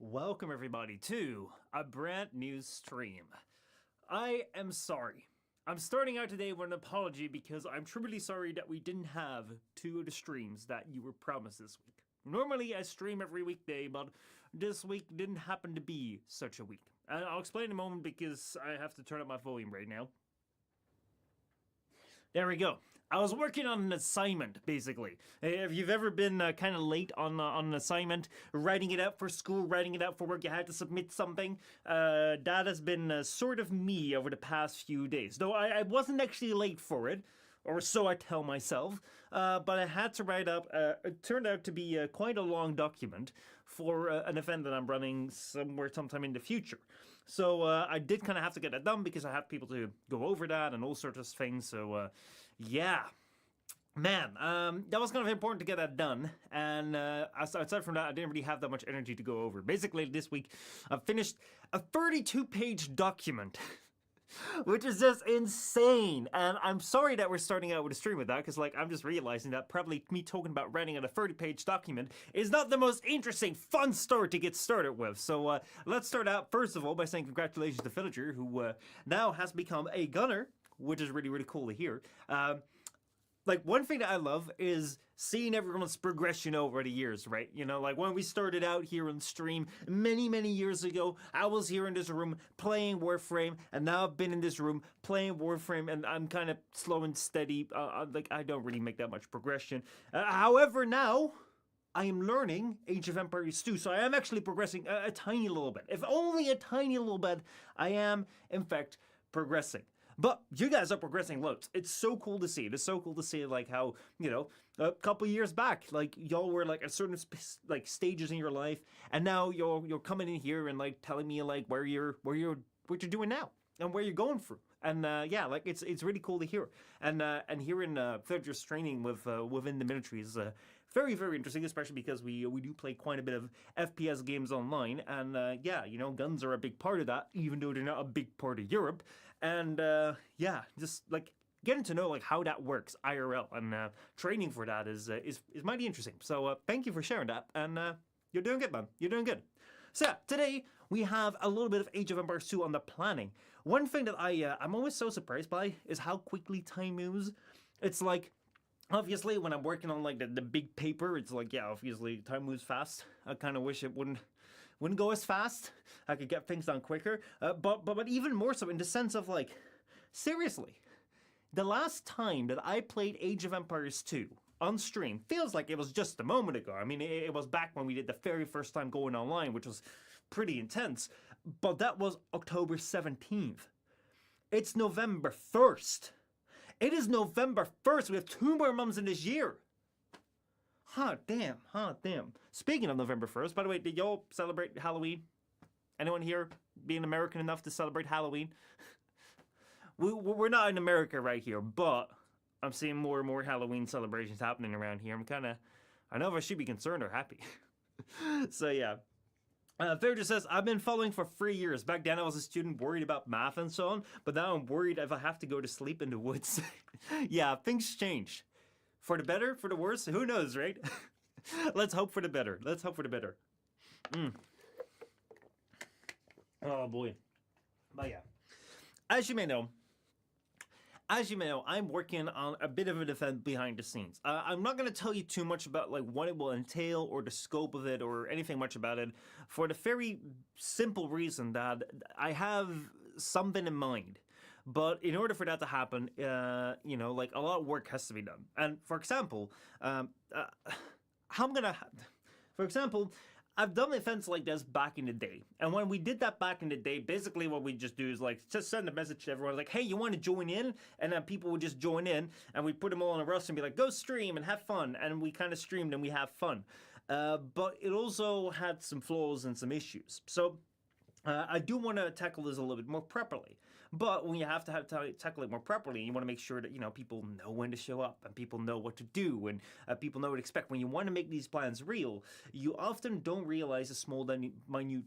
Welcome everybody to a brand new stream. I am sorry. I'm starting out today with an apology because I'm truly sorry that we didn't have two of the streams that you were promised this week. Normally I stream every weekday, but this week didn't happen to be such a week. And I'll explain in a moment because I have to turn up my volume right now. There we go. I was working on an assignment, basically. If you've ever been kind of late on an assignment, writing it out for school, writing it out for work, you had to submit something, that has been sort of me over the past few days. Though I wasn't actually late for it, or so I tell myself, but I had to write up, it turned out to be quite a long document for an event that I'm running sometime in the future. So I did kind of have to get that done because I have people to go over that and all sorts of things. So yeah, man, that was kind of important to get that done. And aside from that, I didn't really have that much energy to go over. Basically, this week I finished a 32-page document. Which is just insane, and I'm sorry that we're starting out with a stream with that, because like I'm just realizing that probably me talking about writing out a 30-page document is not the most interesting, fun start to get started with. So let's start out first of all by saying congratulations to Villager, who now has become a gunner, which is really, really cool to hear. Like, one thing that I love is seeing everyone's progression over the years, right? You know, like when we started out here on stream many, many years ago, I was here in this room playing Warframe, and now I've been in this room playing Warframe, and I'm kind of slow and steady. Like, I don't really make that much progression. However, now I am learning Age of Empires 2, so I am actually progressing a tiny little bit. If only a tiny little bit, I am, in fact, progressing. But you guys are progressing loads. It's so cool to see. It's so cool to see like how, you know, a couple years back, like y'all were like at certain like stages in your life, and now you're coming in here and like telling me like what you're doing now and where you're going through. And yeah, like it's really cool to hear. And hearing Villager's training with within the military is very, very interesting, especially because we do play quite a bit of FPS games online, and yeah, you know, guns are a big part of that, even though they're not a big part of Europe. And yeah, just like getting to know like how that works IRL, and training for that is mighty interesting. So thank you for sharing that, and you're doing good, man. You're doing good. So yeah, today we have a little bit of Age of Empires 2 on the planning. One thing that I'm always so surprised by is how quickly time moves. It's like Obviously, when I'm working on like the big paper, it's like, yeah, obviously time moves fast. I kind of wish it wouldn't go as fast. I could get things done quicker. But even more so in the sense of like, seriously, the last time that I played Age of Empires 2 on stream feels like it was just a moment ago. I mean, it was back when we did the very first time going online, which was pretty intense. But that was October 17th. It's November 1st. It is November 1st. We have 2 more months in this year. Damn. Speaking of November 1st, by the way, did y'all celebrate Halloween? Anyone here being American enough to celebrate Halloween? We're not in America right here, but I'm seeing more and more Halloween celebrations happening around here. I don't know if I should be concerned or happy. So yeah. Fairja says, I've been following for 3 years. Back then I was a student worried about math and so on, but now I'm worried if I have to go to sleep in the woods. Yeah, things change. For the better, for the worse, who knows, right? Let's hope for the better. Oh boy. But yeah. As you may know, I'm working on a bit of an event behind the scenes. I'm not going to tell you too much about like what it will entail or the scope of it or anything much about it, for the very simple reason that I have something in mind. But in order for that to happen, like a lot of work has to be done. And for example, I've done events like this back in the day. And when we did that back in the day, basically what we just do is like just send a message to everyone like, hey, you want to join in? And then people would just join in and we put them all on a roster and be like, go stream and have fun. And we kind of streamed and we have fun. But it also had some flaws and some issues. So I do want to tackle this a little bit more properly. But when you have to tackle it more properly, you want to make sure that, people know when to show up and people know what to do and people know what to expect. When you want to make these plans real, you often don't realize the small, minute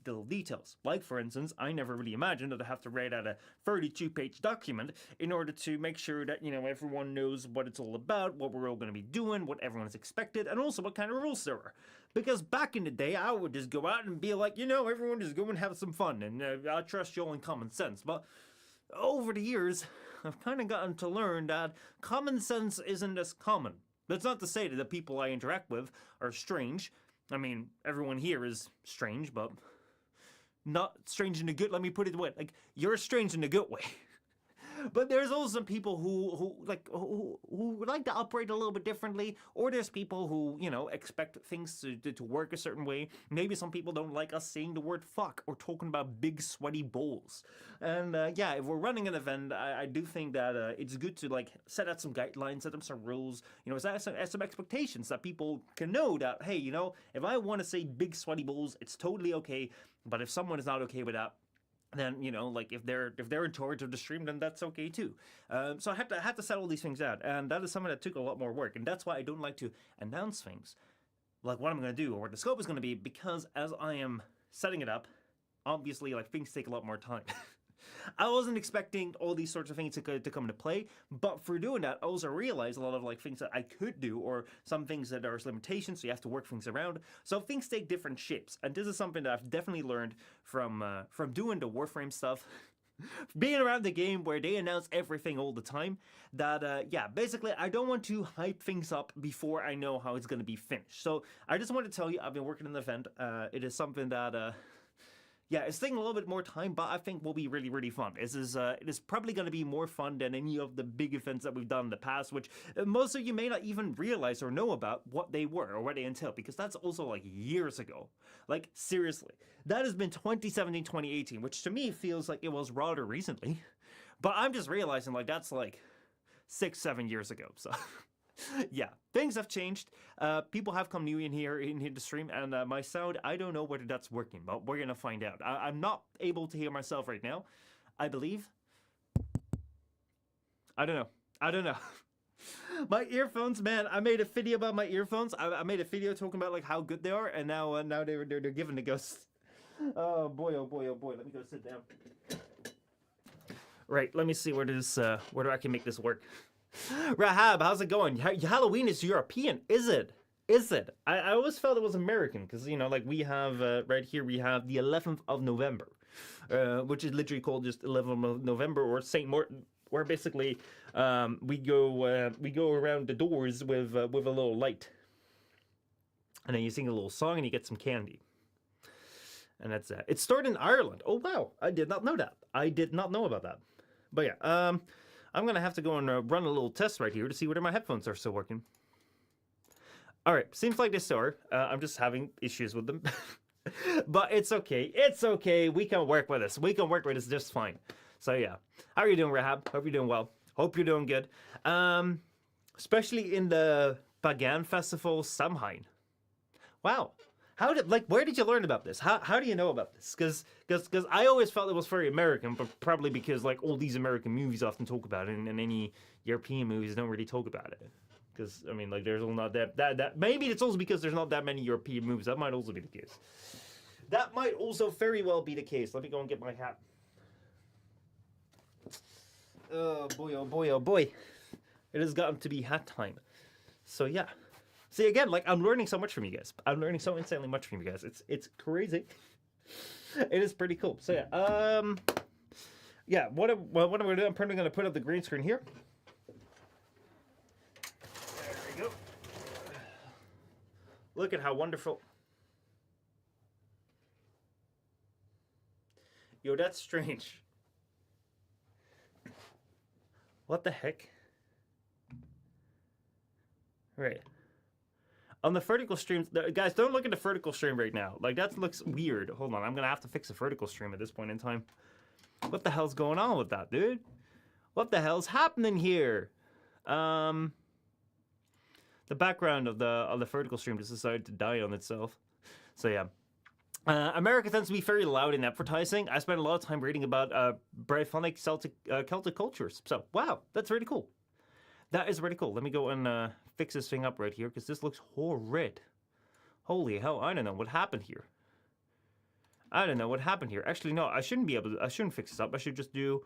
little details. Like, for instance, I never really imagined that I have to write out a 32-page document in order to make sure that, everyone knows what it's all about, what we're all going to be doing, what everyone's expected, and also what kind of rules there are. Because back in the day, I would just go out and be like, everyone just go and have some fun, and I trust you all in common sense. But over the years, I've kind of gotten to learn that common sense isn't as common. That's not to say that the people I interact with are strange. I mean, everyone here is strange, but not strange in a good, let me put it away. Like, you're strange in a good way. But there's also some people who would like to operate a little bit differently, or there's people who, expect things to work a certain way. Maybe some people don't like us saying the word fuck or talking about big sweaty bowls. And if we're running an event, I do think that it's good to set out some guidelines, set up some rules, set some expectations that people can know that, hey, if I want to say big sweaty bowls, it's totally okay. But if someone is not okay with that, then if they're in charge of the stream, then that's okay too. So I had to settle these things out, and that is something that took a lot more work, and that's why I don't like to announce things like what I'm going to do or what the scope is going to be, because as I am setting it up, obviously things take a lot more time. I wasn't expecting all these sorts of things to come into play, but for doing that, I also realized a lot of things that I could do, or some things that are limitations, so you have to work things around. So things take different shapes, and this is something that I've definitely learned from doing the Warframe stuff. Being around the game where they announce everything all the time, that basically I don't want to hype things up before I know how it's going to be finished. So I just want to tell you, I've been working on the event. It is something that it's taking a little bit more time, but I think will be really, really fun. It is probably going to be more fun than any of the big events that we've done in the past, which most of you may not even realize or know about what they were or what they entail, because that's also years ago. Seriously, that has been 2017, 2018, which to me feels like it was rather recently. But I'm just realizing that's 6-7 years ago, so... Yeah, things have changed. People have come new in here the stream, and my sound, I don't know whether that's working, but we're gonna find out. I'm not able to hear myself right now, I believe. I don't know. My earphones, man, I made a video about my earphones. I made a video talking about how good they are, and now they're giving the ghost. Oh boy, let me go sit down. Right, let me see where I can make this work. Rahab, how's it going? Halloween is European, is it? I always felt it was American, because, we have, right here, we have the 11th of November, which is literally called just 11th of November, or St. where basically we go around the doors with a little light, and then you sing a little song and you get some candy. And that's that. It started in Ireland. Oh wow, I did not know that. I did not know about that. But yeah, I'm gonna have to go and run a little test right here to see whether my headphones are still working. All right, seems like they are. I'm just having issues with them. But it's okay. It's okay. We can work with this. We can work with this just fine. So yeah. How are you doing, Rahab? Hope you're doing well. Hope you're doing good. Especially in the Pagan Festival Samhain. Wow. Where did you learn about this? How do you know about this? Because I always felt it was very American, but probably because like all these American movies often talk about it, and any European movies don't really talk about it. Because I mean, like, there's not that maybe it's also because there's not that many European movies. That might also be the case. That might also very well be the case. Let me go and get my hat. Oh boy, oh boy, oh boy. It has gotten to be hat time. So yeah. See, again, like, I'm learning so much from you guys. I'm learning so insanely much from you guys. It's crazy. It is pretty cool. So yeah, yeah. What am I gonna do? I'm probably gonna put up the green screen here. There we go. Look at how wonderful. Yo, that's strange. What the heck? Right. On the vertical stream, guys, don't look at the vertical stream right now. Like, that looks weird. Hold on, I'm gonna have to fix the vertical stream at this point in time. What the hell's going on with that, dude? What the hell's happening here? The background of the vertical stream just decided to die on itself. So yeah. America tends to be very loud in advertising. I spent a lot of time reading about Brythonic Celtic cultures. So, wow, that's really cool. That is really cool. Let me go and fix this thing up right here, because this looks horrid. Holy hell, I don't know what happened here. I don't know what happened here. Actually, no, I shouldn't fix this up. I should just do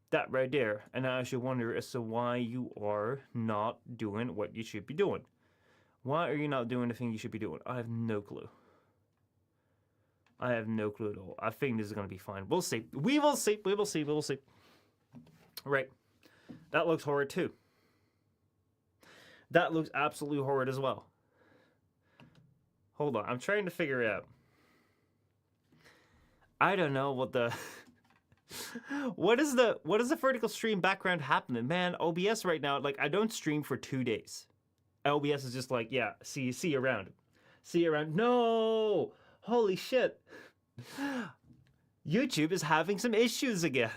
that right there. And I should wonder as to why you are not doing what you should be doing. Why are you not doing the thing you should be doing? I have no clue. I have no clue at all. I think this is going to be fine. We'll see. We will see. We will see. We will see. Right. That looks horrid too. That looks absolutely horrid as well. Hold on. I'm trying to figure it out. I don't know what the... what is the vertical stream background happening? Man, OBS right now, like, I don't stream for 2 days. OBS is just like, yeah, see you around. See you around. No! Holy shit. YouTube is having some issues again.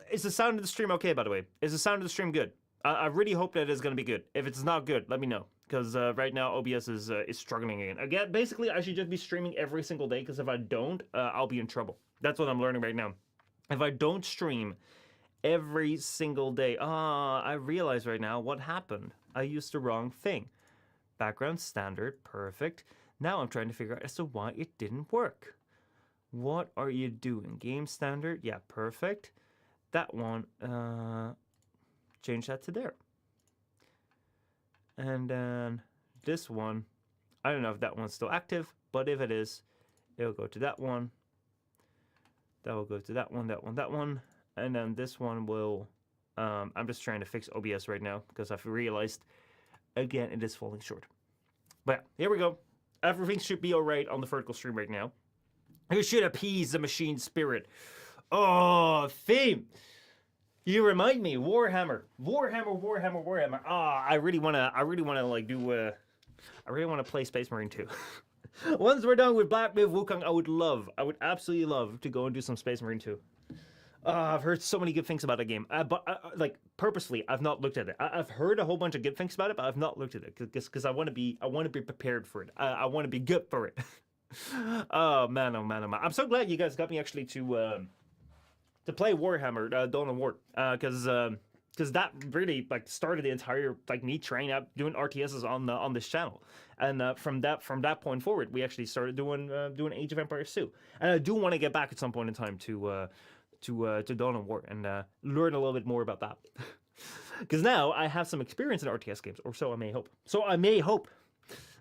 Is the sound of the stream okay, by the way? Is the sound of the stream good? I really hope that it's going to be good. If it's not good, let me know. Because right now, OBS is struggling again. Again, basically, I should just be streaming every single day, because if I don't, I'll be in trouble. That's what I'm learning right now. If I don't stream every single day... I realize right now what happened. I used the wrong thing. Background standard, perfect. Now I'm trying to figure out as to why it didn't work. What are you doing? Game standard, yeah, perfect. That one, change that to there. And then this one, I don't know if that one's still active, but if it is, it'll go to that one. That will go to that one, that one, that one. And then this one will, I'm just trying to fix OBS right now, because I've realized, again, it is falling short. But yeah, here we go. Everything should be all right on the vertical stream right now. You should appease the machine spirit. Oh, theme. You remind me, Warhammer. I really wanna like do I really wanna play Space Marine 2. Once we're done with Black Myth Wukong, I would absolutely love to go and do some Space Marine 2. I've heard so many good things about the game, but like purposely, I've not looked at it. I've heard a whole bunch of good things about it, but I've not looked at it because I want to be prepared for it. I want to be good for it. Oh man, oh man, oh man! I'm so glad you guys got me actually to play Warhammer Dawn of War, because that really like started the entire like me training up doing RTSs on this channel, and from that point forward, we actually started doing Age of Empires 2, and I do want to get back at some point in time to Dawn of War and learn a little bit more about that, because now I have some experience in RTS games, or so I may hope.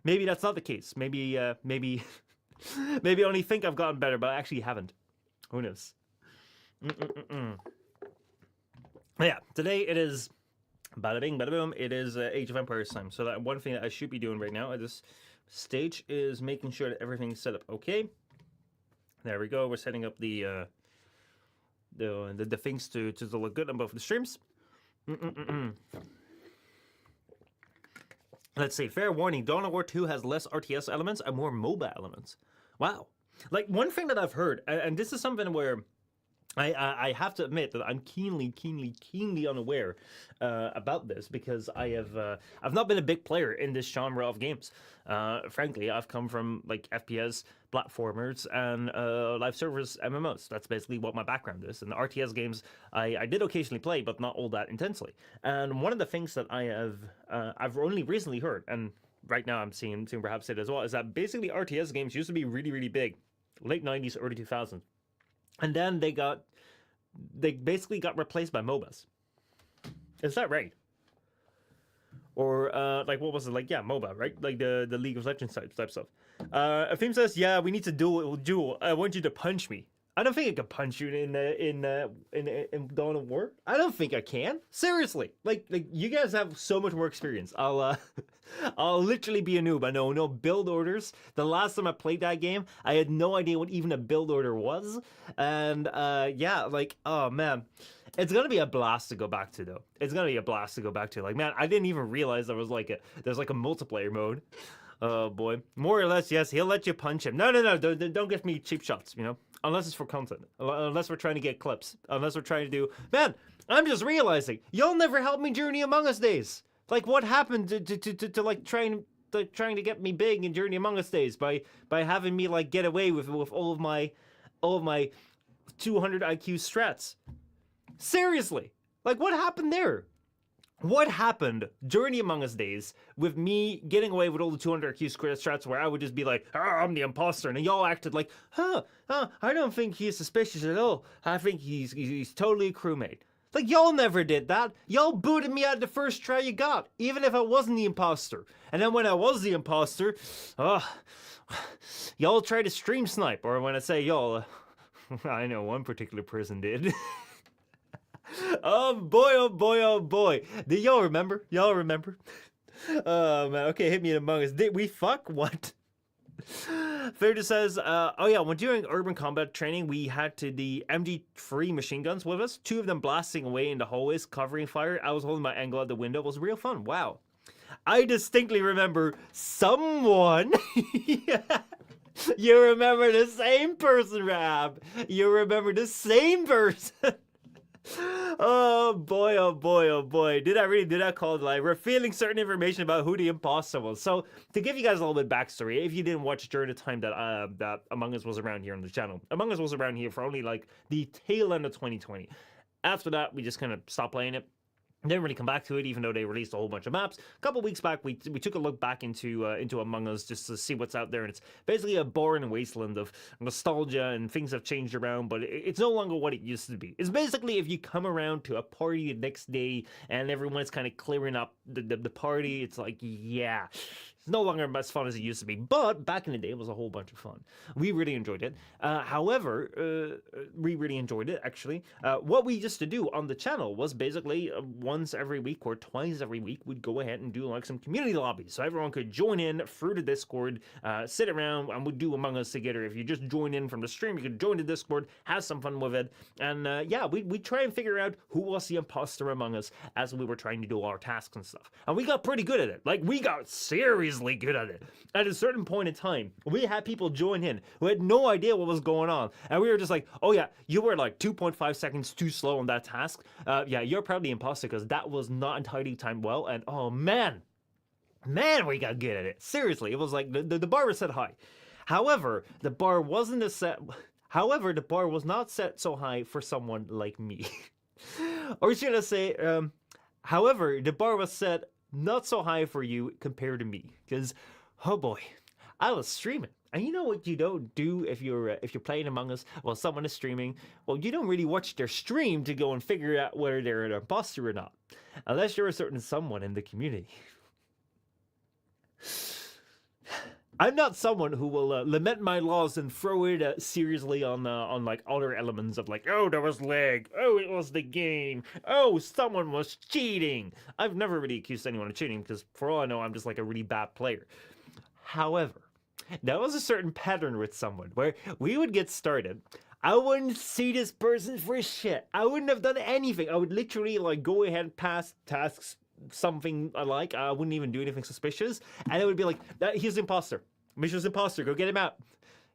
Maybe that's not the case. Maybe maybe I only think I've gotten better, but I actually haven't. Who knows? Yeah, today it is bada bing, bada boom. It is Age of Empires time. So that one thing that I should be doing right now at this stage is making sure that everything's set up okay. There we go. We're setting up the things to look good on both the streams. Let's see. Fair warning: Dawn of War 2 has less RTS elements and more MOBA elements. Wow. Like one thing that I've heard, and this is something where I have to admit that I'm keenly unaware about this, because I've not been a big player in this genre of games. Frankly, I've come from like FPS platformers and live service MMOs. That's basically what my background is. And the RTS games I did occasionally play, but not all that intensely. And one of the things that I've only recently heard, and right now I'm seeing perhaps it as well, is that basically RTS games used to be really big, late 90s, early 2000s. And then they basically got replaced by MOBAs. Is that right? Or like what was it, like, yeah, MOBA, right? Like the League of Legends type stuff. Afim says, yeah, we need to duel. I want you to punch me. I don't think I can punch you in Dawn of War. I don't think I can. Seriously, like you guys have so much more experience. I'll literally be a noob. I know no build orders. The last time I played that game, I had no idea what even a build order was, and yeah, like, oh man. It's gonna be a blast to go back to, though. It's gonna be a blast to go back to. Like, man, I didn't even realize there's like a multiplayer mode. Oh boy, more or less, yes, he'll let you punch him. No, don't give me cheap shots, you know. Unless it's for content. Unless we're trying to get clips. Unless we're trying to do. Man, I'm just realizing y'all never helped me during the Among Us days. Like, what happened to like trying to get me big in during the Among Us days by having me like get away with all of my 200 IQ strats. Seriously, like, what happened there? What happened during the Among Us days with me getting away with all the 200 IQ strats where I would just be like, oh, I'm the imposter, and y'all acted like, I don't think he's suspicious at all. I think he's totally a crewmate. Like, y'all never did that. Y'all booted me out the first try you got, even if I wasn't the imposter. And then when I was the imposter, y'all tried to stream snipe, or when I say y'all, I know one particular person did. Oh boy. Do y'all remember? Oh man, okay, hit me in Among Us. Did we fuck? What? Fairda says, oh yeah, when doing urban combat training, we had the MG3 machine guns with us. 2 of them blasting away in the hallways, covering fire. I was holding my angle at the window. It was real fun. Wow. I distinctly remember someone... You remember the same person, Rab. You remember the same person. Oh boy. Did I call it like revealing certain information about who the imposter was? So to give you guys a little bit of backstory, if you didn't watch during the time that Among Us was around here on the channel, Among Us was around here for only like the tail end of 2020. After that, we just kind of stopped playing it. Didn't really come back to it, even though they released a whole bunch of maps. A couple weeks back, we took a look back into Among Us just to see what's out there, and it's basically a barren wasteland of nostalgia, and things have changed around, but it's no longer what it used to be. It's basically if you come around to a party the next day and everyone's kind of clearing up the party, it's like, yeah, it's no longer as fun as it used to be. But back in the day, it was a whole bunch of fun. We really enjoyed it. However, we really enjoyed it, actually. What we used to do on the channel was basically once every week or twice every week, we'd go ahead and do like some community lobbies. So everyone could join in through the Discord, sit around, and we'd do Among Us together. If you just join in from the stream, you could join the Discord, have some fun with it. And yeah, we'd try and figure out who was the imposter among us as we were trying to do our tasks and stuff. And we got pretty good at it. Like, we got seriously good at it. At a certain point in time, we had people join in who had no idea what was going on, and we were just like, oh yeah, you were like 2.5 seconds too slow on that task. Yeah, you're probably imposter because that was not entirely timed well. And oh man, we got good at it. Seriously, it was like the bar was set high. However, the bar was not set so high for someone like me. Or should I say, however, the bar was set not so high for you compared to me, because oh boy, I was streaming. And you know what you don't do if you're playing Among Us while someone is streaming? Well, you don't really watch their stream to go and figure out whether they're an imposter or not, unless you're a certain someone in the community. I'm not someone who will lament my loss and throw it seriously on like other elements of like, oh, there was lag, oh, it was the game, oh, someone was cheating. I've never really accused anyone of cheating because for all I know, I'm just like a really bad player. However, there was a certain pattern with someone where we would get started. I wouldn't see this person for shit. I wouldn't have done anything. I would literally like go ahead and pass tasks, something I like. I wouldn't even do anything suspicious. And it would be like, he's the imposter. Mission's imposter. Go get him out.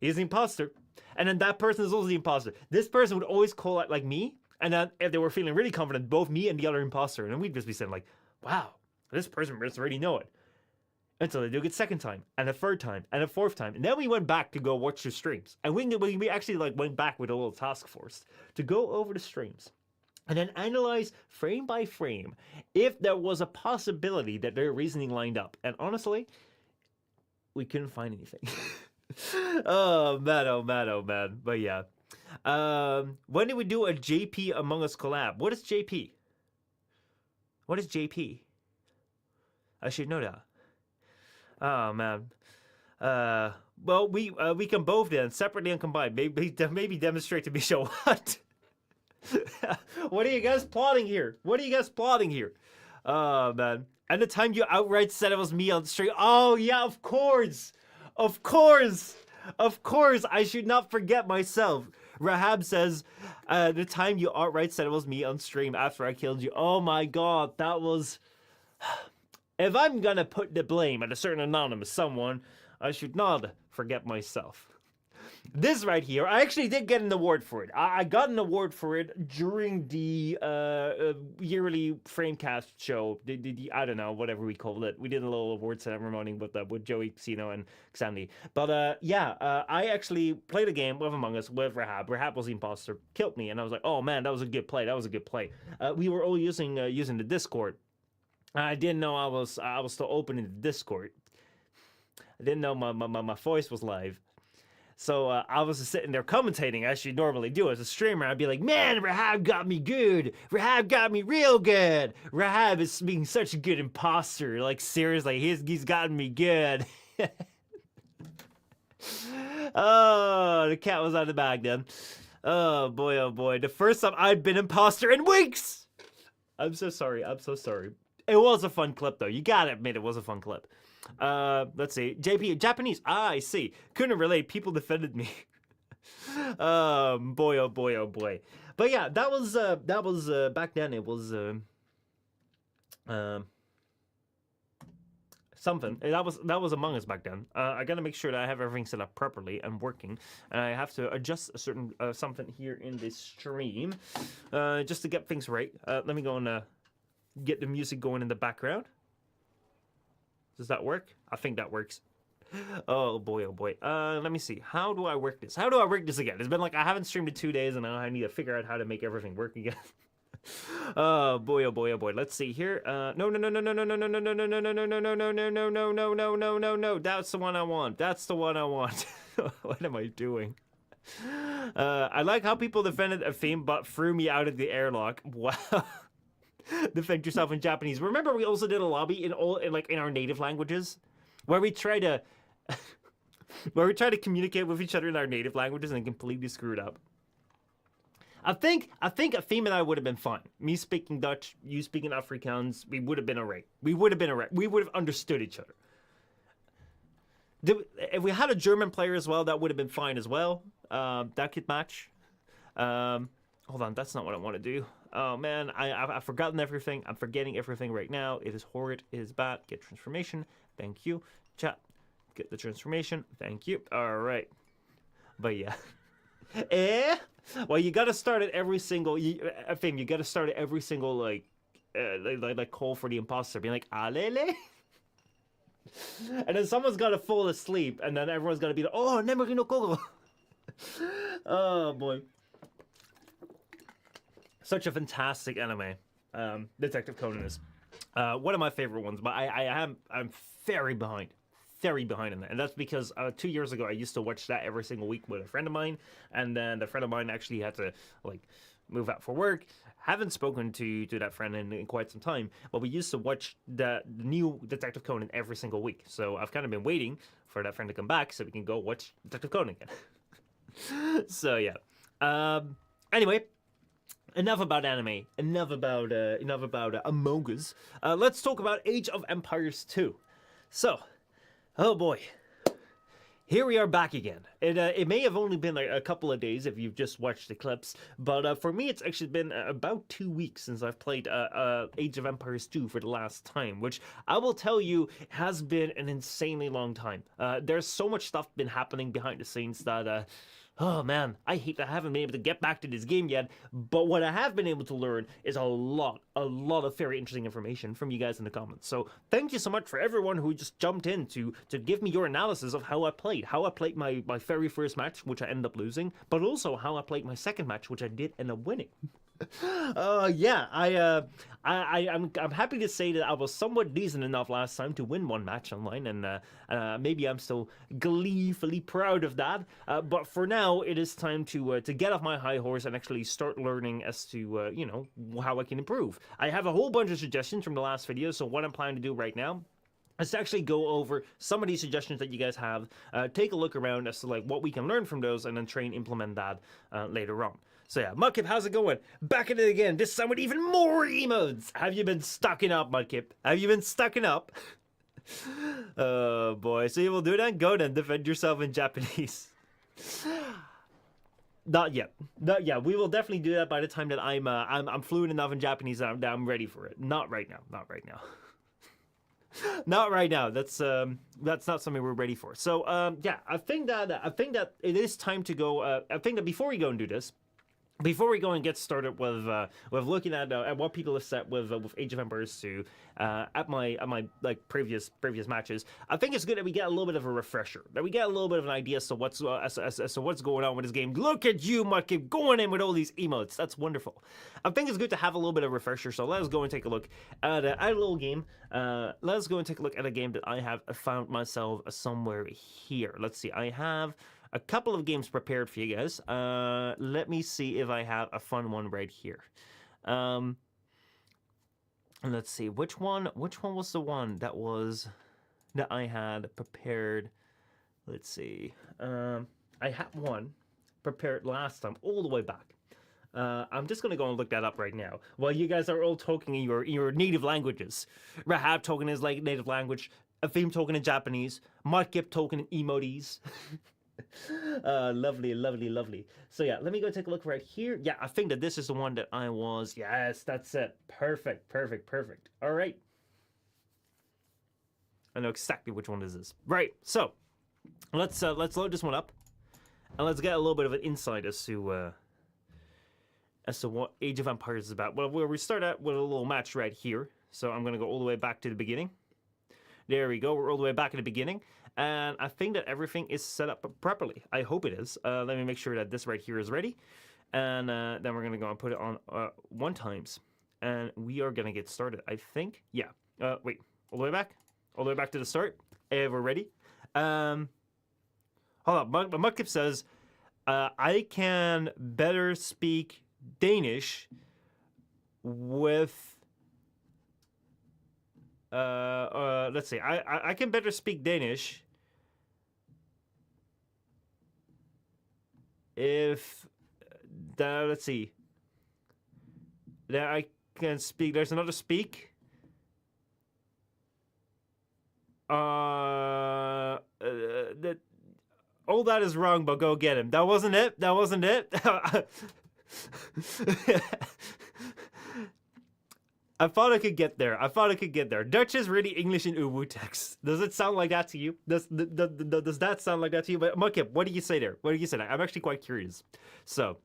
He's the imposter. And then that person is also the imposter. This person would always call out like me. And then if they were feeling really confident, both me and the other imposter. And then we'd just be saying like, wow, this person must already know it. Until they do it second time, and a third time, and a fourth time. And then we went back to go watch the streams. And we actually like went back with a little task force to go over the streams. And then analyze frame by frame if there was a possibility that their reasoning lined up. And honestly, we couldn't find anything. Oh man. But yeah. When did we do a JP Among Us collab? What is JP? What is JP? I should know that. Oh man. Well, we can both then separately and combined. Maybe demonstrate to me. Show what? What are you guys plotting here? Oh man. And the time you outright said it was me on the stream. Oh yeah, of course. I should not forget myself. Rahab says, the time you outright said it was me on stream after I killed you. Oh my god, that was. If I'm gonna put the blame at a certain anonymous someone, I should not forget myself. This right here, I actually did get an award for it. I got an award for it during the yearly Framecast show. The I don't know, whatever we called it. We did a little award ceremony with Joey Casino and Xandy. But I actually played a game with Among Us with Rahab. Rahab was the imposter, killed me, and I was like, oh man, that was a good play. We were all using the Discord. I didn't know I was still open in the Discord. I didn't know my voice was live. So I was just sitting there commentating as you normally do as a streamer. I'd be like, man, Rahab got me good. Rahab got me real good. Rahab is being such a good imposter. Like, seriously, he's gotten me good. Oh, the cat was out of the bag then. Oh boy. The first time I'd been imposter in weeks. I'm so sorry. It was a fun clip, though. You gotta admit it was a fun clip. Let's see. JP, Japanese. I see. Couldn't relate. People defended me. Boy, oh boy. But yeah, that was back then. It was something. That was Among Us back then. I gotta make sure that I have everything set up properly and working, and I have to adjust a certain something here in this stream, just to get things right. Let me go and get the music going in the background. Does that work? I think that works. Oh boy. Let me see. How do I work this? Again? It's been like I haven't streamed in 2 days, and now I need to figure out how to make everything work again. Oh boy. Let's see here. No. That's the one I want. What am I doing? I like how people defended a theme, but threw me out of the airlock. Wow. Defend yourself in Japanese. Remember, we also did a lobby in our native languages, where we try to communicate with each other in our native languages and completely screw it up. I think a theme and I would have been fine. Me speaking Dutch, you speaking Afrikaans, we would have been alright. We would have understood each other. If we had a German player as well, that would have been fine as well. That could match. Hold on, that's not what I want to do. Oh man, I've forgotten everything. I'm forgetting everything right now. It is horrid. It is bad. Get transformation. Thank you. Chat. Get the transformation. Thank you. All right. But yeah. Well, you gotta start at every single thing. You gotta start at every single like call for the imposter, being like alele. And then someone's gotta fall asleep, and then everyone's gotta be like, oh, Nemori no Kogo. Oh boy. Such a fantastic anime. Detective Conan is one of my favorite ones, but I'm very behind in that, and that's because 2 years ago I used to watch that every single week with a friend of mine, and then the friend of mine actually had to like move out for work. Haven't spoken to that friend in quite some time, but we used to watch the new Detective Conan every single week. So I've kind of been waiting for that friend to come back so we can go watch Detective Conan again. So yeah. Anyway, enough about anime. Enough about Among Us. Let's talk about Age of Empires 2. So, oh boy. Here we are back again. It may have only been like a couple of days if you've just watched the clips, but for me it's actually been about 2 weeks since I've played Age of Empires 2 for the last time, which I will tell you has been an insanely long time. There's so much stuff been happening behind the scenes that oh man, I hate that I haven't been able to get back to this game yet, but what I have been able to learn is a lot of very interesting information from you guys in the comments. So thank you so much for everyone who just jumped in to give me your analysis of how I played my very first match, which I ended up losing, but also how I played my second match, which I did end up winning. Yeah, I'm happy to say that I was somewhat decent enough last time to win one match online, and maybe I'm still gleefully proud of that. But for now, it is time to get off my high horse and actually start learning as to you know, how I can improve. I have a whole bunch of suggestions from the last video, so what I'm planning to do right now is to actually go over some of these suggestions that you guys have, take a look around as to like what we can learn from those, and then try and implement that later on. So yeah, Mudkip, how's it going? Back at it again, this time with even more emotes! Have you been stocking up, Mudkip? Have you been stocking up? Oh boy, so you will do that? Go then, defend yourself in Japanese. Not yet. Not yet. We will definitely do that by the time that I'm fluent enough in Japanese that I'm ready for it. Not right now. Not right now. Not right now. That's not something we're ready for. So yeah, I think that it is time to go. I think that before we go and do this, before we go and get started with looking at what people have said with Age of Empires 2 at my like previous matches, I think it's good that we get a little bit of a refresher, that we get a little bit of an idea as to what's going on with this game. Look at you, Mudkip, going in with all these emotes. That's wonderful. I think it's good to have a little bit of a refresher. So let's go and take a look at a little game. Let's go and take a look at a game that I have found myself somewhere here. Let's see. I have a couple of games prepared for you guys. Let me see if I have a fun one right here. And let's see, which one was the one that I had prepared? Let's see. I had one prepared last time, all the way back. I'm just gonna go and look that up right now while you guys are all talking in your native languages. Rahab talking his like native language, Afim talking in Japanese, Mudkip talking in emojis. Lovely. So yeah, let me go take a look right here. Yeah, I think that this is the one that I was. Yes, that's it. Perfect. All right. I know exactly which one this is. Right. So let's load this one up, and let's get a little bit of an insight as to what Age of Empires is about. Well, we start out with a little match right here. So I'm gonna go all the way back to the beginning. There we go. We're all the way back at the beginning. And I think that everything is set up properly. I hope it is. Let me make sure that this right here is ready. And then we're going to go and put it on 1 times. And we are going to get started, I think. Yeah. Wait. All the way back? All the way back to the start? We're ready? Hold on. Mudkip says, I can better speak Danish with... let's see. I can better speak Danish if let's see. There I can speak. There's another speak. That all that is wrong, but go get him. That wasn't it. I thought I could get there. Dutch is really English in Uwu text. Does it sound like that to you? Does that sound like that to you? But Mudkip, what do you say there? I'm actually quite curious. So,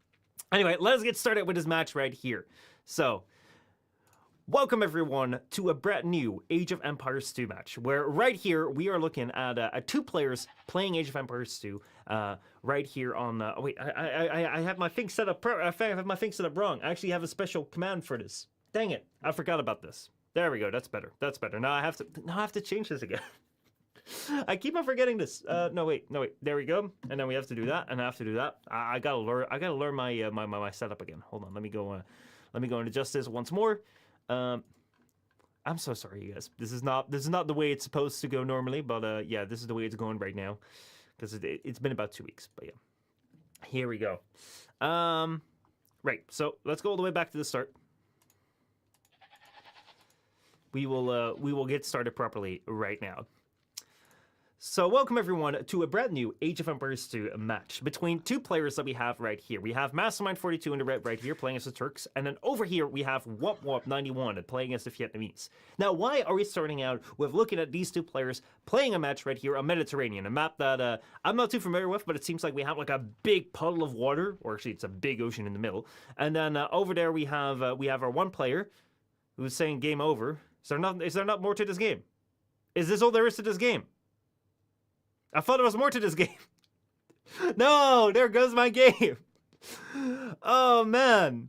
anyway, let's get started with this match right here. So, welcome everyone to a brand new Age of Empires 2 match, where right here we are looking at 2 players playing Age of Empires 2. Right here on. Wait, I have my thing set up. I have my thing set up wrong. I actually have a special command for this. Dang it, I forgot about this. There we go, that's better. Now I have to change this again. I keep on forgetting this. No wait. There we go. And then we have to do that, and I have to do that. I gotta learn my my setup again. Hold on. Let me go and adjust this once more. I'm so sorry, you guys. This is not the way it's supposed to go normally, but yeah, this is the way it's going right now, because it's been about 2 weeks. But yeah, here we go. Right. So let's go all the way back to the start. We will get started properly right now. So welcome everyone to a brand new Age of Empires 2 match between two players that we have right here. We have Mastermind42 in the red right here playing as the Turks, and then over here we have WopWop91 playing as the Vietnamese. Now, why are we starting out with looking at these two players playing a match right here on Mediterranean, a map that I'm not too familiar with, but it seems like we have like a big puddle of water, or actually it's a big ocean in the middle, and then over there we have our one player who's saying game over. Is there not more to this game? Is this all there is to this game? I thought there was more to this game. No, there goes my game. Oh, man.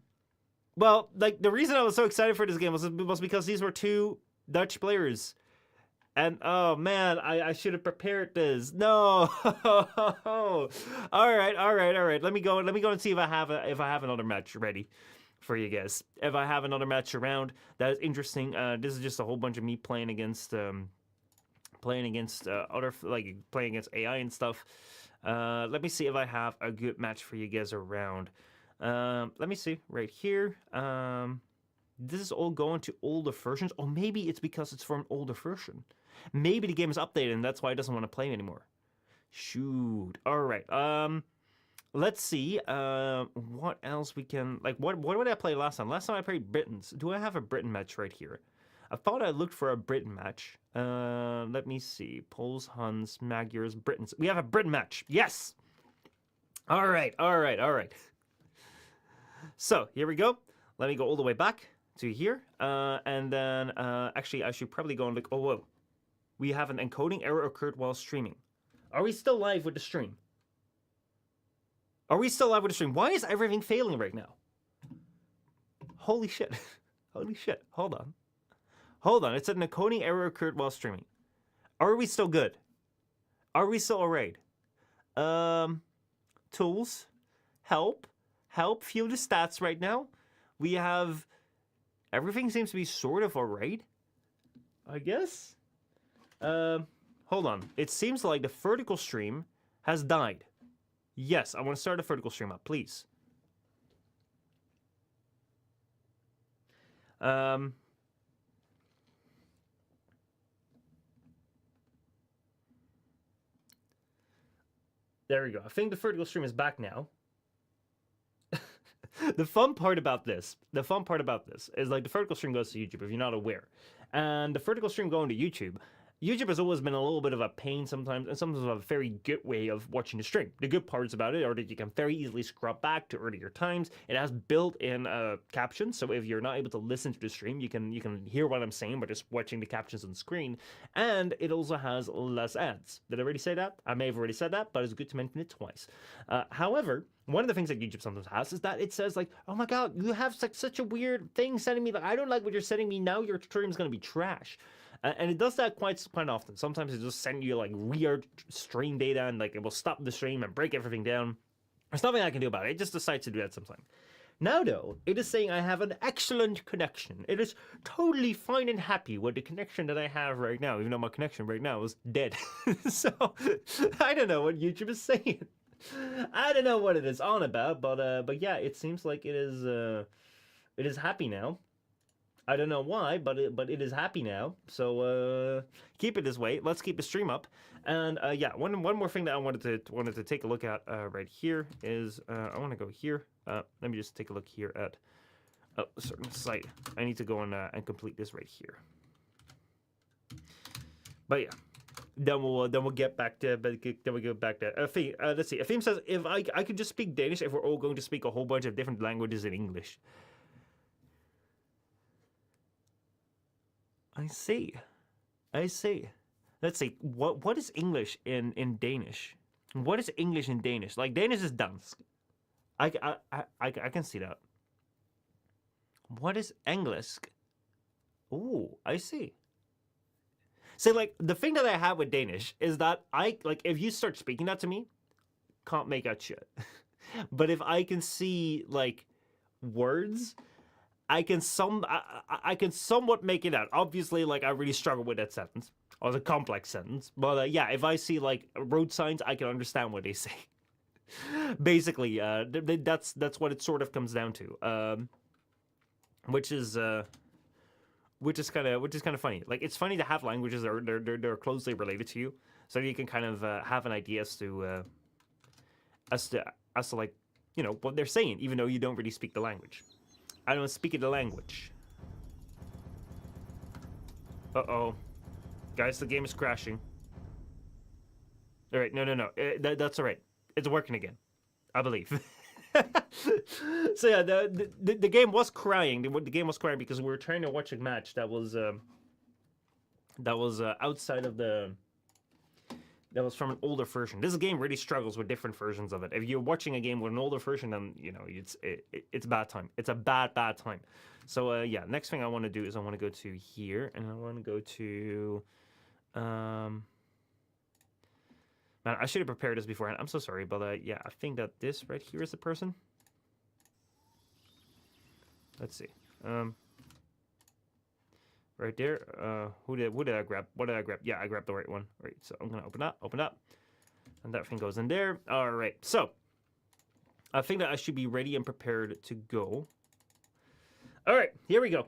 Well, like, the reason I was so excited for this game was because these were two Dutch players. And, oh, man, I should have prepared this. No. All right. Let me go and see if I have another match ready for you guys. If I have another match around that is interesting. This is just a whole bunch of me playing against playing against AI and stuff. Let me see if I have a good match for you guys around. Let me see right here. This is all going to older versions. Or maybe it's because it's for an older version. Maybe the game is updated and that's why it doesn't want to play anymore. Shoot. All right. Let's see. What else we can like? What did I play last time? Last time I played Britons. Do I have a Britain match right here? I thought I looked for a Britain match. Let me see. Poles, Huns, Magyars, Britons. We have a Britain match. Yes. All right. So here we go. Let me go all the way back to here, and then actually I should probably go and look. Oh whoa, we have an encoding error occurred while streaming. Are we still live with the stream? Why is everything failing right now? Holy shit. Hold on. It said an encoding error occurred while streaming. Are we still good? Are we still alright? Tools. Help, view the stats right now. We have... Everything seems to be sort of alright, I guess. Hold on. It seems like the vertical stream has died. Yes, I want to start a vertical stream up, please. There we go. I think the vertical stream is back now. The fun part about this is like the vertical stream goes to YouTube if you're not aware. And the vertical stream going to YouTube has always been a little bit of a pain sometimes, and sometimes a very good way of watching the stream. The good parts about it are that you can very easily scrub back to earlier times. It has built-in captions, so if you're not able to listen to the stream, you can hear what I'm saying by just watching the captions on the screen. And it also has less ads. Did I already say that? I may have already said that, but it's good to mention it twice. However, one of the things that YouTube sometimes has is that it says like, oh my god, you have such a weird thing sending me, like, I don't like what you're sending me now, your stream's gonna be trash. And it does that quite often. Sometimes it just send you like weird stream data and like it will stop the stream and break everything down. There's nothing I can do about it. It just decides to do that sometimes. Now though, it is saying I have an excellent connection. It is totally fine and happy with the connection that I have right now, even though my connection right now is dead. So I don't know what YouTube is saying. I don't know what it is on about, but yeah, it seems like it is happy now. I don't know why, but it is happy now. So keep it this way. Let's keep the stream up. And yeah, one more thing that I wanted to take a look at right here is I want to go here. Let me just take a look here at a certain site. I need to go and complete this right here. But yeah, then we'll get back to let's see. Afim says if I could just speak Danish if we're all going to speak a whole bunch of different languages in English. I see. Let's see. What is English in Danish? What is English in Danish? Like Danish is dansk. I can see that. What is English? Oh, I see. say like the thing that I have with Danish is that I like if you start speaking that to me, can't make out shit. But if I can see like words, I can somewhat make it out. Obviously, like I really struggle with that sentence. Or the complex sentence. But yeah, if I see like road signs, I can understand what they say. Basically, that's what it sort of comes down to. Which is kind of funny. Like it's funny to have languages that are they're closely related to you, so you can kind of have an idea as to like what they're saying, even though you don't really speak the language. I don't speak the language. Uh-oh. Guys, the game is crashing. All right, no. That's all right. It's working again, I believe. So yeah, the game was crying. The game was crying because we were trying to watch a match that was outside of the. That was from an older version. This game really struggles with different versions of it. If you're watching a game with an older version, then it's a bad time. It's a bad time. So yeah, next thing I want to do is I want to go to here, and I want to go to. Man, I should have prepared this beforehand. I'm so sorry, but yeah, I think that this right here is the person. Let's see. Right there. What did I grab? What did I grab? Yeah, I grabbed the right one. Right, so I'm gonna open up, and that thing goes in there. All right, so I think that I should be ready and prepared to go. All right, here we go.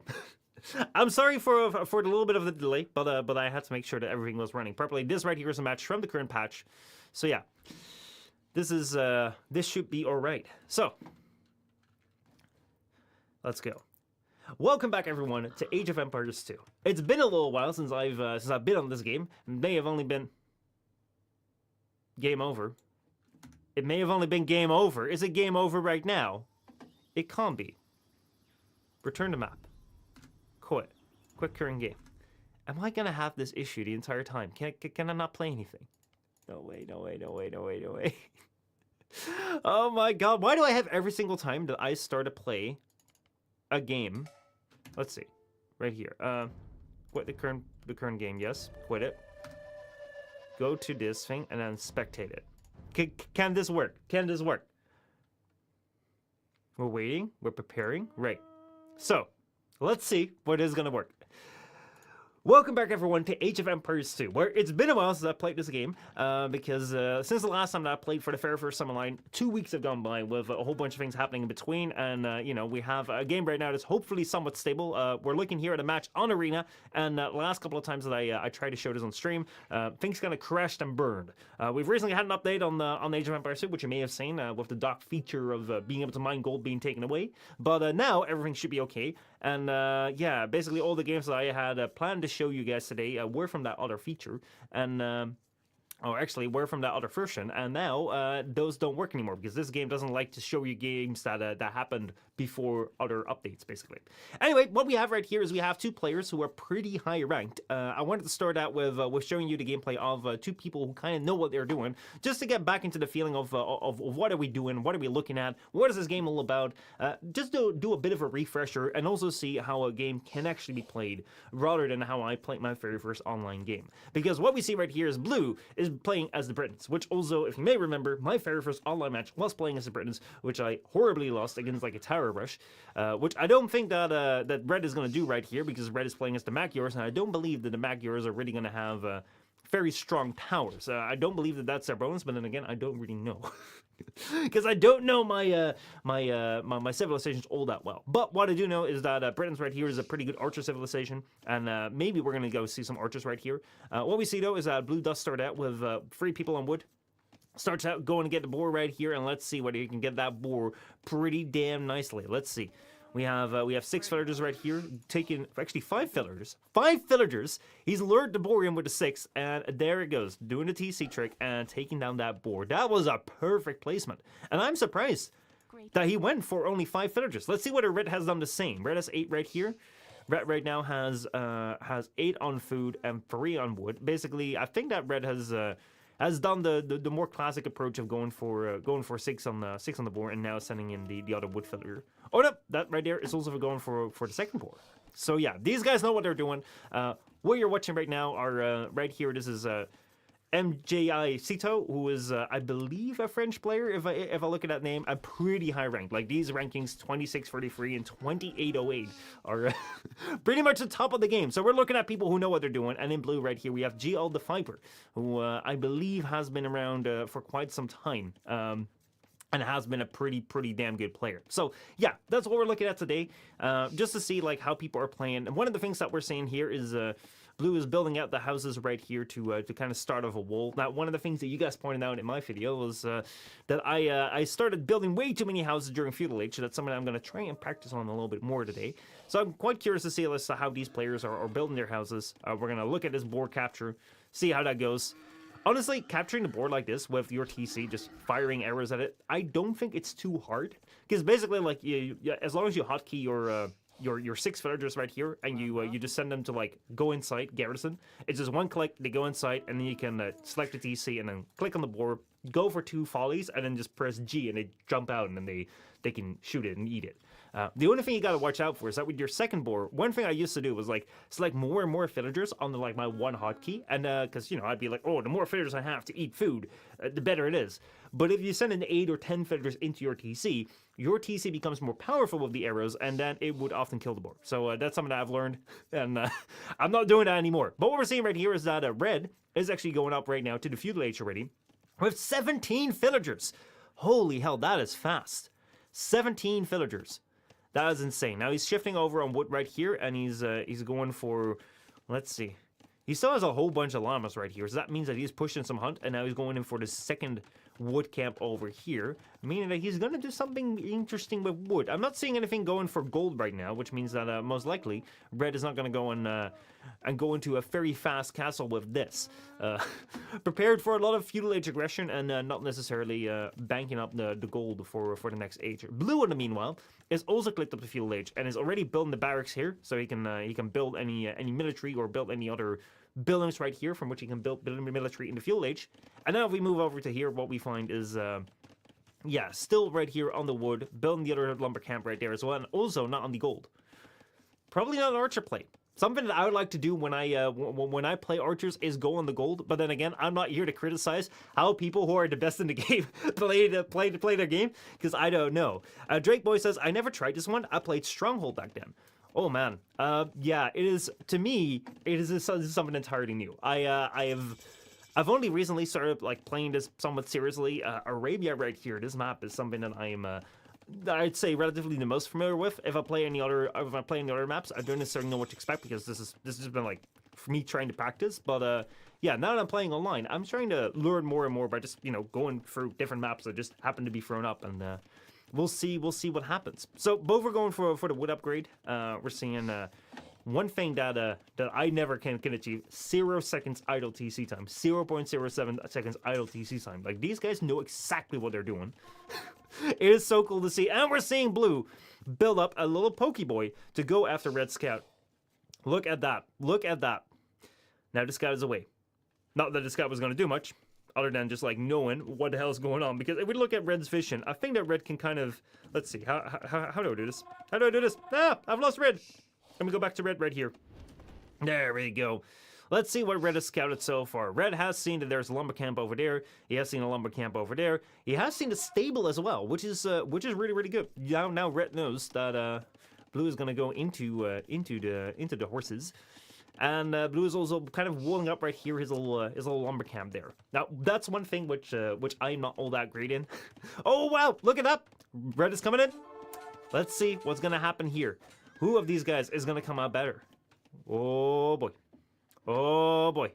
I'm sorry for the little bit of the delay, but I had to make sure that everything was running properly. This right here is a match from the current patch, so yeah, this should be all right. So let's go. Welcome back, everyone, to Age of Empires 2. It's been a little while since I've been on this game. It may have only been game over. It may have only been game over. Is it game over right now? It can't be. Return to map. Quit current game. Am I gonna have this issue the entire time? Can I not play anything? No way. Oh my god, why do I have every single time that I start to play a game? Let's see. Right here. Quit the current game, yes. Quit it. Go to this thing and then spectate it. Can this work? Can this work? We're waiting. We're preparing. Right. So, let's see what is going to work. Welcome back, everyone, to Age of Empires 2, where it's been a while since I played this game, because since the last time that I played for the very first time online, 2 weeks have gone by with a whole bunch of things happening in between, and, we have a game right now that's hopefully somewhat stable. We're looking here at a match on Arena, and the last couple of times that I tried to show this on stream, things kind of crashed and burned. We've recently had an update on Age of Empires 2, which you may have seen, with the dock feature of being able to mine gold being taken away, but now everything should be okay. And yeah, basically all the games that I had planned to show you guys today were from that other feature, and or actually were from that other version, and now those don't work anymore because this game doesn't like to show you games that happened before other updates, basically. Anyway, what we have right here is we have two players who are pretty high ranked. I wanted to start out with showing you the gameplay of two people who kind of know what they're doing, just to get back into the feeling of what are we doing, what are we looking at, what is this game all about, just do a bit of a refresher, and also see how a game can actually be played, rather than how I played my very first online game. Because what we see right here is Blue is playing as the Britons, which also, if you may remember, my very first online match was playing as the Britons, which I horribly lost against like a tower rush, which I don't think that Red is going to do right here, because Red is playing as the Magyars, and I don't believe that the Magyars are really going to have very strong towers. I don't believe that that's their bonus, but then again, I don't really know. Because I don't know my civilizations all that well. But what I do know is that Britain's right here is a pretty good archer civilization, and maybe we're going to go see some archers right here. What we see, though, is that Blue does start out with 3 people on wood. Starts out going to get the boar right here, and let's see whether you can get that boar pretty damn nicely. Let's see. We have 6 villagers right here, taking actually 5 villagers. 5 villagers. He's lured the boar in with the 6, and there it goes, doing the TC trick and taking down that boar. That was a perfect placement, and I'm surprised that he went for only 5 villagers. Let's see whether Red has done the same. Red has 8 right here. Red right now has 8 on food and 3 on wood. Basically, I think that Red has has done the more classic approach of going for six on the board, and now sending in the other wood filler. Oh no, that right there is also for going for the second board. So yeah, these guys know what they're doing. What you're watching right now are right here. This is MJI Cito, who is, I believe, a French player. If I look at that name, I'm pretty high ranked. Like, these rankings, 2643 and 2808, are pretty much the top of the game. So we're looking at people who know what they're doing. And in blue right here, we have GL the Viper, who I believe has been around for quite some time. And has been a pretty damn good player. So yeah, that's what we're looking at today, just to see like how people are playing. And one of the things that we're seeing here is Blue is building out the houses right here to kind of start off a wall. Now, one of the things that you guys pointed out in my video was that I started building way too many houses during Feudal Age. So that's something I'm going to try and practice on a little bit more today. So I'm quite curious to see how these players are building their houses. We're going to look at this board capture, see how that goes. Honestly, capturing the board like this with your TC, just firing arrows at it, I don't think it's too hard. Because basically, like, as long as you hotkey your 6 villagers right here, and you just send them to, like, go inside garrison, it's just one click, they go inside, and then you can select the TC, and then click on the board, go for 2 follies, and then just press G, and they jump out, and then they can shoot it and eat it. The only thing you gotta watch out for is that with your second board, one thing I used to do was like select more and more villagers on the, like, my one hotkey, and because I'd be like, oh, the more villagers I have to eat food, the better it is. But if you send in 8 or 10 villagers into your TC becomes more powerful with the arrows, and then it would often kill the board. So that's something that I've learned, and I'm not doing that anymore. But what we're seeing right here is that red is actually going up right now to the Feudal Age already with 17 villagers. Holy hell, that is fast. 17 villagers. That is insane. Now he's shifting over on wood right here, and he's going for, let's see. He still has a whole bunch of llamas right here, so that means that he's pushing some hunt, and now he's going in for the second wood camp over here, meaning that he's going to do something interesting with wood. I'm not seeing anything going for gold right now, which means that most likely red is not going to go and go into a very fast castle with this. Prepared for a lot of Feudal Age aggression and not necessarily banking up the gold for the next age. Blue, in the meanwhile, is also clicked up the Feudal Age and is already building the barracks here, so he can build any military or build any other buildings right here from which he can build military in the Feudal Age. And now if we move over to here, what we find is still right here on the wood, building the other lumber camp right there as well, and also not on the gold. Probably not an archer play. Something that I would like to do when I play archers is go on the gold, but then again, I'm not here to criticize how people who are the best in the game play their game, because I don't know. Drake Boy says, I never tried this one. I played Stronghold back then. Oh man, yeah, it is, to me, this is something entirely new. I've only recently started like playing this somewhat seriously. Arabia right here, this map is something that I'd say relatively the most familiar with. If I play any other maps, I don't necessarily know what to expect, because this has been like for me trying to practice. But yeah, now that I'm playing online, I'm trying to learn more and more by just going through different maps that just happen to be thrown up, and we'll see what happens. So both are going for the wood upgrade. We're seeing one thing that I never can achieve: 0 seconds idle TC time, 0.07 seconds idle TC time. Like, these guys know exactly what they're doing. It is so cool to see. And we're seeing blue build up a little Pokeboy to go after red scout. Look at that. Look at that. Now this scout is away. Not that the scout was going to do much, other than just like knowing what the hell is going on. Because if we look at red's vision, I think that red can kind of, let's see, how do I do this? How do I do this? Ah, I've lost red. Let me go back to red right here. There we go. Let's see what red has scouted so far. Red has seen that there's a lumber camp over there. He has seen a lumber camp over there. He has seen a stable as well, which is really good. Now red knows that blue is gonna go into the horses, and blue is also kind of walling up right here his little lumber camp there. Now that's one thing which I'm not all that great in. Oh wow, look at that! Red is coming in. Let's see what's gonna happen here. Who of these guys is gonna come out better? Oh boy. Oh boy.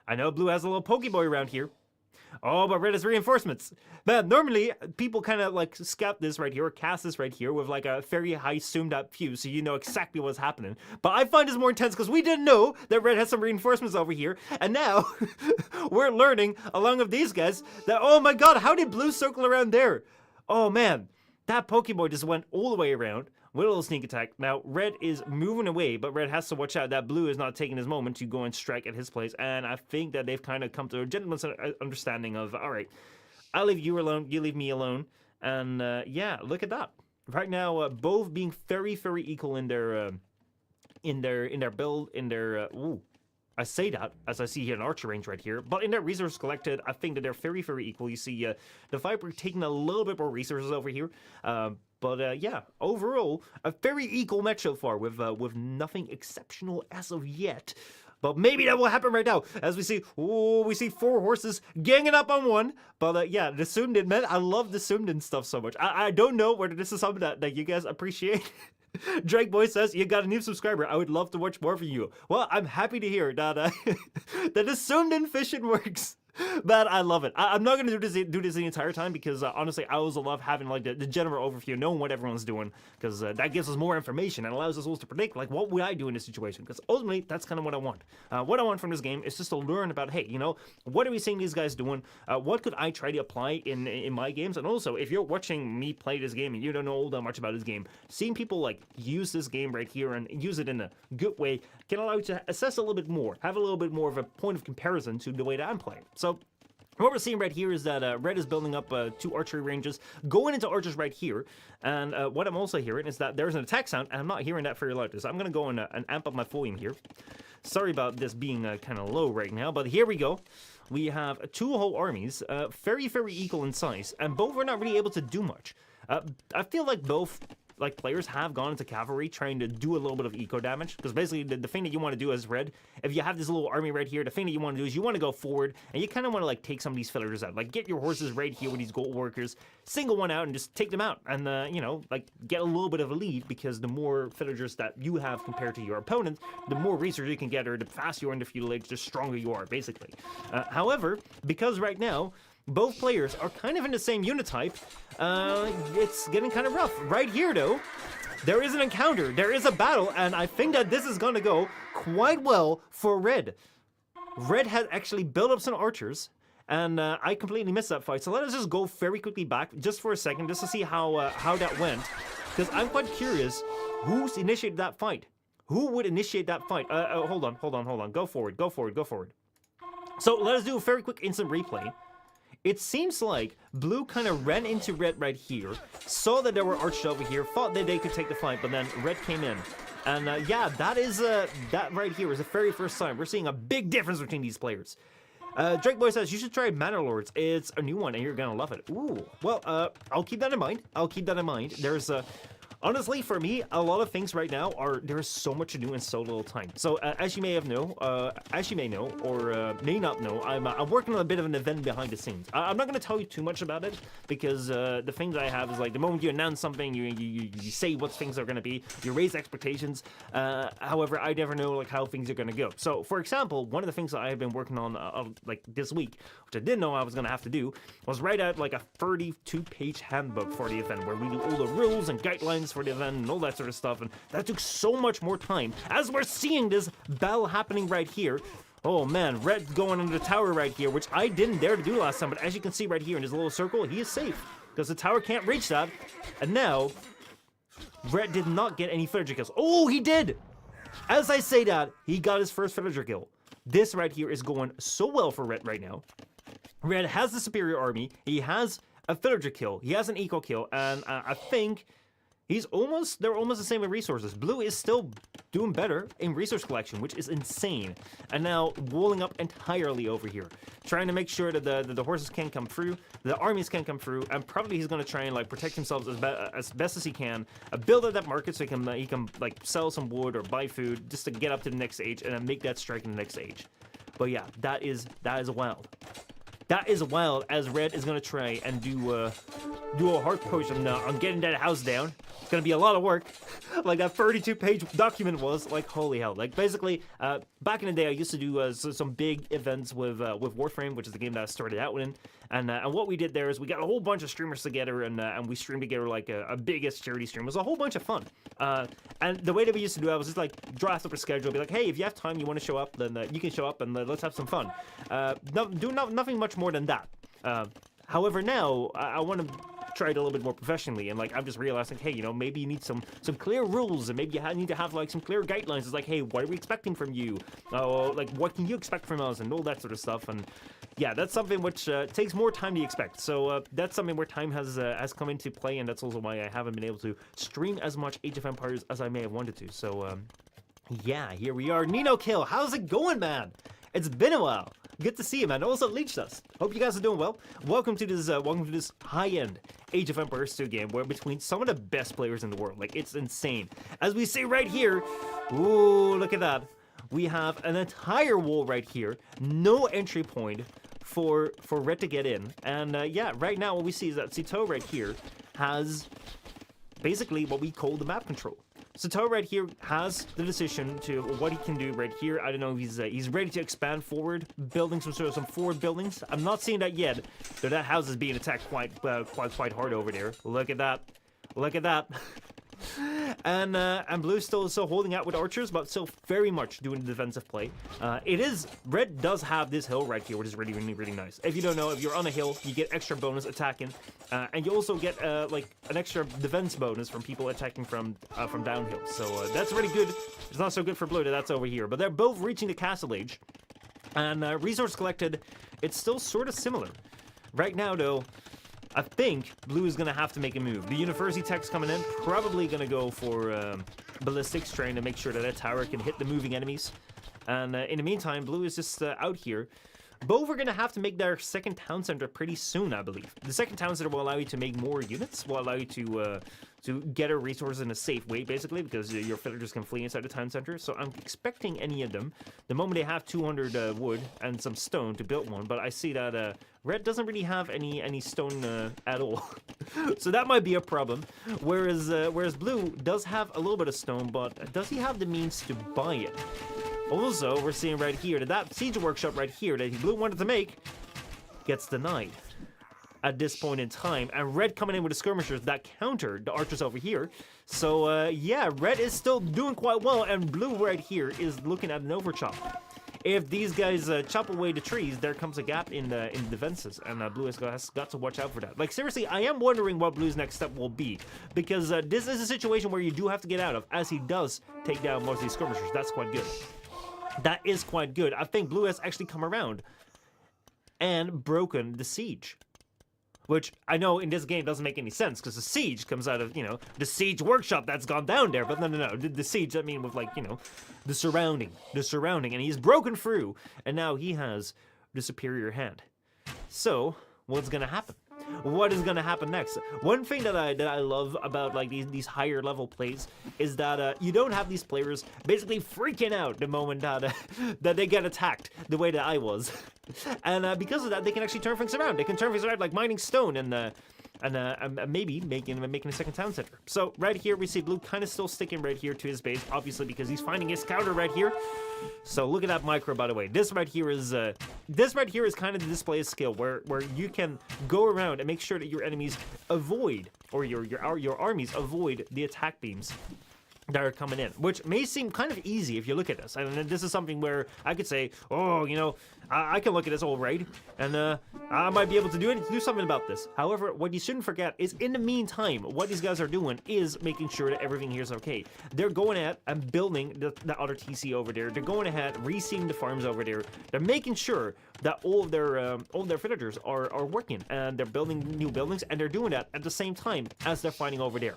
I know blue has a little Pokeboy around here. Oh, but red has reinforcements. Man, normally people kind of like scout this right here or cast this right here with like a very high zoomed up view, so you know exactly what's happening. But I find this more intense because we didn't know that red has some reinforcements over here, and now we're learning along with these guys that, oh my god, how did blue circle around there? Oh man, that Pokeboy just went all the way around, with a little sneak attack. Now, red is moving away, but red has to watch out that blue is not taking his moment to go and strike at his place. And I think that they've kind of come to a gentleman's understanding of, all right, I'll leave you alone, you leave me alone. And yeah, look at that. Right now, both being very, very equal in their build, in their ooh. I say that as I see here an archer range right here, but in their resources collected, I think that they're very, very equal. You see the Viper taking a little bit more resources over here, but yeah, overall, a very equal match so far with nothing exceptional as of yet. But maybe that will happen right now, as we see 4 horses ganging up on one. But yeah, the Sundin, man, I love the Sundin stuff so much. I don't know whether this is something that you guys appreciate. Drake Boy says, you got a new subscriber. I would love to watch more from you. Well, I'm happy to hear that, that the Sundin fishing works. But I love it. I'm not going to do this the entire time because honestly, I also love having like the general overview, knowing what everyone's doing, because that gives us more information and allows us also to predict like what would I do in this situation. Because ultimately, that's kind of what I want. What I want from this game is just to learn about, hey, you know, what are we seeing these guys doing? What could I try to apply in my games? And also, if you're watching me play this game and you don't know all that much about this game, seeing people like use this game right here and use it in a good way can allow you to assess a little bit more, have a little bit more of a point of comparison to the way that I'm playing. So what we're seeing right here is that red is building up 2 archery ranges, going into archers right here. And what I'm also hearing is that there's an attack sound, and I'm not hearing that very loudly. So I'm going to go and amp up my volume here. Sorry about this being kind of low right now, but here we go. We have 2 whole armies, very, very equal in size, and both are not really able to do much. I feel like both players have gone into cavalry trying to do a little bit of eco damage, because basically the thing that you want to do as red, if you have this little army right here, the thing that you want to do is you want to go forward and you kind of want to like take some of these villagers out, like get your horses right here with these gold workers, single one out and just take them out, and you know, like get a little bit of a lead, because the more villagers that you have compared to your opponent, the more research you can get, or the faster you are in the feudal age, the stronger you are basically. However, because right now both players are kind of in the same unit type, it's getting kind of rough. Right here, though, there is an encounter. There is a battle, and I think that this is going to go quite well for red. Red had actually built up some archers, and I completely missed that fight. So let us just go very quickly back, just for a second, just to see how that went. Because I'm quite curious, who's initiated that fight? Who would initiate that fight? Hold on. Go forward. So let us do a very quick instant replay. It seems like blue kind of ran into red right here, saw that there were archers over here, thought that they could take the fight, but then red came in. And yeah, that right here is the very first time we're seeing a big difference between these players. Drake Boy says, you should try Manor Lords. It's a new one and you're gonna love it. Ooh, well, I'll keep that in mind. There's honestly, for me, a lot of things right now there's so much to do in so little time. So as you may know, or may not know, I'm working on a bit of an event behind the scenes. I'm not going to tell you too much about it, because the thing that I have is like the moment you announce something, you say what things are going to be, you raise expectations. However, I never know like how things are going to go. So for example, one of the things that I have been working on like this week, which I didn't know I was going to have to do, was write out like a 32-page handbook for the event, where we do all the rules and guidelines for the event and all that sort of stuff, and that took so much more time. As we're seeing this battle happening right here, oh man, red going under the tower right here, which I didn't dare to do last time, but as you can see right here in this little circle, he is safe, because the tower can't reach that. And now red did not get any villager kills. Oh, he did! As I say that, he got his first villager kill. This right here is going so well for red right now. Red has the superior army, he has a villager kill, he has an eco kill, and I think they're almost the same in resources. Blue is still doing better in resource collection, which is insane. And now walling up entirely over here, trying to make sure that the horses can come through, the armies can come through, and probably he's going to try and like protect himself as best as he can, build up that market so he can like sell some wood or buy food just to get up to the next stage and then make that strike in the next stage. But yeah, that is wild. That is wild, as red is going to try and do a hard push on getting that house down. It's going to be a lot of work, like that 32-page document was. Like, holy hell. Like, basically, back in the day, I used to do some big events with Warframe, which is the game that I started out in. And what we did there is we got a whole bunch of streamers together, and we streamed together like a biggest charity stream. It was a whole bunch of fun. And the way that we used to do it was just like draft up a schedule, be like, hey, if you have time, you want to show up, then you can show up, and let's have some fun. Nothing much more than that. However, now I want to try it a little bit more professionally, and like I'm just realizing, hey, you know, maybe you need some clear rules, and maybe you need to have like some clear guidelines. It's like, hey, what are we expecting from you? Like what can you expect from us, and all that sort of stuff. And yeah, that's something which takes more time than you expect. So that's something where time has come into play, and that's also why I haven't been able to stream as much Age of Empires as I may have wanted to. So yeah, here we are. Nino Kill, how's it going, man? It's been a while. Good to see you, man. Also, Leech us. Hope you guys are doing well. Welcome to this high-end Age of Empires 2 game, where between some of the best players in the world, like it's insane. As we see right here, ooh, look at that. We have an entire wall right here, no entry point for Red to get in, and yeah, right now what we see is that Sito right here has basically what we call the map control. Sito right here has the decision to what he can do right here. I don't know if he's ready to expand forward, building some forward buildings. I'm not seeing that yet, though that house is being attacked quite hard over there. Look at that. Look at that. And Blue's still holding out with archers, but still very much doing the defensive play. Red does have this hill right here, which is really, really, really nice. If you don't know, if you're on a hill, you get extra bonus attacking, and you also get like an extra defense bonus from people attacking from downhill. So that's really good. It's not so good for Blue that that's over here, but they're both reaching the castle age, and resource collected, it's still sort of similar. Right now, though, I think Blue is going to have to make a move. The University tech's coming in, probably going to go for ballistics, trying to make sure that tower can hit the moving enemies. And in the meantime, Blue is just out here. Both are going to have to make their second town center pretty soon, I believe. The second town center will allow you to make more units, will allow you to gather resources in a safe way, basically, because your villagers can flee inside the town center. So I'm expecting any of them, the moment they have 200 wood and some stone to build one, but I see that Red doesn't really have any stone at all. So that might be a problem. Whereas Blue does have a little bit of stone, but does he have the means to buy it? Also, we're seeing right here that siege workshop right here that Blue wanted to make gets denied at this point in time, and Red coming in with the skirmishers that countered the archers over here. So yeah, Red is still doing quite well, and Blue right here is looking at an overchop. If these guys chop away the trees, there comes a gap in the defenses, and Blue has got to watch out for that. Like, seriously, I am wondering what Blue's next step will be, because this is a situation where you do have to get out of, as he does take down most of these skirmishers. That's quite good. That is quite good. I think Blue has actually come around and broken the siege, which I know in this game doesn't make any sense, because the siege comes out of, you know, the siege workshop that's gone down there. But no. The siege, I mean, with, like, you know, the surrounding, and he's broken through, and now he has the superior hand. So what's gonna happen? What is gonna happen next? One thing that I love about like these higher level plays is that you don't have these players basically freaking out the moment that they get attacked the way that I was, and because of that they can actually turn things around. They can turn things around like mining stone and maybe making a second town center. So right here we see Blue kind of still sticking right here to his base, obviously because he's finding his counter right here. So look at that micro, by the way. This right here is kind of the display of skill, where you can go around and make sure that your enemies avoid, or your armies avoid the attack beams that are coming in, which may seem kind of easy if you look at this. And this is something where I could say, oh, you know, I can look at this all right, and I might be able to do something about this. However, what you shouldn't forget is, in the meantime, what these guys are doing is making sure that everything here is okay. They're going ahead and building the other TC over there. They're going ahead, reseeding the farms over there. They're making sure that all of their villagers are working, and they're building new buildings, and they're doing that at the same time as they're fighting over there.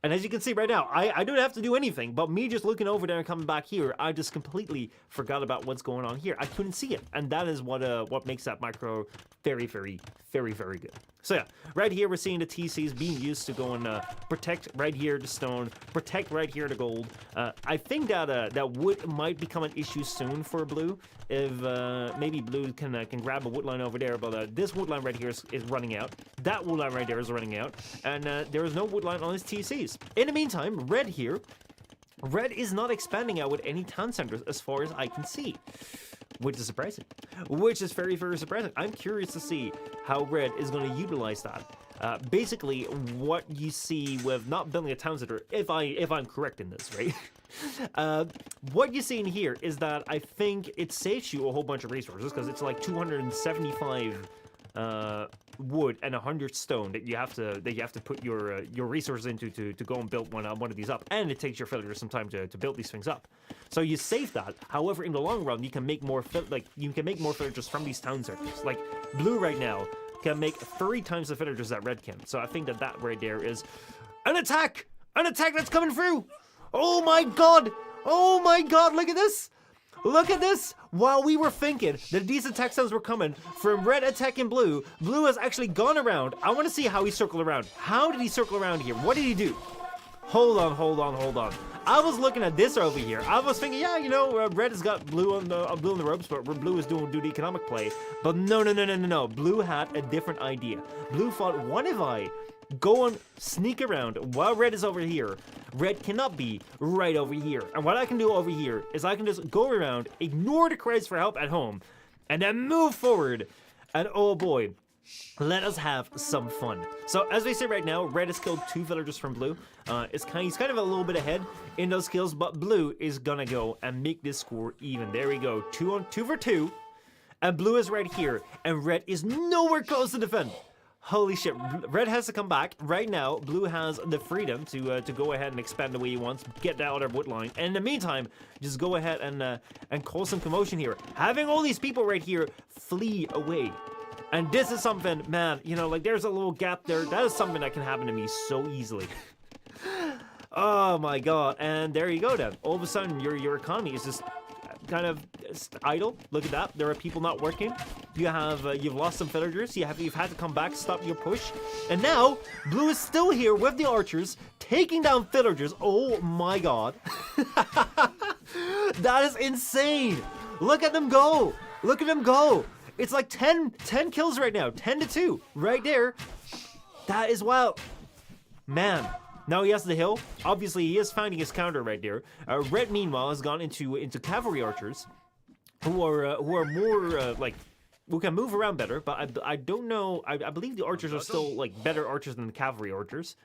And as you can see right now, I don't have to do anything, but me just looking over there and coming back here, I just completely forgot about what's going on here. I couldn't see it, and that is what makes that micro very, very, very, very good. So yeah, right here we're seeing the TCs being used to go and protect right here the stone, protect right here the gold. I think that wood might become an issue soon for Blue, if maybe Blue can grab a wood line over there, but this wood line right here is running out. That wood line right there is running out, and there is no wood line on his TCs. In the meantime, Red here, Red is not expanding out with any town centers as far as I can see, which is surprising, which is very, very surprising. I'm curious to see how Red is going to utilize that. Basically, what you see with not building a town center, if I'm correct in this, right? What you see in here is that I think it saves you a whole bunch of resources, because it's like 275 wood and 100 stone that you have to put your resources into to go and build one of these up, and it takes your villagers some time to build these things up. So you save that. However, in the long run, you can make more villagers from these town centers. Like blue right now can make 3 times the villagers that red can. So I think that right there is an attack that's coming through. Oh my god! Oh my god! Look at this! Look at this! While we were thinking that these attack sounds were coming from red attacking blue, blue has actually gone around. I want to see how he circled around. How did he circle around here? What did he do? Hold on. I was looking at this over here. I was thinking, yeah, you know, red has got blue on the ropes, but blue is doing the economic play. But no. Blue had a different idea. Blue thought, what if I go and sneak around while red is over here? Red cannot be right over here. And what I can do over here is I can just go around, ignore the cries for help at home, and then move forward. And oh boy, let us have some fun. So as we say right now, red has killed 2 villagers from blue. He's kind of a little bit ahead in those kills, but blue is gonna go and make this score even. There we go, 2 for 2. And blue is right here, and red is nowhere close to defend. Holy shit, red has to come back. Right now, blue has the freedom to go ahead and expand the way he wants, get that other wood line. And in the meantime, just go ahead and cause some commotion here. Having all these people right here flee away. And this is something, man, you know, like there's a little gap there. That is something that can happen to me so easily. Oh my god. And there you go then. All of a sudden, your economy is just kind of idle. Look at that. There are people not working. You've lost some villagers. You've had to come back, stop your push. And now, blue is still here with the archers, taking down villagers. Oh my god. That is insane. Look at them go. Look at them go. It's like 10 kills right now. 10-2 right there. That is wild. Man. Now he has the hill. Obviously, he is finding his counter right there. Red, meanwhile, has gone into cavalry archers, who are more like who can move around better. But I don't know. I believe the archers are still like better archers than the cavalry archers.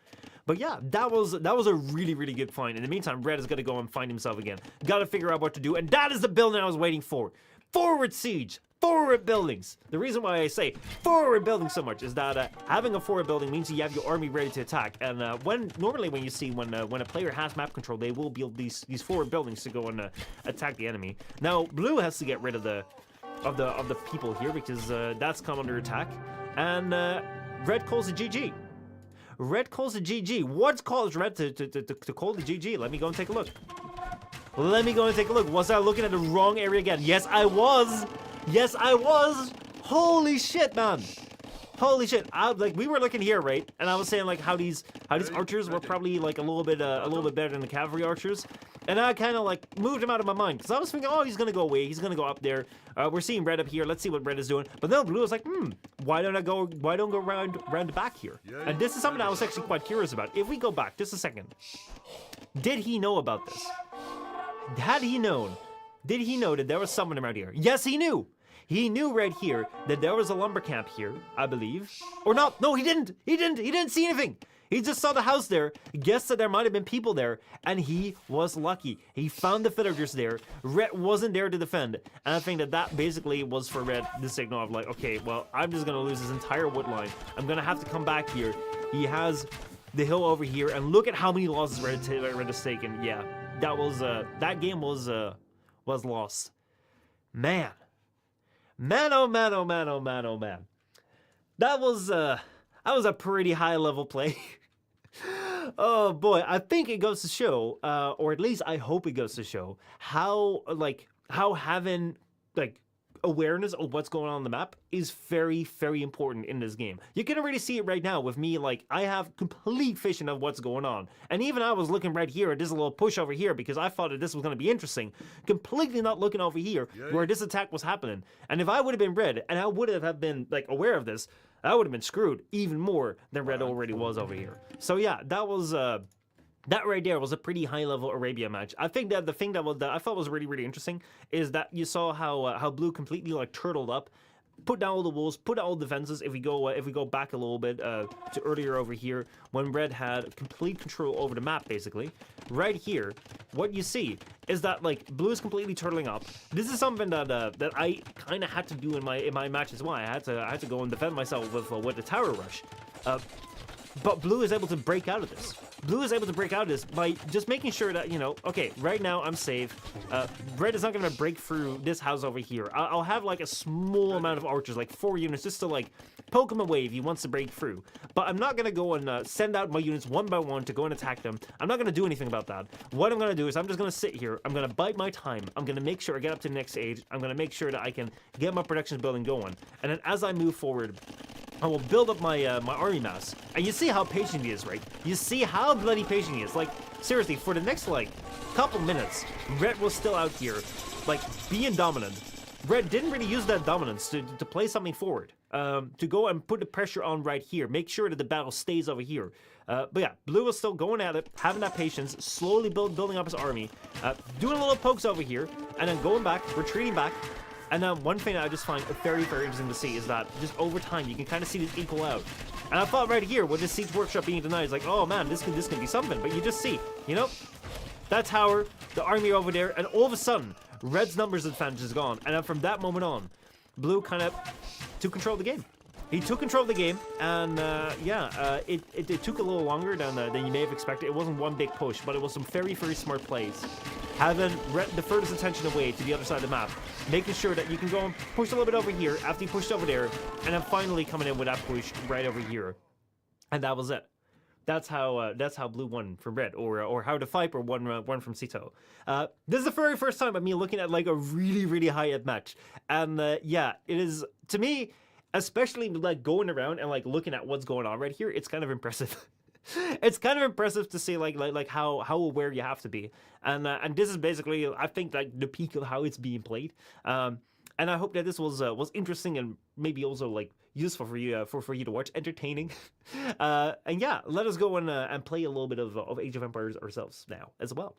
But yeah, that was a really good find. In the meantime, red is gonna go and find himself again. Got to figure out what to do, and that is the building I was waiting for. Forward siege. Forward buildings. The reason why I say forward building so much is that having a forward building means you have your army ready to attack. And normally when you see when a player has map control, they will build these forward buildings to go and attack the enemy. Now blue has to get rid of the people here because that's come under attack. And red calls a GG. Red calls a GG. What calls red to call the GG? Let me go and take a look. Was I looking at the wrong area again? Yes, I was. Holy shit, man. Holy shit. We were looking here, right? And I was saying like how these archers were probably like a little bit better than the cavalry archers. And I kind of like moved him out of my mind because I was thinking, oh, he's gonna go away. He's gonna go up there. We're seeing red up here. Let's see what red is doing. But then blue was like, why don't go around the back here? And this is something I was actually quite curious about. If we go back just a second, did he know about this? Had he known? Did he know that there was someone around here? Yes, he knew. He knew right here that there was a lumber camp here, I believe. Or not. No, he didn't. He didn't see anything. He just saw the house there, guessed that there might have been people there, and he was lucky. He found the villagers there. Red wasn't there to defend. And I think that basically was for red the signal of like, okay, well, I'm just going to lose this entire wood line. I'm going to have to come back here. He has the hill over here, and look at how many losses red has taken. Yeah, that game was lost. Man, oh man. That was a pretty high level play. Oh boy, I think it goes to show, or at least I hope it goes to show how having like awareness of what's going on the map is very, very important in this game. You can already see it right now with me. Like, I have complete vision of what's going on, and even I was looking right here at this little push over here because I thought that this was going to be interesting, completely not looking over here where this attack was happening. And if I would have been red and I would have been like aware of this, I would have been screwed even more than red already was over here. So yeah, that was that right there was a pretty high-level Arabia match. I think that the thing that I thought was really, really interesting is that you saw how blue completely like turtled up put down all the walls, put down all the defenses. If we go back a little bit to earlier over here, when red had complete control over the map, basically, right here, what you see is that like blue is completely turtling up. This is something that that I kind of had to do in my match as well. I had to go and defend myself with the tower rush. But blue is able to break out of this. Blue is able to break out of this by just making sure that, you know, okay, right now I'm safe. Red is not going to break through this house over here. I'll have like a small amount of archers, like 4 units, just to like poke him away if he wants to break through. But I'm not going to go and send out my units one by one to go and attack them. I'm not going to do anything about that. What I'm going to do is I'm just going to sit here. I'm going to bide my time. I'm going to make sure I get up to the next stage. I'm going to make sure that I can get my production building going. And then as I move forward, I will build up my my army mass. And you see how patient he is, right? You see how bloody patient he is. Like, seriously, for the next, like, couple minutes, red was still out here, like, being dominant. Red didn't really use that dominance to play something forward. To go and put the pressure on right here. Make sure that the battle stays over here. But yeah, blue was still going at it, having that patience, slowly building up his army, doing little pokes over here, and then going back, retreating back. And then one thing that I just find very, very interesting to see is that just over time, you can kind of see this equal out. And I thought right here, with this Siege Workshop being denied, it's like, oh man, this can be something. But you just see, you know, that tower, the army over there, and all of a sudden, red's numbers advantage is gone. And then from that moment on, blue kind of took control of the game. He took control of the game, and it took a little longer than you may have expected. It wasn't one big push, but it was some very, very smart plays. Having the furthest attention away to the other side of the map, making sure that you can go and push a little bit over here after you pushed over there, and then finally coming in with that push right over here. And that was it. That's how blue won from red, or how the Viper won from Sito. This is the very first time of me looking at like a really, really high-end match. And yeah, it is, to me, especially like going around and like looking at what's going on right here, it's kind of impressive. It's kind of impressive to see like how aware you have to be, and this is basically, I think, like the peak of how it's being played. And I hope that this was interesting and maybe also like useful for you for you to watch, entertaining. And yeah, let us go and play a little bit of Age of Empires ourselves now as well.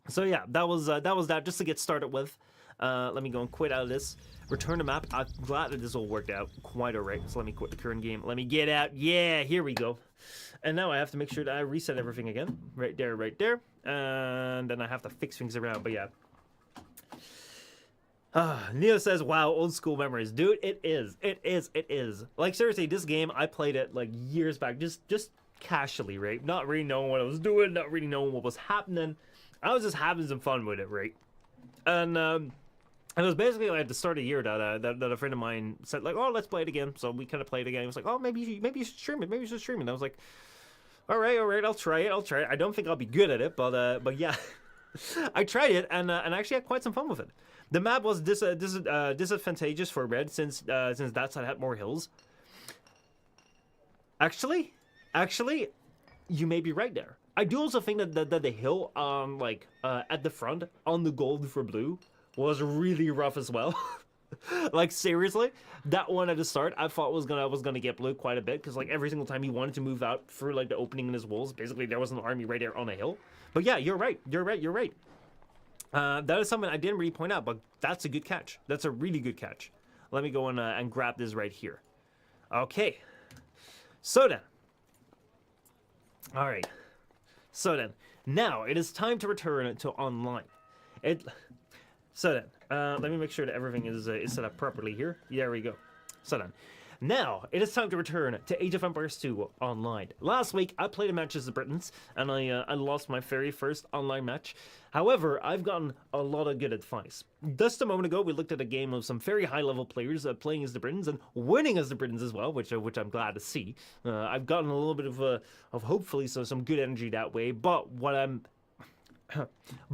So yeah, that was that just to get started with. Let me go and quit out of this. Return to map. I'm glad that this all worked out quite alright. So let me quit the current game. Let me get out. Yeah, here we go. And now I have to make sure that I reset everything again. Right there. And then I have to fix things around. But yeah. Neo says, wow, old school memories. Dude, it is. Like, seriously, this game, I played it like years back. Just casually, right? Not really knowing what I was doing. Not really knowing what was happening. I was just having some fun with it, right? And it was basically like at the start of the year that a friend of mine said, like, oh, let's play it again. So we kind of played it again. He was like, oh, maybe you should stream it. Maybe you should stream it. And I was like, all right, I'll try it. I don't think I'll be good at it, but yeah, I tried it and actually had quite some fun with it. The map was disadvantageous for red since that side had more hills. Actually, you may be right there. I do also think that the hill at the front on the gold for blue was really rough as well. Like, seriously, that one at the start I thought was gonna get blue quite a bit, because like every single time he wanted to move out through like the opening in his walls, basically there was an army right there on a hill. But yeah, you're right. That is something I didn't really point out, but that's a good catch. That's a really good catch. Let me go and grab this right here. Okay. So then. All right. So then, now it is time to return to online. So then, let me make sure that everything is set up properly here. There we go. So then, now it is time to return to Age of Empires 2 online. Last week I played a match as the Britons, and I lost my very first online match. However, I've gotten a lot of good advice. Just a moment ago, we looked at a game of some very high-level players playing as the Britons and winning as the Britons as well, which I'm glad to see. I've gotten a little bit of hopefully some good energy that way. But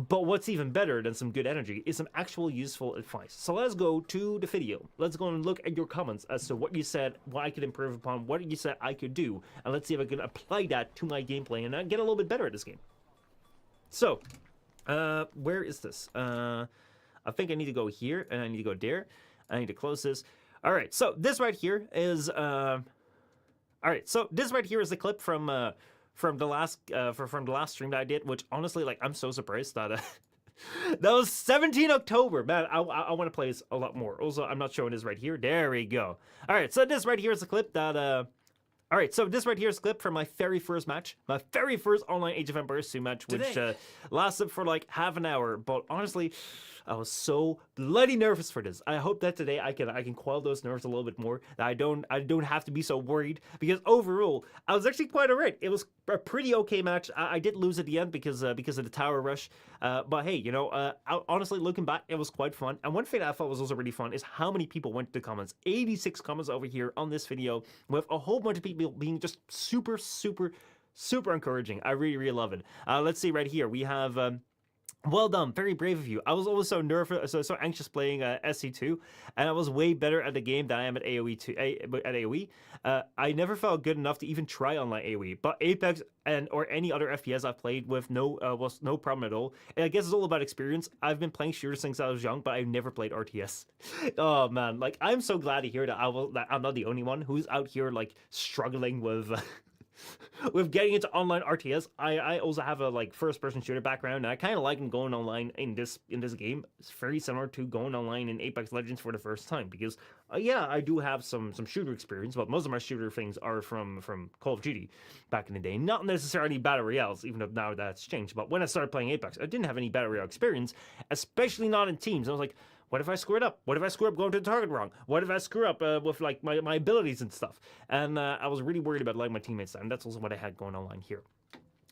what's even better than some good energy is some actual useful advice. So let's go to the video. Let's go and look at your comments as to what you said, what I could improve upon, what you said I could do, and let's see if I can apply that to my gameplay and get a little bit better at this game. So, where is this? I think I need to go here, and I need to go there. I need to close this. All right, so this right here is the clip from the last stream that I did, which honestly, like, I'm so surprised that That was 17 October. Man, I want to play this a lot more. Also, I'm not showing this right here. There we go. All right, so this right here is a clip that all right, so this right here is a clip from my very first match, my very first online Age of Empires 2 match, which lasted for like half an hour. But honestly, I was so bloody nervous for this. I hope that today I can quell those nerves a little bit more. That I don't have to be so worried, because overall I was actually quite alright. It was a pretty okay match. I did lose at the end because of the tower rush. But hey, you know, honestly, looking back, it was quite fun. And one thing that I thought was also really fun is how many people went to the comments. 86 comments over here on this video, with a whole bunch of people being just super encouraging. I really love it. Let's see right here. We have well done, very brave of you. I was always so nervous, so anxious playing SC2, and I was way better at the game than I am at AoE2. At AoE, I never felt good enough to even try online AoE. But Apex or any other FPS I've played with was no problem at all. And I guess it's all about experience. I've been playing shooters since I was young, but I've never played RTS. Oh man, like I'm so glad to hear that I'm not the only one who's out here like struggling with. With getting into online RTS. I also have a like first-person shooter background, and I kind of like going online in this game. It's very similar to going online in Apex Legends for the first time, because yeah, I do have some shooter experience, but most of my shooter things are from Call of Duty back in the day. Not necessarily battle royales, even though now that's changed. But when I started playing Apex, I didn't have any battle royale experience, especially not in teams. I was like, what if I screw it up? What if I screw up going to the target wrong? What if I screw up with like my abilities and stuff? And I was really worried about like my teammates, and that's also what I had going online here.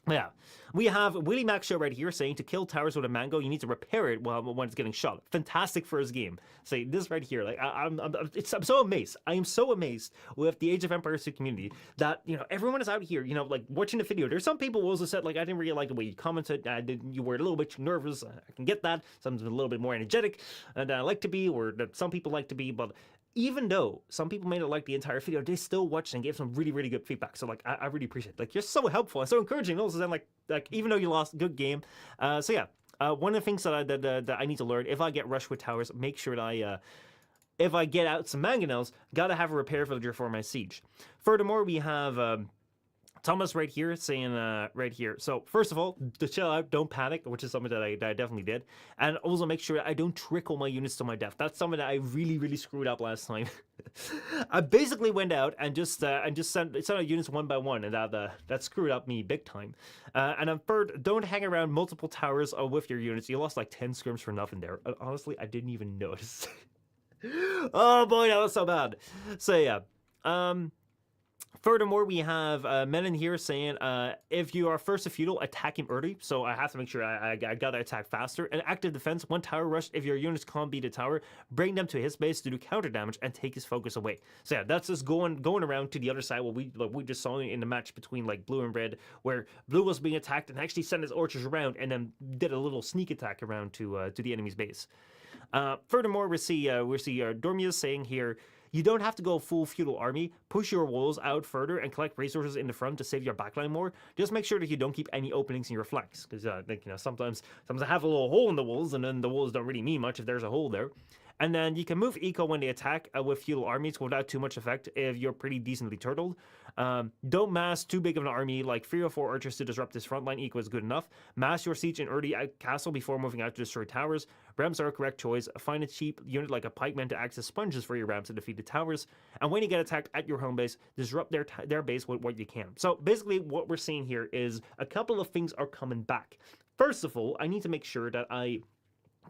Yeah, we have Willie Mac Show right here saying to kill towers with a mango, you need to repair it when it's getting shot. Fantastic first game. Say this right here, like I'm so amazed. I am so amazed with the Age of Empires 2 community that, you know, everyone is out here, you know, like watching the video. There's some people who also said like I didn't really like the way you commented. You were a little bit nervous. I can get that. Some a little bit more energetic than I like to be, or that some people like to be, but. Even though some people may not like the entire video, they still watched and gave some really good feedback. So like, I really appreciate it. Like, you're so helpful and so encouraging. Also, then like even though you lost, good game. So yeah, one of the things that I need to learn, if I get rushed with towers, make sure that if I get out some mangonels, gotta have a repair villager for my siege. Furthermore, we have Thomas right here saying right here. So first of all, to chill out, don't panic, which is something that I definitely did, and also make sure that I don't trickle my units to my death. That's something that I really screwed up last time. I basically went out and just sent out units one by one, and that screwed up me big time. And then third, don't hang around multiple towers with your units. You lost like 10 scrims for nothing there. Honestly, I didn't even notice. Oh boy, that was so bad. So yeah. Furthermore, we have men in here saying, if you are first to feudal, attack him early. So I have to make sure I gotta attack faster. And active defense, one tower rush. If your units can't beat a tower, bring them to his base to do counter damage and take his focus away. So yeah, that's just going around to the other side. What we just saw in the match between like blue and red, where blue was being attacked and actually sent his archers around and then did a little sneak attack around to the enemy's base. Furthermore, we see Dormius saying here, you don't have to go full feudal army. Push your walls out further and collect resources in the front to save your backline more. Just make sure that you don't keep any openings in your flanks, because like, you know, sometimes I have a little hole in the walls, and then the walls don't really mean much if there's a hole there. And then you can move eco when they attack with feudal armies without too much effect if you're pretty decently turtled. Don't mass too big of an army, like 3 or 4 archers to disrupt this frontline eco is good enough. Mass your siege in early castle before moving out to destroy towers. Rams are a correct choice. Find a cheap unit like a pikeman to act as sponges for your rams to defeat the towers. And when you get attacked at your home base, disrupt their base with what you can. So basically what we're seeing here is a couple of things are coming back. First of all, I need to make sure that I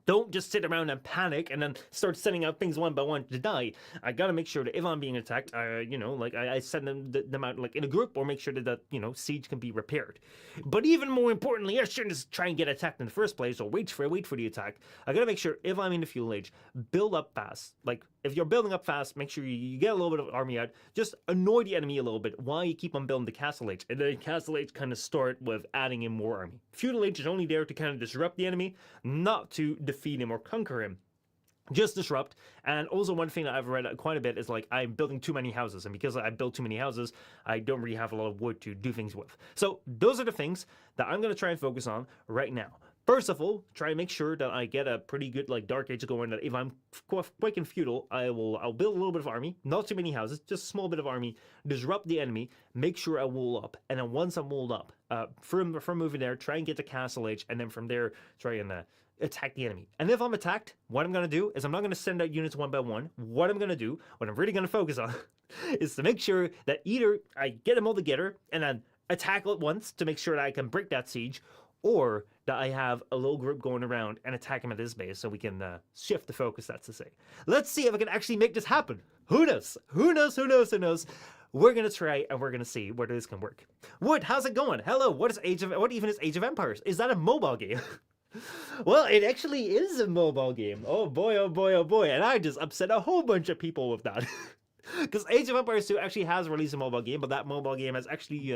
don't just sit around and panic and then start sending out things one by one to die. I gotta make sure that if I'm being attacked, you know, like I send them out like in a group, or make sure that you know, siege can be repaired. But even more importantly, I shouldn't just try and get attacked in the first place or wait for the attack. I gotta make sure if I'm in the feudal age, build up fast. Like if you're building up fast, make sure you get a little bit of army out. Just annoy the enemy a little bit while you keep on building the castle age. And then castle age kind of start with adding in more army. Feudal age is only there to kind of disrupt the enemy, not to defeat him or conquer him. Just disrupt. And also one thing that I've read quite a bit is like I'm building too many houses, and because I build too many houses, I don't really have a lot of wood to do things with. So those are the things that I'm going to try and focus on right now. First of all, try and make sure that I get a pretty good like dark age going, that if I'm quick and feudal, I'll build a little bit of army, not too many houses, just a small bit of army, disrupt the enemy, make sure I wall up, and then once I'm walled up, from moving there, try and get to castle age, and then from there try and attack the enemy. And if I'm attacked, what I'm going to do is I'm not going to send out units one by one. What I'm going to do, what I'm really going to focus on, is to make sure that either I get them all together and then attack at once to make sure that I can break that siege, or that I have a little group going around and attack him at his base so we can shift the focus, that's to say. Let's see if I can actually make this happen. Who knows? Who knows? Who knows? Who knows? We're going to try and we're going to see whether this can work. Wood, how's it going? Hello, what even is Age of Empires? Is that a mobile game? Well, it actually is a mobile game. Oh boy, oh boy, oh boy. And I just upset a whole bunch of people with that. Because Age of Empires 2 actually has released a mobile game, but that mobile game has actually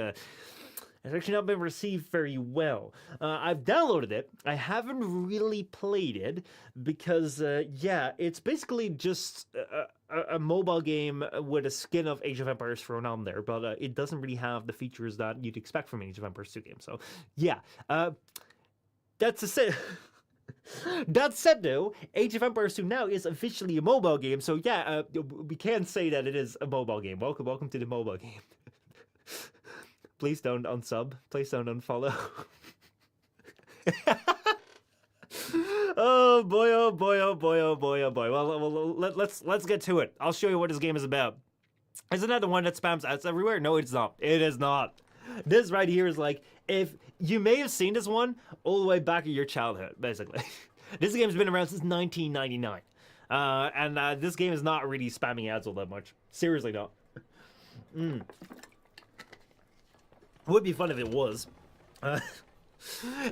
not been received very well. I've downloaded it. I haven't really played it because, yeah, it's basically just a mobile game with a skin of Age of Empires thrown on there, but it doesn't really have the features that you'd expect from an Age of Empires 2 game. So, yeah, that's a set. That said, though, Age of Empires 2 now is officially a mobile game, so yeah, we can say that it is a mobile game. Welcome to the mobile game. Please don't unsub. Please don't unfollow. Oh boy! Oh boy! Oh boy! Oh boy! Oh boy! Well, let's get to it. I'll show you what this game is about. Isn't that the one that spams ads everywhere? No, it's not. It is not. This right here is like, if you may have seen this one all the way back in your childhood, basically. This game's been around since 1999, and this game is not really spamming ads all that much. Seriously, not. Would be fun if it was.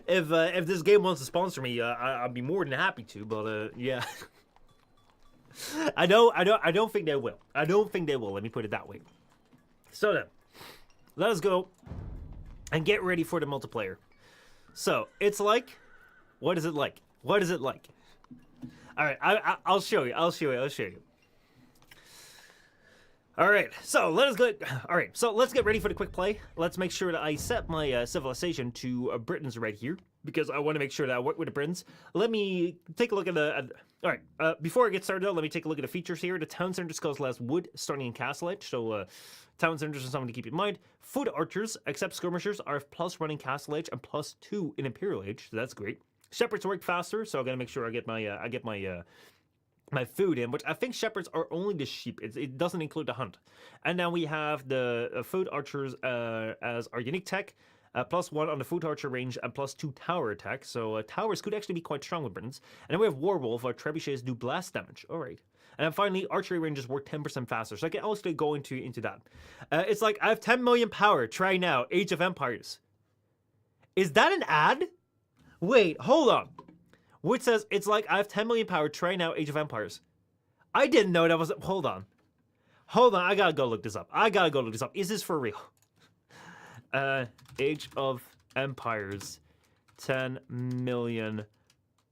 If this game wants to sponsor me, I'd be more than happy to. But yeah, I don't think they will. I don't think they will. Let me put it that way. So then, let us go and get ready for the multiplayer. So it's like, what is it like? What is it like? All right, I'll show you. I'll show you. All right, so let's get ready for the quick play. Let's make sure that I set my civilization to Britain's right here, because I want to make sure that I work with the Britons. Let me take a look at the... all right, before I get started, though, let me take a look at the features here. The town centers cost less wood, starting in Castle Edge, so town centers are something to keep in mind. Foot archers, except skirmishers, are plus running Castle Edge and plus 2 in Imperial Age, so that's great. Shepherds work faster, so I gotta make sure I get my food in, which I think shepherds are only the sheep. It doesn't include the hunt. And then we have the foot archers as our unique tech, plus 1 on the foot archer range and plus 2 tower attack. So towers could actually be quite strong with Britons. And then we have Warwolf, our trebuchets do blast damage. All right. And then finally, archery ranges work 10% faster. So I can also go into that. It's like, I have 10 million power. Try now. Age of Empires. Is that an ad? Wait, hold on. Which says, it's like, I have 10 million power, try now, Age of Empires. I didn't know that was... Hold on, I gotta go look this up. Is this for real? Age of Empires, 10 million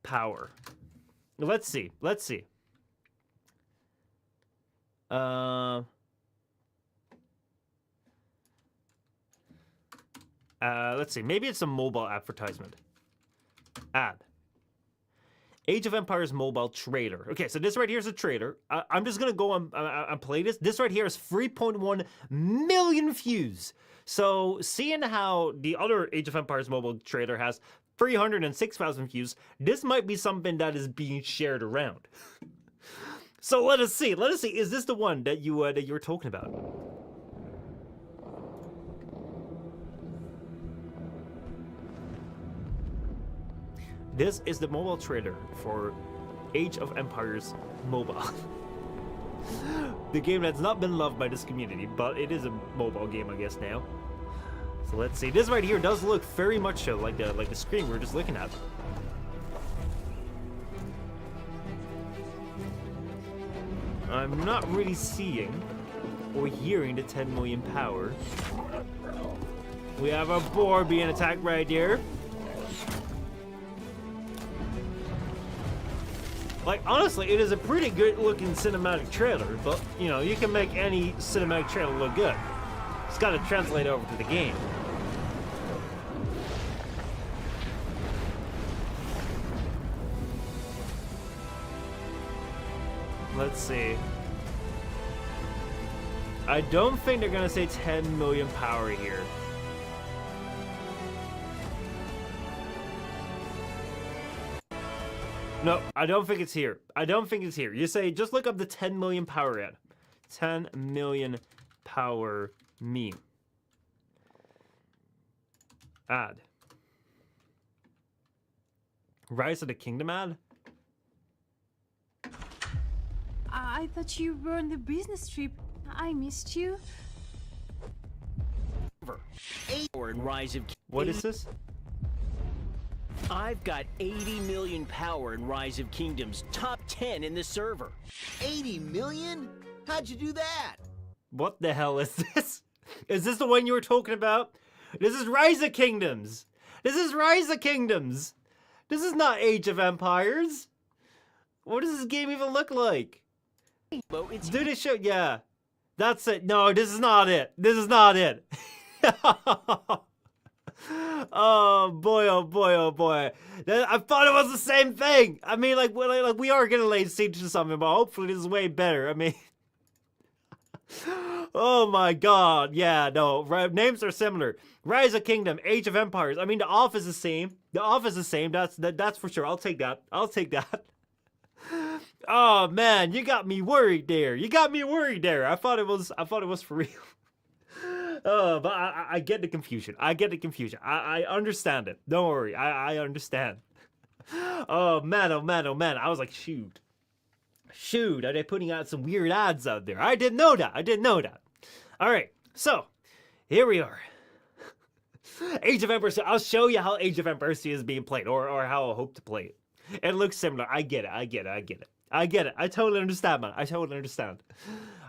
power. Let's see. Let's see, maybe it's a mobile advertisement. Ad. Age of Empires mobile trader. Okay, so this right here is a trader. I'm just gonna go and play this. This right here is 3.1 million views. So seeing how the other Age of Empires mobile trader has 306,000 views, this might be something that is being shared around. So let us see. Is this the one that you were talking about? This is the mobile trader for Age of Empires Mobile. The game that's not been loved by this community, but it is a mobile game, I guess, now. So let's see. This right here does look very much so like the screen we were just looking at. I'm not really seeing or hearing the 10 million power. We have a boar being attacked right here. Like, honestly, it is a pretty good looking cinematic trailer, but, you know, you can make any cinematic trailer look good. It's got to translate over to the game. Let's see. I don't think they're gonna say 10 million power here. No, I don't think it's here. I don't think it's here. You say, just look up the 10 million power ad. 10 million power meme. Ad. Rise of the Kingdom ad? I thought you were on the business trip. I missed you. And Rise of What is this? I've got 80 million power in Rise of Kingdoms, top 10 in the server. 80 million? How'd you do that? What the hell is this? Is this the one you were talking about? This is Rise of Kingdoms. This is Rise of Kingdoms. This is not Age of Empires. What does this game even look like? Well, it's Dude, it show. Yeah. That's it. No, this is not it. This is not it. Oh boy, oh boy, oh boy. I thought it was the same thing. I mean, like we are gonna lay siege to something, but hopefully this is way better. I mean, oh my god. Yeah, no, names are similar. Rise of Kingdom, Age of Empires. I mean, the off is the same. The off is the same. That's for sure. I'll take that. I'll take that. Oh man, you got me worried there. You got me worried there. I thought it was for real. But I get the confusion. I get the confusion. I understand it. Don't worry. I understand. Oh man, oh man, oh man. I was like, shoot. Shoot, are they putting out some weird ads out there? I didn't know that. I didn't know that. All right, so here we are. Age of Empires. I'll show you how Age of Empires is being played, or how I hope to play it. It looks similar. I get it. I get it. I get it. I get it. I totally understand, man. I totally understand.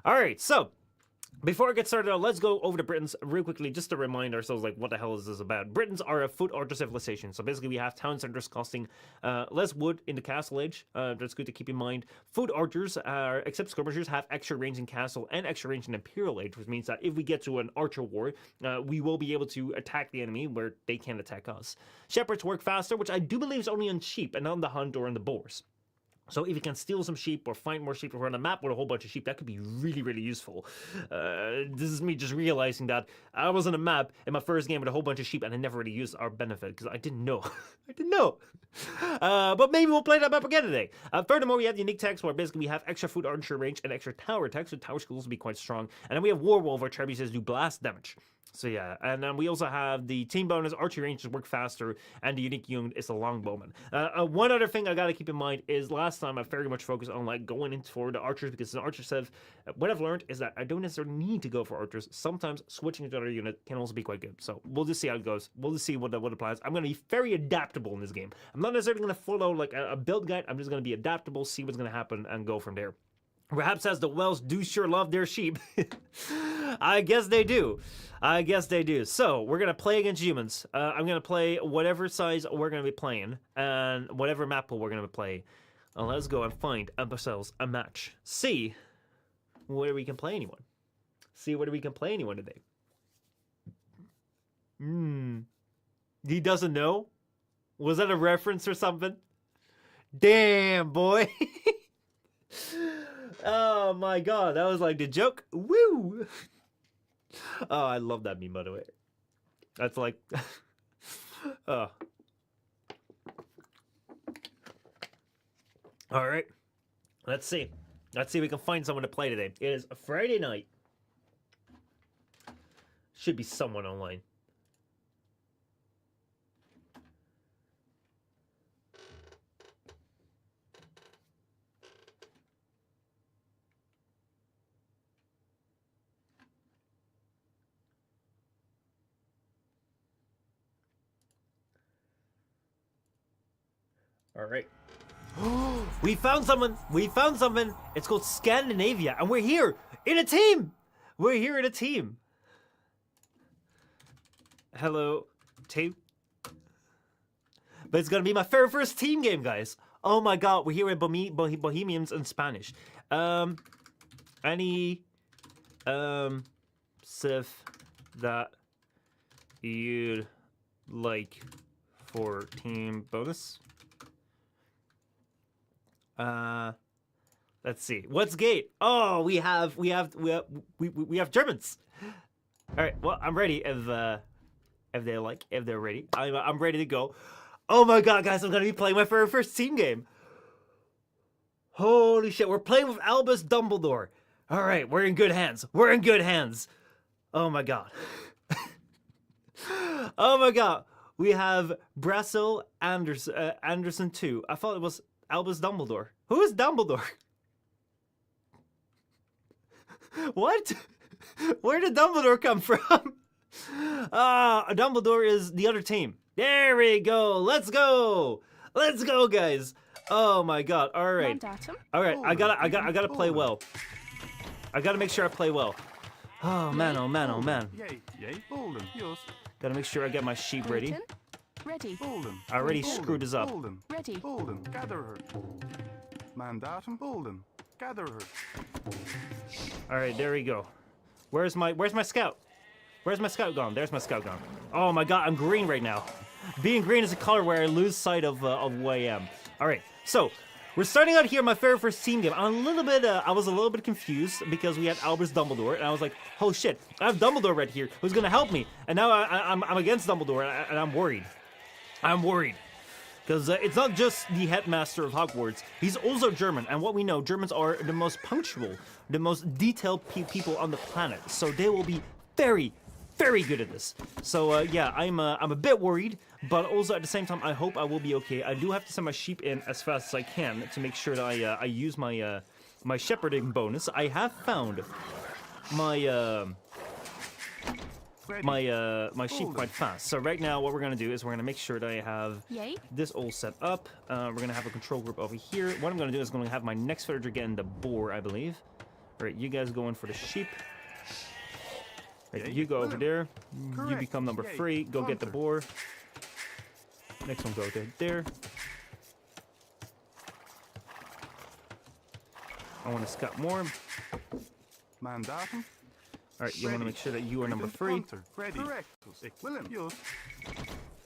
All right, so before I get started, let's go over to Britons real quickly, just to remind ourselves, like, what the hell is this about? Britons are a foot order civilization. So basically, we have town centers costing less wood in the castle age. That's good to keep in mind. Foot archers, except skirmishers, have extra range in castle and extra range in imperial age, which means that if we get to an archer war, we will be able to attack the enemy where they can't attack us. Shepherds work faster, which I do believe is only on sheep and not on the hunt or on the boars. So if you can steal some sheep or find more sheep or run a map with a whole bunch of sheep, that could be really, really useful. This is me just realizing that I was on a map in my first game with a whole bunch of sheep and I never really used our benefit because I didn't know. I didn't know. But maybe we'll play that map again today. Furthermore, we have unique text where basically we have extra foot archer range and extra tower text, so tower skills will be quite strong. And then we have Warwolf, where trebuchets do blast damage. So yeah, and then we also have the team bonus, archery ranges work faster, and the unique unit is the longbowman. One other thing I gotta keep in mind is last time I very much focused on like going in for the archers because the archers have, what I've learned is that I don't necessarily need to go for archers. Sometimes switching to another unit can also be quite good. So we'll just see how it goes. We'll just see what the plan is. I'm gonna be very adaptable in this game. I'm not necessarily gonna follow like a build guide. I'm just gonna be adaptable, see what's gonna happen, and go from there. Perhaps as the Welsh do sure love their sheep. I guess they do. I guess they do. So, we're going to play against humans. I'm going to play whatever size we're going to be playing. And whatever map pool we're going to play. Let's go and find ourselves a match. See whether we can play anyone. See whether we can play anyone today. He doesn't know? Was that a reference or something? Damn, boy. Oh my god, that was like the joke. Woo! Oh, I love that meme, by the way. That's like... oh. Alright. Let's see. Let's see if we can find someone to play today. It is a Friday night. Should be someone online. All right. We found someone. We found someone. It's called Scandinavia, and we're here in a team. We're here in a team. Hello, team. But it's gonna be my very first team game, guys. Oh my god, we're here in Bohemians in Spanish. Any Sif that you'd like for team bonus? Let's see. What's gate? Oh, we have Germans. All right. Well, I'm ready. If they're ready, I'm ready to go. Oh my god, guys! I'm gonna be playing my very first team game. Holy shit, we're playing with Albus Dumbledore. All right, we're in good hands. We're in good hands. Oh my god. Oh my god. We have Brasil Anderson too. I thought it was Albus Dumbledore. Who is Dumbledore? What? Where did Dumbledore come from? Dumbledore is the other team. There we go. Let's go. Let's go, guys. Oh my god. All right. All right. I gotta play well. I gotta make sure I play well. Oh man. Oh man. Oh man. Gotta make sure I get my sheep ready. Ready. I already screwed this up. Ready. Gather her. Mandatum. Bolden. Gather her. All right. There we go. Where's my scout? Where's my scout gone? There's my scout gone. Oh my god. I'm green right now. Being green is a color where I lose sight of who I am. All right. So. We're starting out here, my very first team game. I was a little bit confused because we had Albus Dumbledore, and I was like, oh shit, I have Dumbledore right here who's gonna help me. And now I'm against Dumbledore, and I'm worried. I'm worried. Because it's not just the headmaster of Hogwarts, he's also German, and what we know, Germans are the most punctual, the most detailed people on the planet. So they will be very, very good at this. So yeah, I'm a bit worried, but also at the same time, I hope I will be okay. I do have to send my sheep in as fast as I can to make sure that I use my my shepherding bonus. I have found my my sheep quite fast. So right now, what we're gonna do is we're gonna make sure that I have this all set up. We're gonna have a control group over here. What I'm gonna do is I'm gonna have my next villager get in the boar, I believe. All right, you guys go in for the sheep. Right, you go over there. You become number 3. Go get the boar. Next one, go there. I want to scout more. Mandatum. All right, you want to make sure that you are number 3.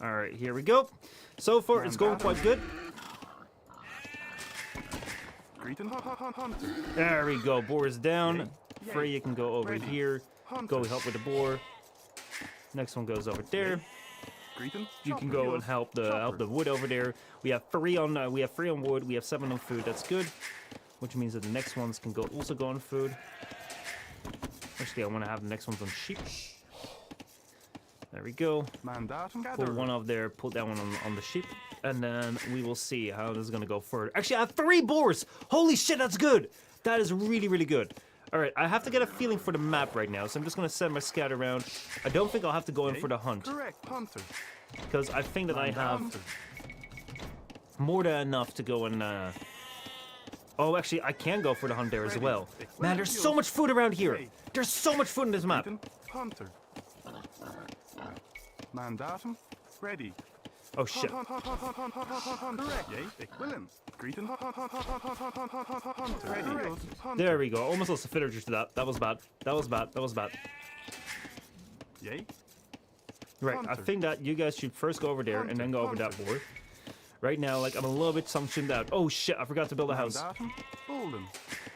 All right, here we go. So far, it's going quite good. There we go. Boar is down. Freya can go over here. Go help with the boar. Next one goes over there. You can go and help the wood over there. We have 3 on wood. We have 7 on food. That's good. Which means that the next ones can also go on food. Actually, I want to have the next ones on sheep. There we go. Pull one off there. Put that one on the sheep, and then we will see how this is gonna go further. Actually, I have 3 boars. Holy shit, that's good. That is really, really good. All right, I have to get a feeling for the map right now, so I'm just gonna send my scout around. I don't think I'll have to go in for the hunt, because I think that I have more than enough to go and. Oh, actually, I can go for the hunt there as well. Man, there's so much food around here. There's so much food in this map. Mandatum. Ready. Oh shit. There we go. Almost lost the villagers to that. That was bad. That was bad. That was bad. Right, I think that you guys should first go over there and then go over that board. Right now, like, I'm a little bit tuned out. Oh shit, I forgot to build a house.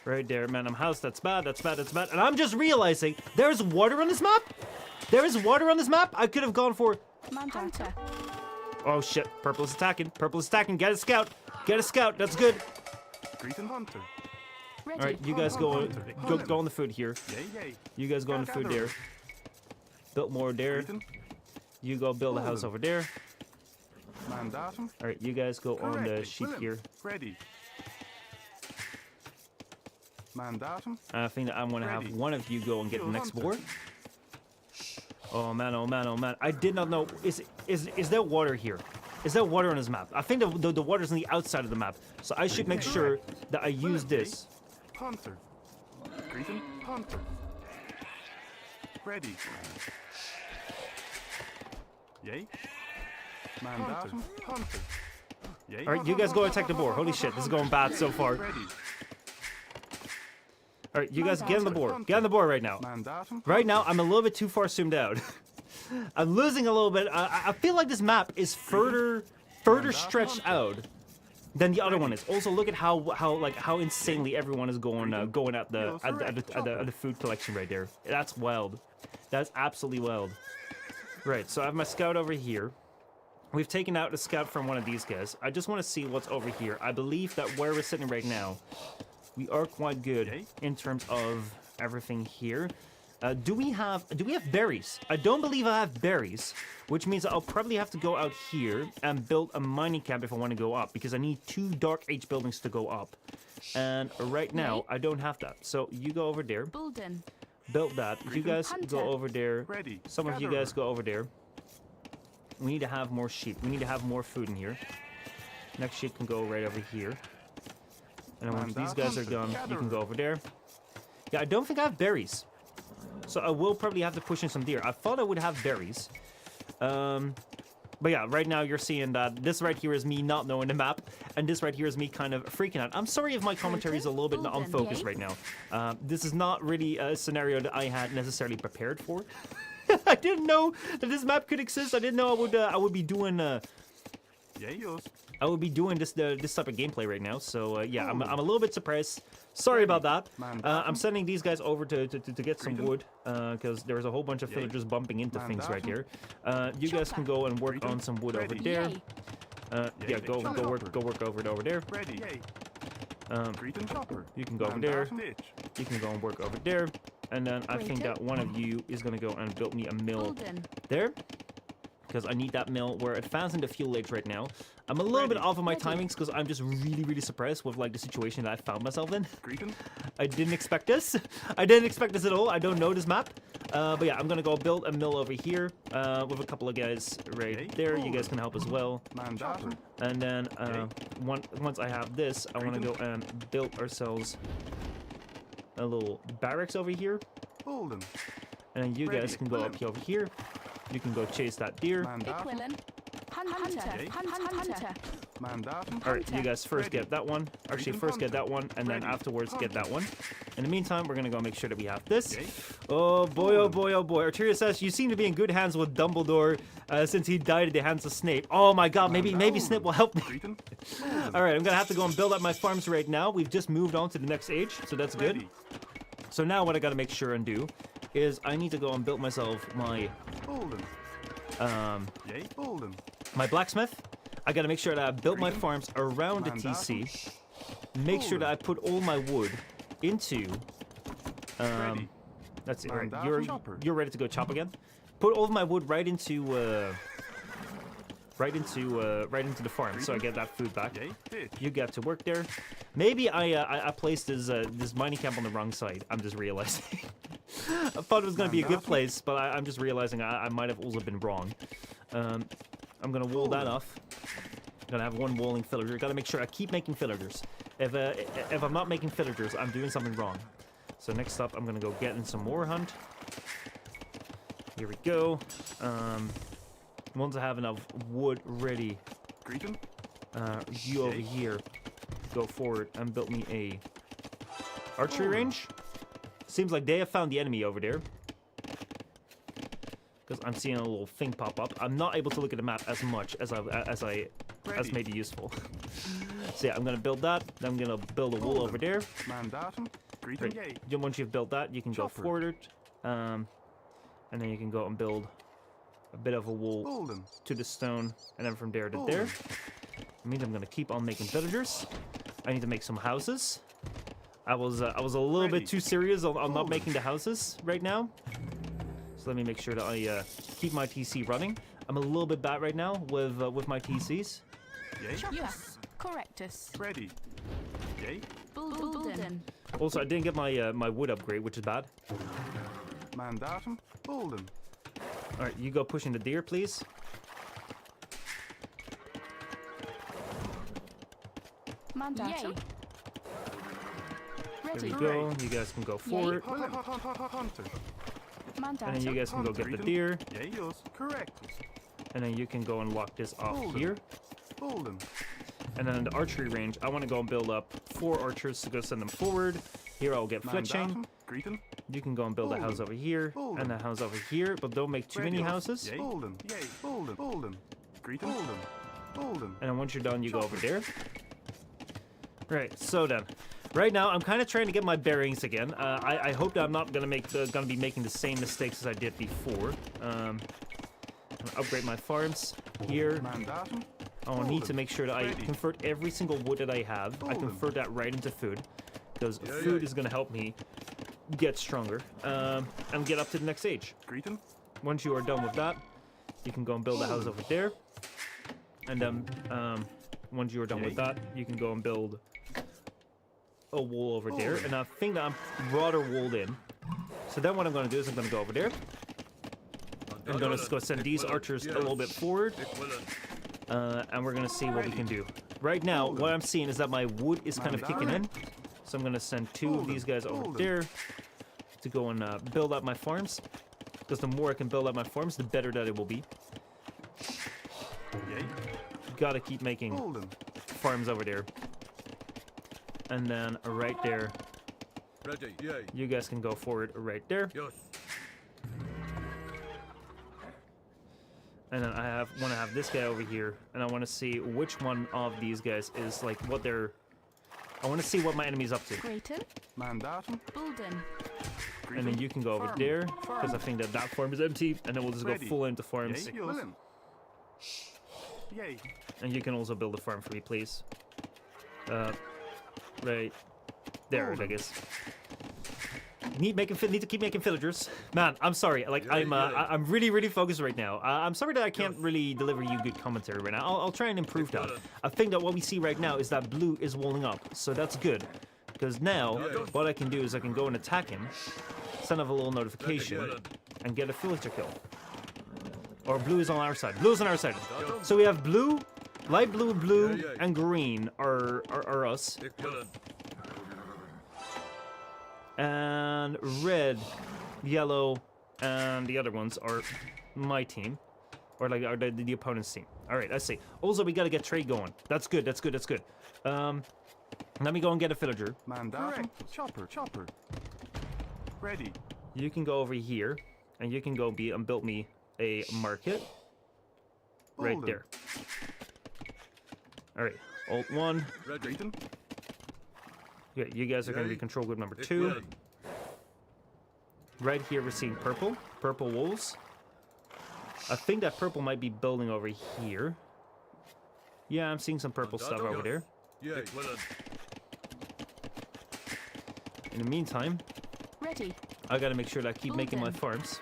Right there, man. I'm house. That's bad. That's bad. That's bad. And I'm just realizing there's water on this map. There is water on this map. I could have gone for. Hunter. Oh shit, purple is attacking. Purple is attacking. Get a scout. Get a scout. That's good. Hunter. All right, you guys go on the food here. You guys go on the food there. Build more there. You go build a house over there. All right, you guys go on the sheep here. I think that I'm gonna have one of you go and get the next board. Oh man, oh man, oh man! I did not know. Is there water here? Is there water on this map? I think the water's on the outside of the map, so I should make sure that I use this. Hunter. Hunter. Ready. Yay. Mandatum. Hunter. Yay. All right, you guys go attack the boar. Holy shit, this is going bad so far. All right, you guys get on the board. Get on the board right now. Right now, I'm a little bit too far zoomed out. I'm losing a little bit. I feel like this map is further stretched out than the other one is. Also, look at how insanely everyone is going at the food collection right there. That's wild. That's absolutely wild. Right, so I have my scout over here. We've taken out a scout from one of these guys. I just want to see what's over here. I believe that where we're sitting right now, we are quite good in terms of everything here. Do we have berries? I don't believe I have berries, which means I'll probably have to go out here and build a mining camp if I want to go up, because I need 2 Dark Age buildings to go up. And right now, I don't have that. So you go over there. Build that. You guys go over there. Ready. Some of you guys go over there. We need to have more sheep. We need to have more food in here. Next sheep can go right over here. And then once these guys are gone, you can go over there. Yeah, I don't think I have berries. So I will probably have to push in some deer. I thought I would have berries. But yeah, right now you're seeing that this right here is me not knowing the map. And this right here is me kind of freaking out. I'm sorry if my commentary is a little bit unfocused right now. This is not really a scenario that I had necessarily prepared for. I didn't know that this map could exist. I didn't know I would be doing I would be doing this type of gameplay right now. So yeah, I'm a little bit surprised. Sorry about that. I'm sending these guys over to get some wood because there's a whole bunch of villagers bumping into things right here. You guys can go and work on some wood over there. Yeah, go work over there. You can go over there. You can go and work over there. And then I think that one of you is going to go and build me a mill there. Because I need that mill. We're advancing the fuel age right now. I'm a little bit off of my timings because I'm just really surprised with like the situation that I found myself in. I didn't expect this. I didn't expect this at all. I don't know this map. But yeah, I'm going to go build a mill over here with a couple of guys right there. You guys can help as well. And then once I have this, I want to go and build ourselves a little barracks over here. And then you guys can go up over here. You can go chase that deer. Alright, you guys first get that one. Actually, first get that one, and then afterwards get that one. In the meantime, we're gonna go make sure that we have this. Oh boy, oh boy, oh boy. Arteria says, you seem to be in good hands with Dumbledore since he died at the hands of Snape. Oh my god, maybe Snape will help me. Alright, I'm gonna have to go and build up my farms right now. We've just moved on to the next age, so that's good. So now what I gotta make sure and do is I need to go and build myself my my blacksmith. I gotta make sure that I built my farms around the TC. Make sure that I put all my wood into that's it. Right, you're ready to go chop again. Put all of my wood right into the farm, so I get that food back. You get to work there. Maybe I placed this mining camp on the wrong side. I'm just realizing. I thought it was gonna be a good place, but I'm just realizing I might have also been wrong. I'm gonna wall that off. I'm gonna have one walling villager. Gotta make sure I keep making villagers. If I'm not making villagers, I'm doing something wrong. So next up, I'm gonna go get in some more hunt. Here we go. Once I have enough wood ready, you over here go forward and build me a archery range. Seems like they have found the enemy over there. Because I'm seeing a little thing pop up. I'm not able to look at the map as much as may be useful. So yeah, I'm gonna build that. Then I'm gonna build a wall over there. Right. Once you've built that, you can go forward. And then you can go and build a bit of a wall to the stone, and then from there to there. It means I'm gonna keep on making villagers. I need to make some houses. I was a little bit too serious on not making the houses right now. So let me make sure that I keep my TC running. I'm a little bit bad right now with my TCs. Yes, correctus. Ready. Bulden. Also, I didn't get my my wood upgrade, which is bad. Mandatum. Bulden. All right, you go pushing the deer, please. Mandatum. There we go. You guys can go forward. Hunter. And then you guys can go get the deer. Correct. And then you can go and lock this off here. And then in the archery range, I want to go and build up 4 archers to go send them forward. Here I'll get fletching. You can go and build a house over here and a house over here, but don't make too many houses. And then once you're done, you go over there. Right, so then, right now I'm kind of trying to get my bearings again. I hope that I'm not gonna be making the same mistakes as I did before. I'm gonna upgrade my farms. here. Mandatum. I need to make sure that I convert every single wood that I have. I convert that right into food, because food is going to help me get stronger and get up to the next stage. Greeting. Once you are done with that, you can go and build a house over there. And then once you are done with that, you can go and build a wall over there. And I think that I'm rather walled in. So then what I'm going to do is I'm going to go over there. I'm going to go send these archers a little bit forward. And we're going to see what we can do. Right now, what I'm seeing is that my wood is kind of kicking in. So I'm going to send 2 of these guys over there to go and build up my farms. Because the more I can build up my farms, the better that it will be. Gotta keep making farms over there. And then right there, you guys can go forward right there. And then I want to have this guy over here, and I want to see which one of these guys is like what they're. I want to see what my enemy's up to. Greaton. Mandatum. Bulden. And then you can go over there, because I think that that farm is empty, and then we'll just go full into farms. Yay. And you can also build a farm for me, please. Right there, I guess. Need to keep making villagers. Man, I'm sorry. Like I'm really focused right now. I'm sorry that I can't really deliver you good commentary right now. I'll try and improve that. I think that what we see right now is that blue is walling up, so that's good. Because now what I can do is I can go and attack him, send off a little notification, and get a villager kill. Or blue is on our side. Blue is on our side. So we have blue, light blue, and green are us. And red, yellow, and the other ones are my team. Or like are the opponent's team. Alright, I see. Also, we gotta get trade going. That's good. Let me go and get a villager. Mandatum. Chopper. Ready. You can go over here, and you can go build me a market. Right there. Alright, Alt 1. Greeting. Okay, you guys are going to be control group number 2. Right here we're seeing purple. Purple wolves. I think that purple might be building over here. Yeah, I'm seeing some purple stuff over there. In the meantime, I gotta make sure that I keep making my farms.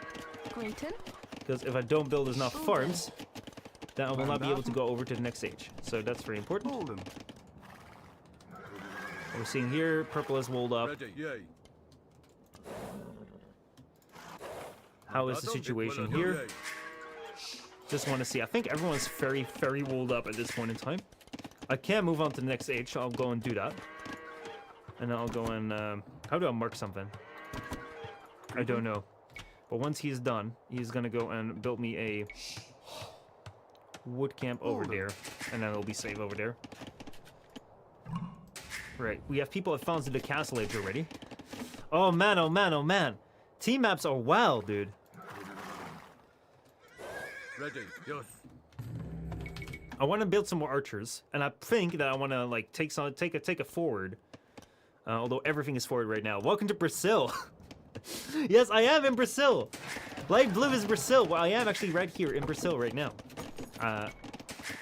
Because if I don't build enough farms, then I will not be able to go over to the next stage. So that's very important. We're seeing here, purple is walled up. How is the situation here? Just want to see. I think everyone's very walled up at this point in time. I can move on to the next stage, so I'll go and do that. And then I'll go and... how do I mark something? I don't know. But once he's done, he's going to go and build me a wood camp over there. And then it'll be safe over there. Right, we have people advanced to the castle age already. Oh man. Team maps are wild, dude. I want to build some more archers, and I think that I want to like take a forward. Although everything is forward right now. Welcome to Brazil. Yes, I am in Brazil. Light blue is Brazil. Well, I am actually right here in Brazil right now,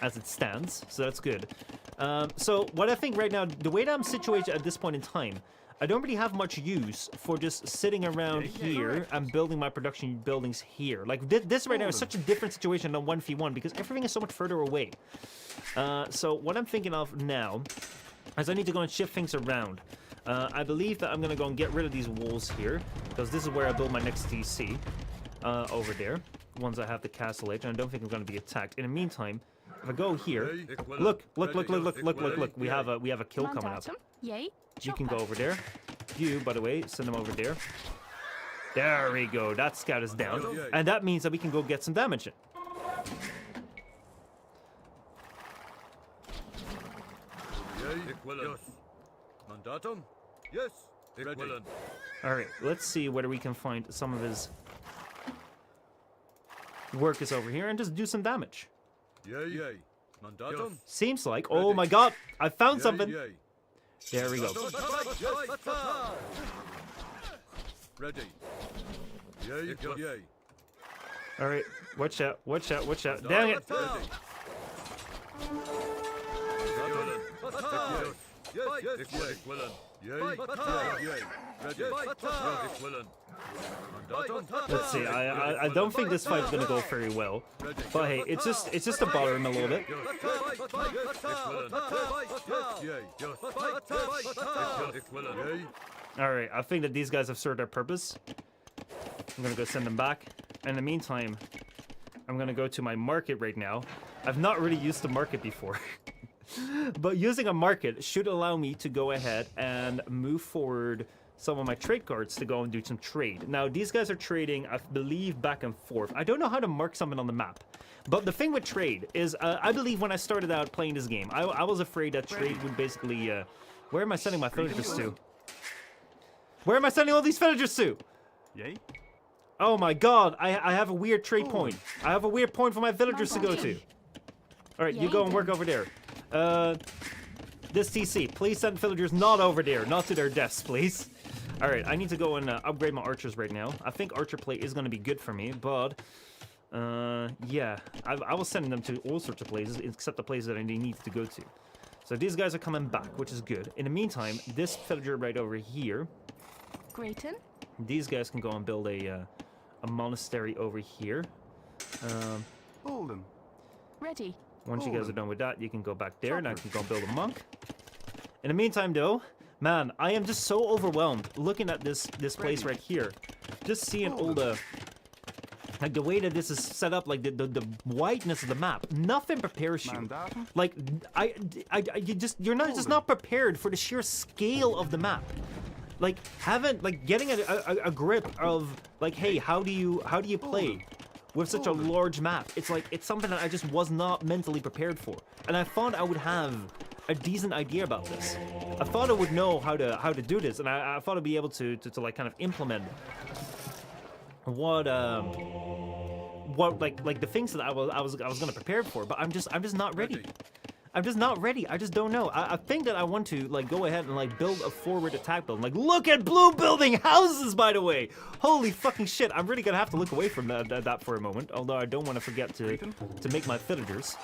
as it stands. So that's good. So what I think right now, the way that I'm situated at this point in time, I don't really have much use for just sitting around here and building my production buildings here. Like this right now is such a different situation than 1v1 because everything is so much further away. So what I'm thinking of now is I need to go and shift things around. I believe that I'm going to go and get rid of these walls here because this is where I build my next DC over there. Once I have the castle age, and I don't think I'm going to be attacked. In the meantime, if I go here, look, we have a kill coming up. You can go over there. You, by the way, send them over there. There we go. That scout is down. And that means that we can go get some damage in. Alright, let's see whether we can find some of his workers over here and just do some damage. Seems like. Oh my god, I found something. There we go. Alright, watch out. Dang it. Let's see. I don't think this fight's gonna go very well, but hey, it's just to bother him a little bit. All right, I think that these guys have served their purpose. I'm gonna go send them back. In the meantime, I'm gonna go to my market right now. I've not really used the market before. But using a market should allow me to go ahead and move forward some of my trade cards to go and do some trade. Now, these guys are trading, I believe, back and forth. I don't know how to mark something on the map. But the thing with trade is, I believe when I started out playing this game, I was afraid that trade would basically... where am I sending my villagers to? Where am I sending all these villagers to? Yay. Oh my god, I have a weird trade point. I have a weird point for my villagers to go to. Alright, you go and work over there. This TC, please send villagers not over there, not to their deaths, please. Alright, I need to go and upgrade my archers right now. I think archer play is going to be good for me, but... yeah, I was sending them to all sorts of places, except the places that I need to go to. So these guys are coming back, which is good. In the meantime, this villager right over here... Grayton? These guys can go and build a monastery over here. Holden. Ready. Once you guys are done with that, you can go back there, and I can go build a monk. In the meantime, though, man, I am just so overwhelmed looking at this place right here. Just seeing all the... Like, the way that this is set up, like, the whiteness of the map. Nothing prepares you. Like, you're not just not prepared for the sheer scale of the map. Like, getting a grip of, like, hey, how do you play with such a large map? It's like, it's something that I just was not mentally prepared for. And I thought I would have a decent idea about this. I thought I would know how to do this, and I thought I'd be able to like kind of implement what like the things that I was gonna prepare for. But I'm just not ready. I'm just not ready. I just don't know. I think that I want to like go ahead and like build a forward attack build. Like, look at Blue building houses, by the way. Holy fucking shit! I'm really gonna have to look away from that for a moment. Although I don't want to forget to make my villagers.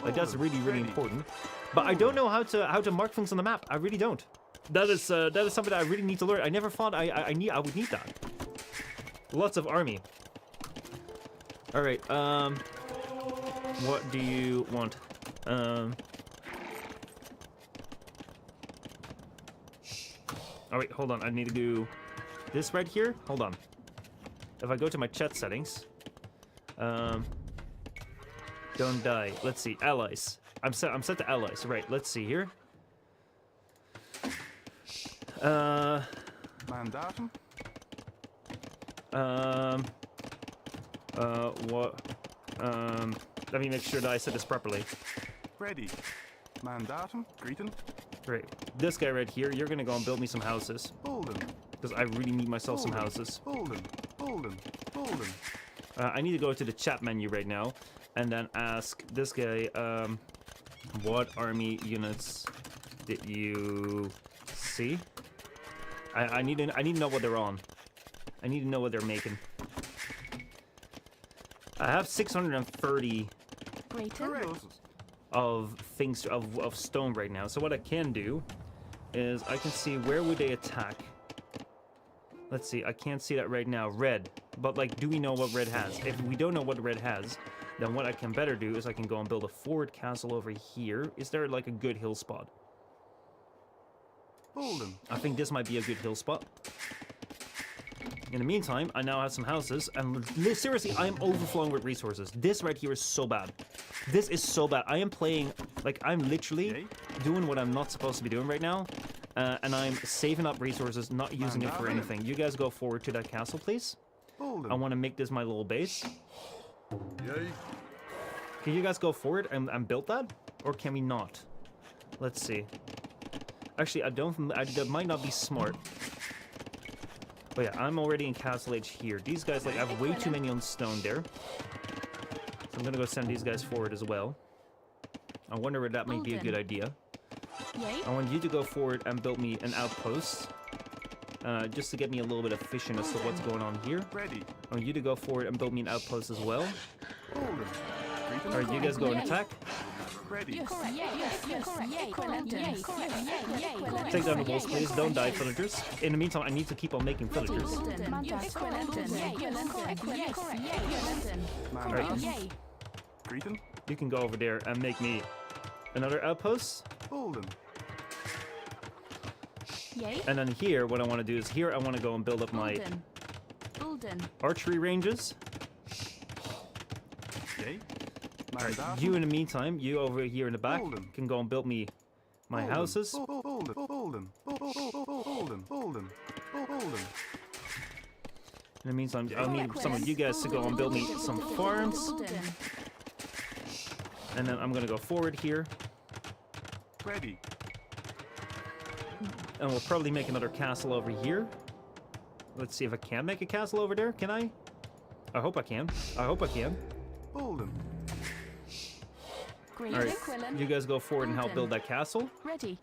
Like, that's really important. But I don't know how to mark things on the map. I really don't. That is something that I really need to learn. I never thought I would need that. Lots of army. All right. What do you want? Oh wait, hold on. I need to do this right here. Hold on. If I go to my chat settings, don't die. Let's see, allies. I'm set to allies. Right. Let's see here. Mandatum. What? Let me make sure that I said this properly. Ready. Mandatum. Greeting. Great. This guy right here, you're gonna go and build me some houses. Holden. Because I really need myself some houses. Holden. Holden. Holden. I need to go to the chat menu right now, and then ask this guy, what army units did you see? I need to know what they're on. I need to know what they're making. I have 630 of things of stone right now. So what I can do is I can see where would they attack. Let's see, I can't see that right now. Red. But like, do we know what red has? If we don't know what red has, then what I can better do is I can go and build a forward castle over here. Is there like a good hill spot? Holden. I think this might be a good hill spot. In the meantime, I now have some houses, and seriously, I am overflowing with resources. This right here is so bad. This is so bad. I am playing, like, I'm literally doing what I'm not supposed to be doing right now, and I'm saving up resources, not using it for anything. You guys go forward to that castle, please. I want to make this my little base. Can you guys go forward and build that? Or can we not? Let's see. Actually, that might not be smart. But yeah, I'm already in Castle Age here. These guys, like, I have way too many on stone there. So I'm gonna go send these guys forward as well. I wonder if that might be a good idea. I want you to go forward and build me an outpost. Just to get me a little bit of vision as to what's going on here. I want you to go forward and build me an outpost as well. Alright, you guys go and attack. Ready. Yes, correct. Yes, correct. Yay, correct. Yay, correct. Yay, correct. Take down the walls, please. Don't die, villagers. In the meantime, I need to keep on making villagers. Mandatum. Greeting. You can go over there and make me another outpost. Bolden. Yay. And then here, what I want to do is here I want to go and build up my Bulden. archery ranges. Yay. Alright, Mandatum. you in the meantime, you over here in the back Bolden. can go and build me my houses. Bolden. Bolden. Bolden. Bolden. Bolden. In the meantime, I'll need some of you guys to go and build me some farms. And then I'm gonna go forward here, Ready. and we'll probably make another castle over here. Let's see if I can make a castle over there. Can I? I hope I can. I hope I can. Bolden. Alright, you guys go forward and help build that castle. Ready.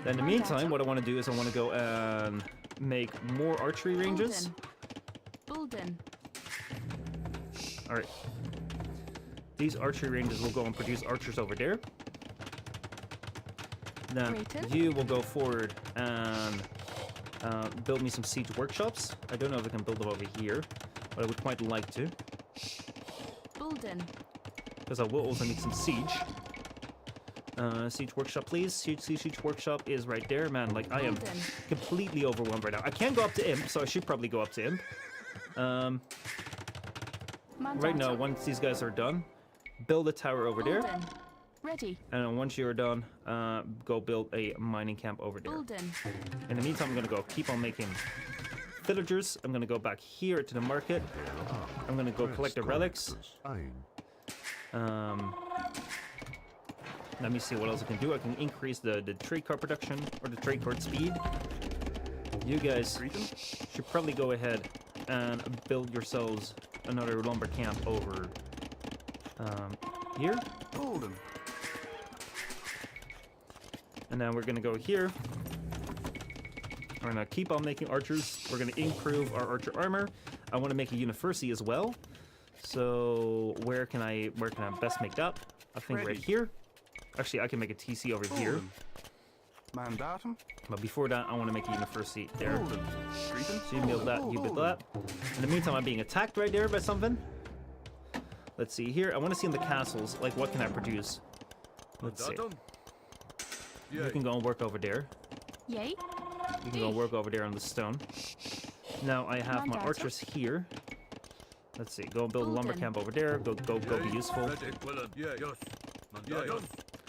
Then in the meantime, what I want to do is I want to go and make more archery ranges. Bulden. Alright. These archery ranges will go and produce archers over there. Then Grayton? you will go forward and build me some siege workshops. I don't know if I can build them over here, but I would quite like to, Bulden. because I will also need some siege. Siege workshop, please. Siege workshop is right there, man. Like, I am Golden. completely overwhelmed right now. I can't go up to imp, so I should probably go up to imp. Right now, once these guys are done, build a tower over there, Bulden. Ready. and then once you're done, go build a mining camp over there. Bulden. In the meantime, I'm gonna go keep on making villagers. I'm gonna go back here to the market. I'm gonna go collect the relics. Let me see what else I can do. I can increase the trade card production or the trade card speed. You guys Greeting. should probably go ahead and build yourselves another lumber camp over here. Bolden. And then we're gonna go here. We're gonna keep on making archers. We're gonna improve our archer armor. I want to make a university as well. So where can I best make that? I think right Ready. here. Actually, I can make a TC over here. Bolden. Mandatum. But before that, I want to make a university there. Bolden. Greeting. So you build that, you build that. In the meantime, I'm being attacked right there by something. Let's see here. I want to see in the castles, like, what can I produce? Let's see. You can go and work over there. Yay. You can go and work over there on the stone. Now I have my Mandatum. archers here. Let's see. Go and build a lumber camp over there. Go be useful.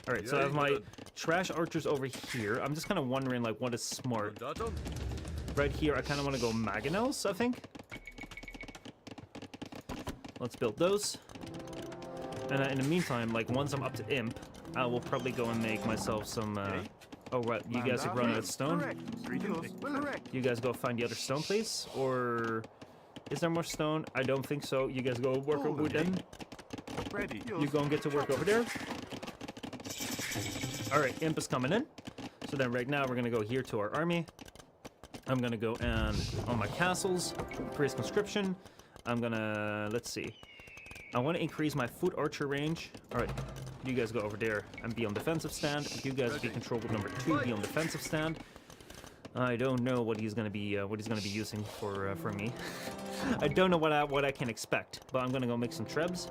All right. So I have my trash archers over here. I'm just kind of wondering, like, what is smart. Right here, I kind of want to go mangonels, I think. Let's build those. And in the meantime, like, once I'm up to imp, I will probably go and make myself some. Oh, right. You guys have run out of stone. Correct. Greetings. Correct. You guys go find the other stone, please. Or is there more stone? I don't think so. You guys go work over them. Ready. You go and get to work over there. All right, imp is coming in. So then right now we're gonna go here to our army. I'm gonna go and on my castles, increase conscription. I'm gonna, let's see. I want to increase my foot archer range. All right, you guys go over there and be on defensive stand. You guys be control group number 2, be on defensive stand. I don't know what he's gonna be using for me. I don't know what I can expect, but I'm gonna go make some trebs.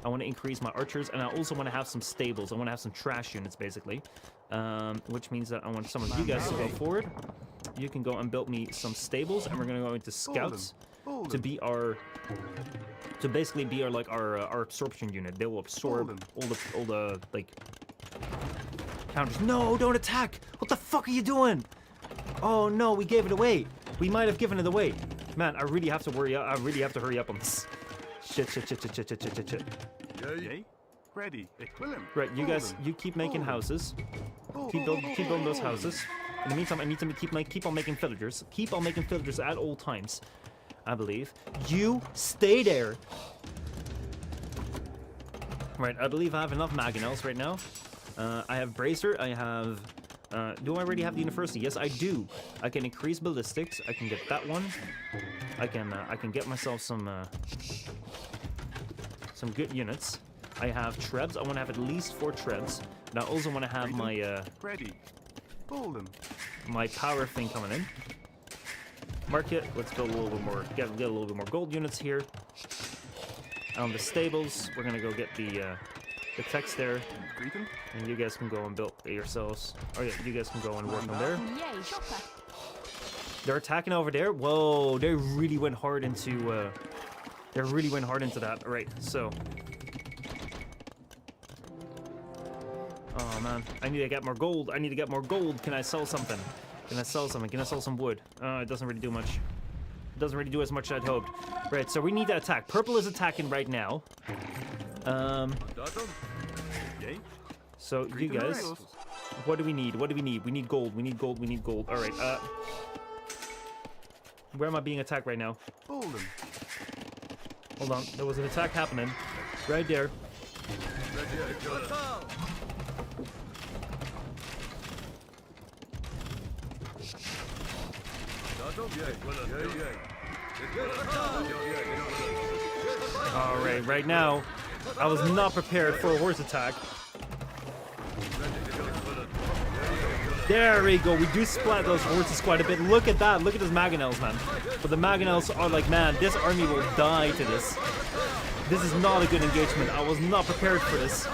I want to increase my archers, and I also want to have some stables. I want to have some trash units, basically, which means that I want some of you guys to go forward. You can go and build me some stables, and we're gonna go into scouts to be our, to basically be our absorption unit. They will absorb all the like counters. No, don't attack! What the fuck are you doing? Oh no, we gave it away. We might have given it away. Man, I really have to worry. I really have to hurry up on this. Shit. Yay. Ready. Equilum. Right, you guys, you keep making houses. Keep building those houses. In the meantime, I need to keep on making villagers. Keep on making villagers at all times, I believe. You stay there. Right, I believe I have enough mangonels right now. I have bracer. I have. Do I already have the university? Yes, I do. I can increase ballistics. I can get that one. I can get myself some good units. I have trebs. I want to have at least 4 trebs. And I also want to have my Ready. Pull them. my power thing coming in. Market. Let's build a little bit more. Get a little bit more gold units here. On the stables, we're gonna go get the text there, Greet them. and you guys can go and build it yourselves. Oh yeah, you guys can go and work on there. Yay, shopper. They're attacking over there. Whoa, they really went hard into. They really went hard into that. All right, so. Oh man, I need to get more gold. I need to get more gold. Can I sell something? Can I sell something? Can I sell some wood? It doesn't really do much. It doesn't really do as much as I'd hoped. Right, so we need to attack. Purple is attacking right now. Yay. So you guys, what do we need? What do we need? We need gold. We need gold. We need gold. All right. Where am I being attacked right now? Pull them. Hold on. There was an attack happening. Right there. Alright, right now, I was not prepared for a horse attack. There we go, we do splat those horses quite a bit. Look at that, look at those mangonels, man. But the mangonels are like, man, this army will die to this. This is not a good engagement. I was not prepared for this.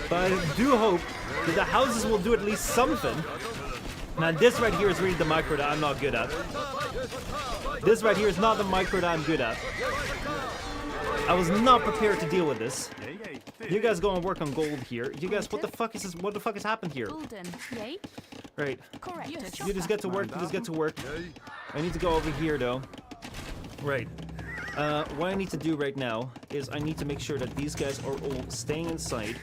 But I do hope that the houses will do at least something. Man, this right here is really the micro that I'm not good at. This right here is not the micro that I'm good at. I was not prepared to deal with this. You guys go and work on gold here. You guys, what the fuck is this? What the fuck has happened here? Golden. Yay. Right. Correct. You just get to work. You just get to work. I need to go over here though. Right. What I need to do right now is I need to make sure that these guys are all staying inside.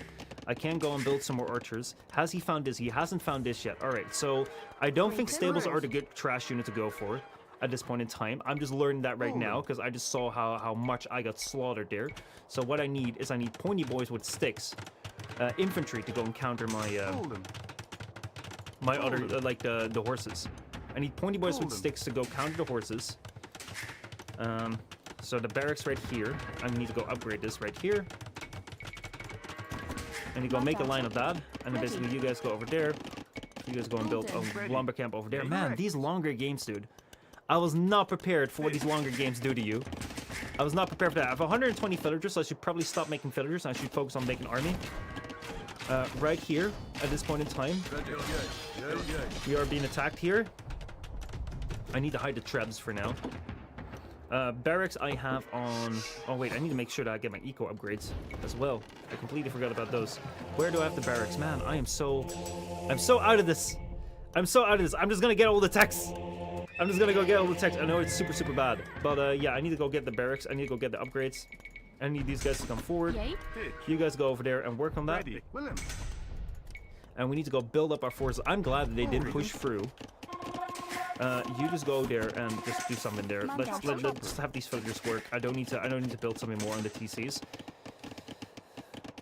I can go and build some more archers. Has he found this? He hasn't found this yet. All right, so I don't think stables are the good trash unit to go for at this point in time. I'm just learning that right now because I just saw how much I got slaughtered there. So what I need is I need pointy boys with sticks, infantry to go and counter my my other like the horses. I need pointy boys with sticks to go counter the horses. So the barracks right here. I need to go upgrade this right here. And you go make a line of that, and then basically you guys go over there. You guys go and build a lumber camp over there. Man, these longer games, dude. I was not prepared for what these longer games do to you. I was not prepared for that. I have 120 villagers, so I should probably stop making villagers. I should focus on making army. Right here, at this point in time, we are being attacked here. I need to hide the trebs for now. Barracks I have on... Oh wait, I need to make sure that I get my eco upgrades as well. I completely forgot about those. Where do I have the barracks? Man, I'm so out of this. I'm so out of this. I'm just gonna get all the text. I'm just gonna go get all the text. I know it's super bad. But yeah, I need to go get the barracks. I need to go get the upgrades. I need these guys to come forward. Yay. You guys go over there and work on that. Ready. Willem. And we need to go build up our forces. I'm glad that they didn't push through. You just go there and just do something there. Let's have these villagers work. I don't need to build something more on the TCs.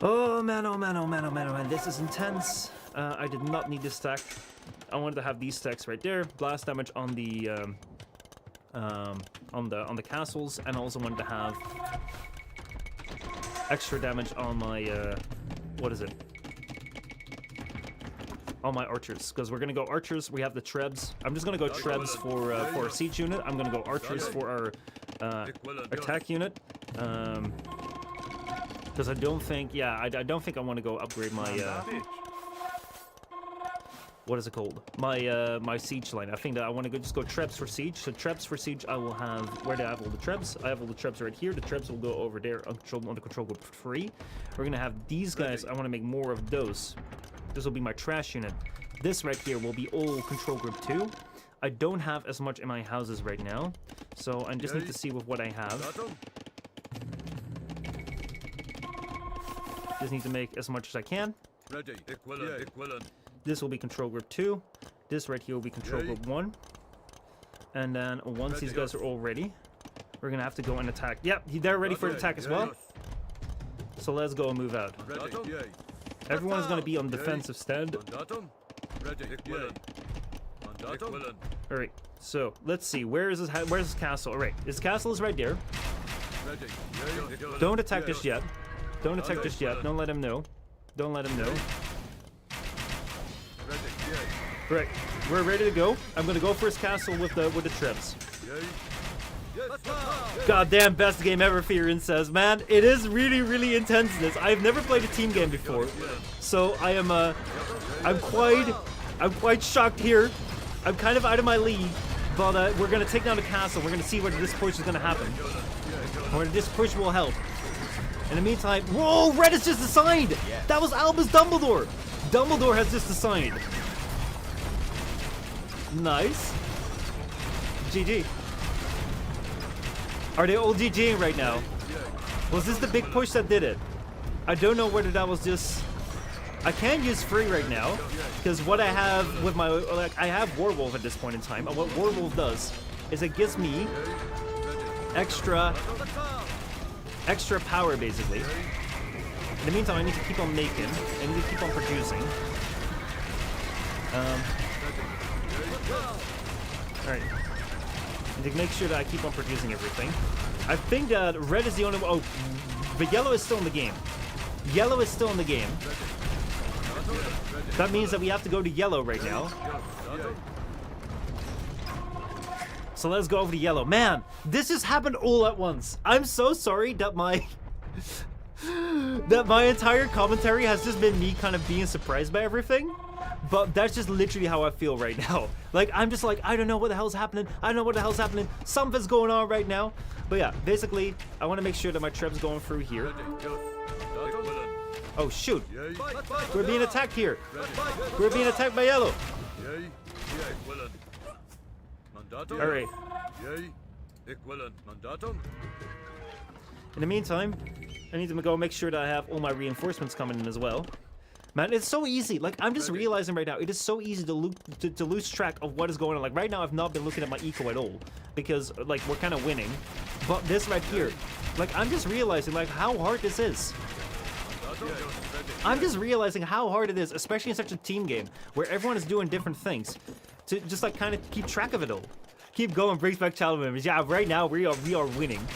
Oh man, oh man, oh man, oh man, oh man. This is intense. I did not need this stack. I wanted to have these stacks right there. Blast damage on the castles, and I also wanted to have extra damage on my what is it? All my archers, because we're gonna go archers. We have the trebs. I'm just gonna go trebs for our siege unit. I'm gonna go archers for our attack unit. Because I don't think, yeah, I don't think I want to go upgrade my what is it called? My siege line. I think that I want to just go trebs for siege. So trebs for siege, I will have. Where do I have all the trebs? I have all the trebs right here. The trebs will go over there on the control group 3. We're gonna have these guys. I want to make more of those. This will be my trash unit. This right here will be all control group 2. I don't have as much in my houses right now, so I just need to see with what I have. Just need to make as much as I can. This will be control group 2. This right here will be control group 1. And then once these guys are all ready, we're gonna have to go and attack. Yep, they're ready for an attack as well. So let's go and move out. Everyone is going to be on defensive stand. Alright, so let's see. Where's this castle? Alright, this castle is right there. Don't attack this yet. Don't attack just yet. Don't let him know. Don't let him know. Right, we're ready to go. I'm gonna go for his castle with the trips. Goddamn, best game ever, Fiorin says. Man, it is really, really intense this. I've never played a team game before. So I am I'm quite shocked here. I'm kind of out of my league. But we're gonna take down the castle. We're gonna see whether this push is gonna happen. Or this push will help. In the meantime, whoa, Red is just assigned! That was Alba's Dumbledore! Dumbledore has just assigned. Nice. GG. Are they all GGing right now? Was this the big push that did it? I don't know whether that was just... I can't use free right now, because what I have with my... Like, I have Warwolf at this point in time, and what Warwolf does is it gives me extra power, basically. In the meantime, I need to keep on making. I need to keep on producing. Alright. And to make sure that I keep on producing everything. I think that red is the only one. Oh, but yellow is still in the game. Yellow is still in the game. That means that we have to go to yellow right now. So let's go over to yellow. Man, this just happened all at once. I'm so sorry that my entire commentary has just been me kind of being surprised by everything. But that's just literally how I feel right now. Like, I'm just like, I don't know what the hell's happening. I don't know what the hell's happening. Something's going on right now. But yeah, basically, I want to make sure that my trip's going through here. Oh, shoot. We're being attacked here. We're being attacked by yellow. Alright. In the meantime, I need to go make sure that I have all my reinforcements coming in as well. Man, it's so easy. Like, I'm just realizing right now, it is so easy to lose track of what is going on. Like, right now, I've not been looking at my eco at all. Because, like, we're kind of winning. But this right here, like, I'm just realizing, like, how hard this is. I'm just realizing how hard it is, especially in such a team game, where everyone is doing different things. To just, like, kind of keep track of it all. Keep going, brings back child memories. Yeah, right now, we are winning.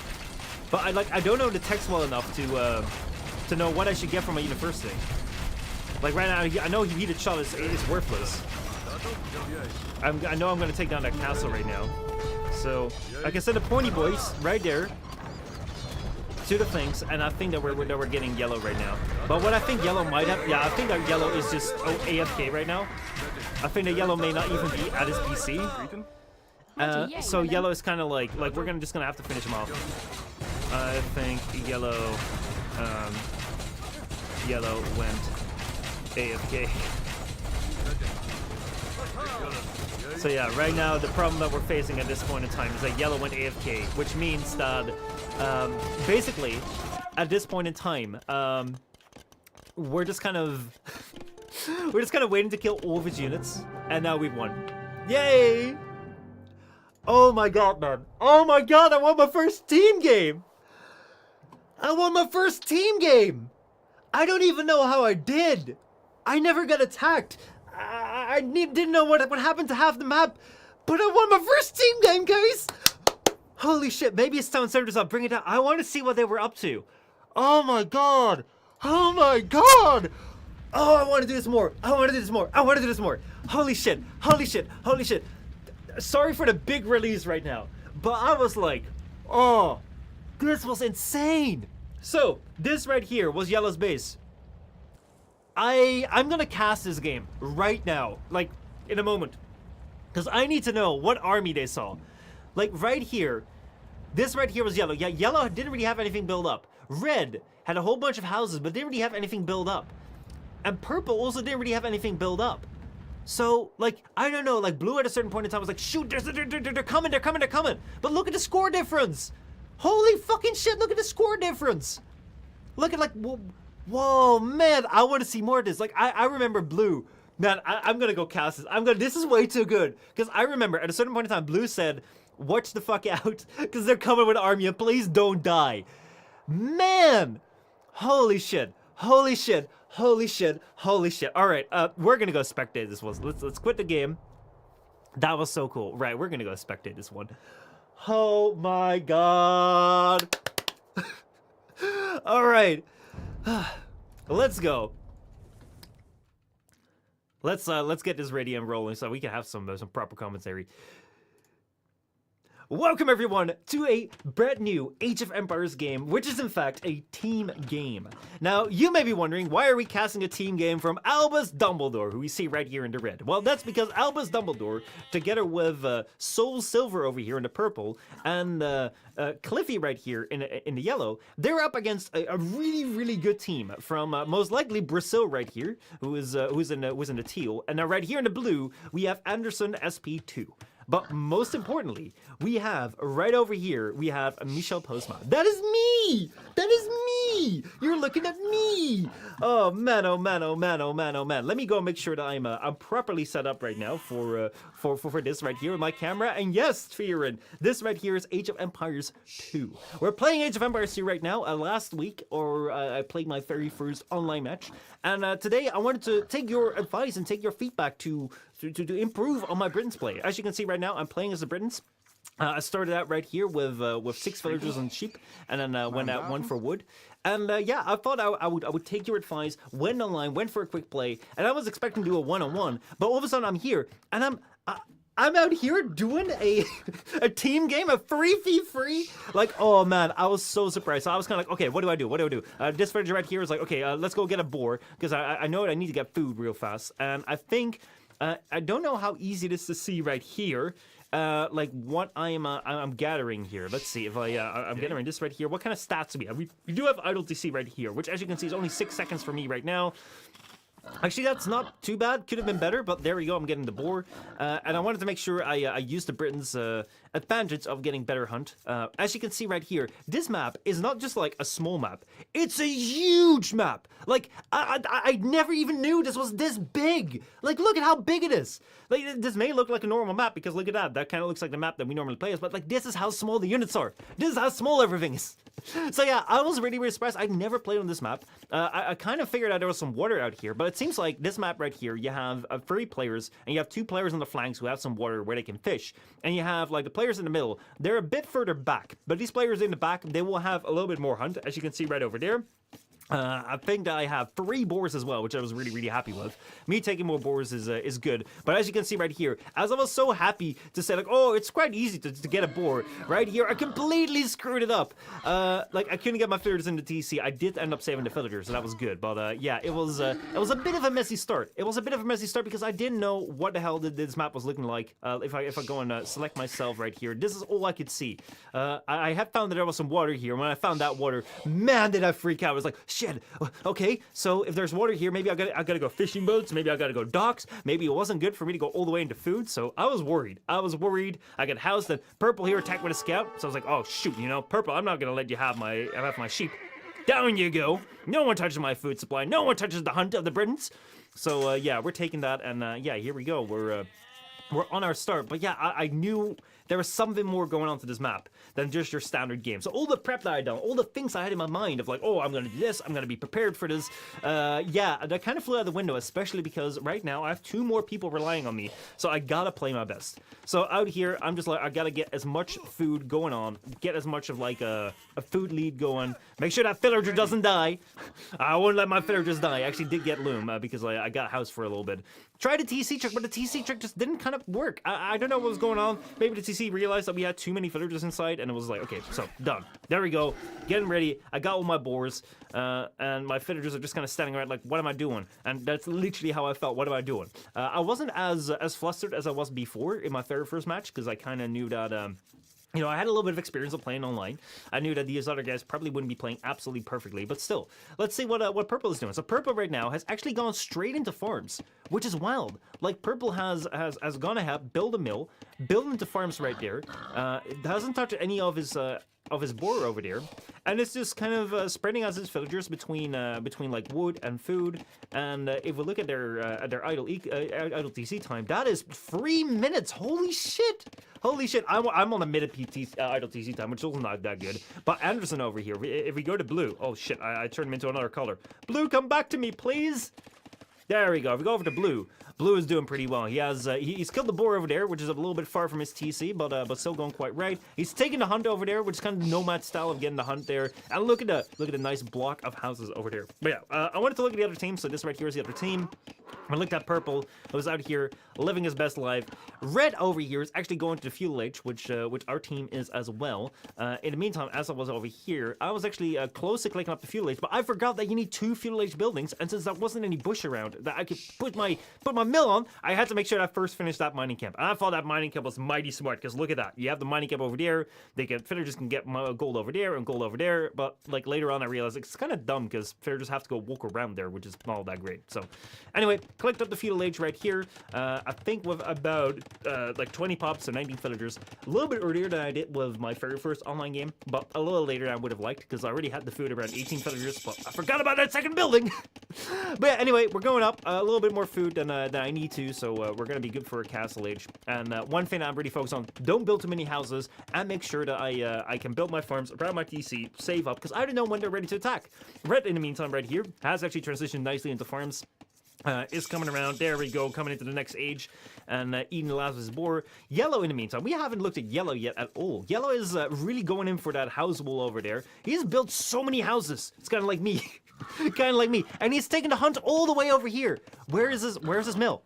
But, I don't know the text well enough to know what I should get from my university. Like right now, I know heated shot is worthless. I know I'm gonna take down that castle right now. So I can send the pointy boys right there to the things, and I think that we're getting yellow right now. But what I think yellow might have, yeah, I think that yellow is just AFK right now. I think that yellow may not even be at his PC. So yellow is kind of like we're just gonna have to finish him off. I think yellow went AFK. So yeah, right now the problem that we're facing at this point in time is that yellow went AFK, which means that basically at this point in time we're just kind of waiting to kill all of his units, and now we've won. Yay! Oh my god, man. Oh my god, I won my first team game! I won my first team game! I don't even know how I did! I never got attacked. I didn't know what happened to half the map, but I won my first team game, guys! Holy shit, maybe it's time servers up. Bring it down. I want to see what they were up to. Oh my god! Oh my god! Oh, I want to do this more. I want to do this more. I want to do this more. Holy shit. Holy shit. Holy shit. Sorry for the big release right now, but I was like, oh, this was insane. So, this right here was yellow's base. I'm gonna cast this game right now, like in a moment, because I need to know what army they saw. Like right here, this right here was yellow. Yeah, yellow didn't really have anything built up. Red had a whole bunch of houses, but didn't really have anything built up. And purple also didn't really have anything built up. So, like, I don't know, like blue at a certain point in time was like, shoot, they're coming. But look at the score difference. Holy fucking shit, look at the score difference. Look at, like, whoa, man, I want to see more of this. Like, I remember blue. Man, I'm gonna go cast this. This is way too good. Because I remember at a certain point in time, blue said, watch the fuck out. Because they're coming with an army and please don't die. Man, holy shit. Holy shit. Holy shit. Holy shit. All right, we're gonna go spectate this one. Let's quit the game. That was so cool. Right, we're gonna go spectate this one. Oh my god. All right. Let's go. Let's get this radio rolling so we can have some proper commentary. Welcome everyone to a brand new Age of Empires game, which is in fact a team game. Now, you may be wondering, why are we casting a team game from Albus Dumbledore, who we see right here in the red? Well, that's because Albus Dumbledore, together with Soul Silver over here in the purple, and Cliffy right here in the yellow, they're up against a really, really good team from most likely Brazil right here, who's in the teal, and now right here in the blue, we have Anderson SP2. But most importantly, we have right over here, we have Michel Postma. That is me! That is me! You're looking at me! Oh man, oh man, oh man, oh man, oh man. Let me go make sure that I'm properly set up right now for this right here with my camera. And yes, Firen, this right here is Age of Empires 2. We're playing Age of Empires 2 right now. Last week, I played my very first online match. And today, I wanted to take your advice and take your feedback to improve on my Britons play. As you can see right now, I'm playing as the Britons. I started out right here with 6 villagers and sheep, and then went out 1 for wood. And yeah, I thought I would take your advice, went online, went for a quick play, and I was expecting to do a 1-on-1, but all of a sudden I'm here, and I'm out here doing a team game, a 3v3. Like, oh man, I was so surprised. So I was kind of like, okay, what do I do? What do I do? This villager right here is like, okay, let's go get a boar, because I know I need to get food real fast, and I think. I don't know how easy it is to see right here, like what I'm gathering here. Let's see if I'm gathering this right here. What kind of stats do we have? We do have idle DC right here, which as you can see is only 6 seconds for me right now. Actually, that's not too bad. Could have been better, but there we go. I'm getting the boar. And I wanted to make sure I used the Britain's advantage of getting better hunt. As you can see right here, this map is not just like a small map. It's a huge map. Like, I never even knew this was this big. Like, look at how big it is. Like, this may look like a normal map because look at that. That kind of looks like the map that we normally play as, but like, this is how small the units are. This is how small everything is. So yeah, I was really, really surprised. I'd never played on this map. I kind of figured out there was some water out here, but it seems like this map right here, you have 3 players, and you have 2 players on the flanks who have some water where they can fish. And you have like the players in the middle, they're a bit further back, but these players in the back, they will have a little bit more hunt, as you can see right over there. I think that I have 3 boars as well, which I was really, really happy with. Me taking more boars is good. But as you can see right here, as I was so happy to say like, oh, it's quite easy to get a boar, right here, I completely screwed it up. Like I couldn't get my villagers in the TC. I did end up saving the villagers, so that was good. But yeah, it was a bit of a messy start. It was a bit of a messy start because I didn't know what the hell this map was looking like. If I go and select myself right here, this is all I could see. I had found that there was some water here. When I found that water, man, did I freak out. I was like, shit, okay, so if there's water here, maybe I gotta go fishing boats, maybe I gotta go docks, maybe it wasn't good for me to go all the way into food, so I was worried. I got housed, and Purple here attacked with a scout, so I was like, oh shoot, you know, Purple, I'm not gonna let you have my sheep. Down you go. No one touches my food supply, no one touches the hunt of the Britons. So yeah, we're taking that, and yeah, here we go, we're on our start. But yeah, I knew there was something more going on to this map than just your standard game. So all the prep that I done, all the things I had in my mind of like, oh, I'm gonna do this, I'm gonna be prepared for this, yeah, that kind of flew out the window, especially because right now I have 2 more people relying on me, so I gotta play my best. So out here, I'm just like, I gotta get as much food going on, get as much of like a food lead going, make sure that villager doesn't die. I won't let my villagers die. I actually did get loom because I got housed for a little bit. Tried a TC trick, but the TC trick just didn't kind of work. I don't know what was going on. Maybe the TC realized that we had too many villagers inside, and it was like, okay, so done. There we go. Getting ready. I got all my boars, and my villagers are just kind of standing around like, what am I doing? And that's literally how I felt. What am I doing? I wasn't as flustered as I was before in my very first match, because I kind of knew that you know, I had a little bit of experience of playing online. I knew that these other guys probably wouldn't be playing absolutely perfectly, but still, let's see what Purple is doing. So Purple right now has actually gone straight into farms, which is wild. Like Purple has gone ahead, build a mill, build into farms right there. It hasn't touched any of his boar over there, and it's just kind of spreading out his villagers between like wood and food. And if we look at their idle TC time, that is 3 minutes. Holy shit! Holy shit! I'm on a minute idle TC time, which is not that good. But Anderson over here, if we go to blue, oh shit! I turned him into another color. Blue, come back to me, please. There we go. If we go over to Blue, Blue is doing pretty well. He has he's killed the boar over there, which is a little bit far from his TC, but still going quite right. He's taking the hunt over there, which is kind of nomad style of getting the hunt there. And look at the nice block of houses over there. But yeah, I wanted to look at the other team. So this right here is the other team. I looked at Purple, who was out here living his best life. Red over here is actually going to the fuel H, which our team is as well. In the meantime, as I was over here, I was actually close to clicking up the fuel H, but I forgot that you need 2 fuel H buildings, and since there wasn't any bush around that I could put my mill on, I had to make sure that I first finished that mining camp. And I thought that mining camp was mighty smart, because look at that. You have the mining camp over there, villagers can get gold over there and gold over there, but like later on I realized it's kind of dumb, because villagers have to go walk around there, which is not all that great. So anyway, clicked up the feudal age right here. I think with about like 20 pops, so 19 villagers. A little bit earlier than I did with my very first online game, but a little later than I would have liked, because I already had the food around 18 villagers, but I forgot about that second building. But yeah, anyway, we're going up a little bit more food than I need to, so we're going to be good for a castle age. And one thing I'm really focused on, don't build too many houses, and make sure that I can build my farms around my TC, save up, because I don't know when they're ready to attack. Red, in the meantime, right here, has actually transitioned nicely into farms. Is coming around. There we go, coming into the next age and eating the last of his boar. Yellow, in the meantime, we haven't looked at Yellow yet at all. Yellow is really going in for that house wall over there. He's built so many houses. It's kind of like me. Kind of like me. And he's taking the hunt all the way over here. Where's his mill?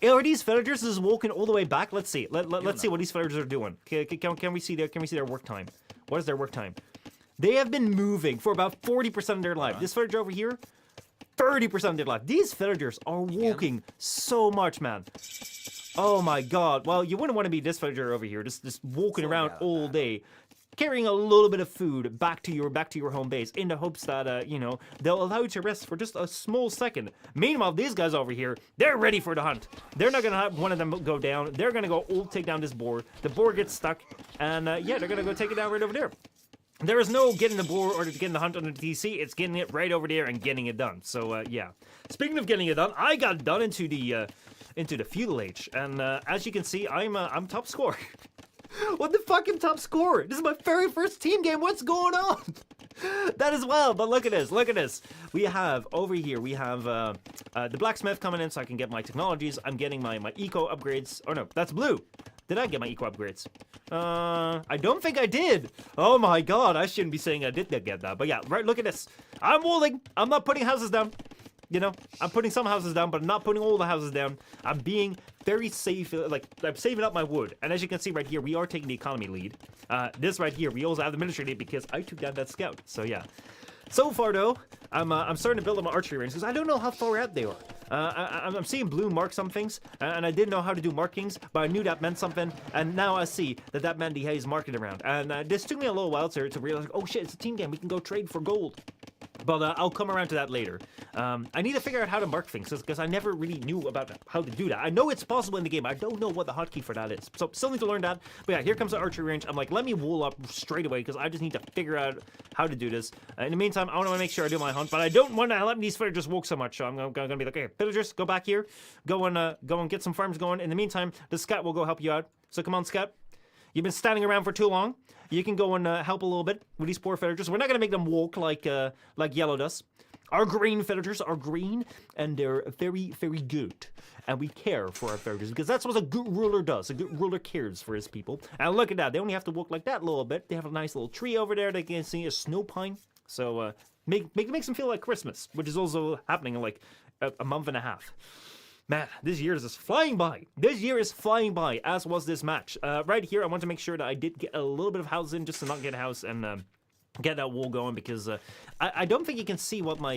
Are these villagers just walking all the way back? Let's see. Let's see what these villagers are doing. Can we see their work time? What is their work time? They have been moving for about 40% of their life. This villager over here, 30% of their life. These villagers are walking so much, man. Oh my god. Well, you wouldn't want to be this villager over here, just walking around all day, carrying a little bit of food back to your home base in the hopes that you know, they'll allow you to rest for just a small second. Meanwhile, these guys over here, they're ready for the hunt. They're not gonna have one of them go down. They're gonna go all take down this boar. The boar gets stuck, and yeah, they're gonna go take it down right over there. There is no getting the boar or getting the hunt on the TC. It's getting it right over there and getting it done. So yeah. Speaking of getting it done, I got done into the feudal age, and as you can see, I'm top scorer. What the fuck? I'm top scorer. This is my very first team game. What's going on? That as well. But look at this. Look at this. We have over here. We have the blacksmith coming in, so I can get my technologies. I'm getting my eco upgrades. Oh no, that's blue. Did I get my eco upgrades? I don't think I did. Oh my god, I shouldn't be saying I did get that. But yeah, right, look at this. I'm walling. I'm not putting houses down. You know, I'm putting some houses down, but I'm not putting all the houses down. I'm being very safe, like, I'm saving up my wood. And as you can see right here, we are taking the economy lead. This right here, we also have the military lead because I took down that scout. So yeah. So far though, I'm starting to build up my archery range because I don't know how far out they are. I'm seeing blue mark some things, and I didn't know how to do markings, but I knew that meant something, and now I see that meant he has marking around. And this took me a little while to realize, oh shit, it's a team game, we can go trade for gold. But I'll come around to that later. I need to figure out how to mark things, because I never really knew about how to do that. I know it's possible in the game, I don't know what the hotkey for that is. So still need to learn that. But yeah, here comes the archery range. I'm like, let me wool up straight away, because I just need to figure out how to do this. In the meantime, I want to make sure I do my hunt, but I don't want to let these villagers walk so much. So I'm gonna be like, okay, villagers, go back here, go and get some farms going. In the meantime, the scout will go help you out. So come on, scout. You've been standing around for too long. You can go and help a little bit with these poor villagers. We're not going to make them walk like Yellow does. Our green villagers are green, and they're very, very good. And we care for our villagers, because that's what a good ruler does. A good ruler cares for his people. And look at that. They only have to walk like that a little bit. They have a nice little tree over there. They can see a snow pine. So makes them feel like Christmas, which is also happening in like a month and a half. Man, this year is just flying by. This year is flying by, as was this match. Right here, I want to make sure that I did get a little bit of house in, just to not get a house and get that wall going, because I don't think you can see what my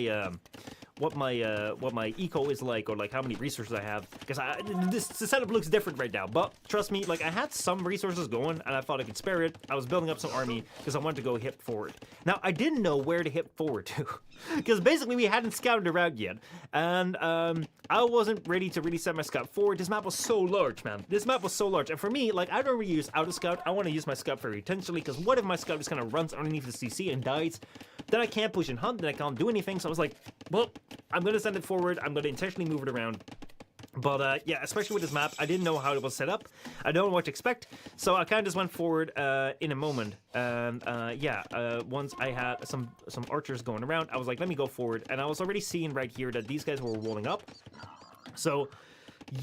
eco is like, or like how many resources I have, because the setup looks different right now. But trust me, like I had some resources going, and I thought I could spare it. I was building up some army because I wanted to go hip forward. Now I didn't know where to hip forward to, because basically we hadn't scouted around yet, and I wasn't ready to really set my scout forward. This map was so large, man. This map was so large, and for me, like I don't really use auto scout. I want to use my scout very intentionally, because what if my scout just kind of runs underneath the CC and dies? Then I can't push and hunt, then I can't do anything. So I was like, well, I'm going to send it forward. I'm going to intentionally move it around. But yeah, especially with this map, I didn't know how it was set up. I don't know what to expect, so I kind of just went forward in a moment. And once I had some archers going around, I was like, let me go forward. And I was already seeing right here that these guys were rolling up. So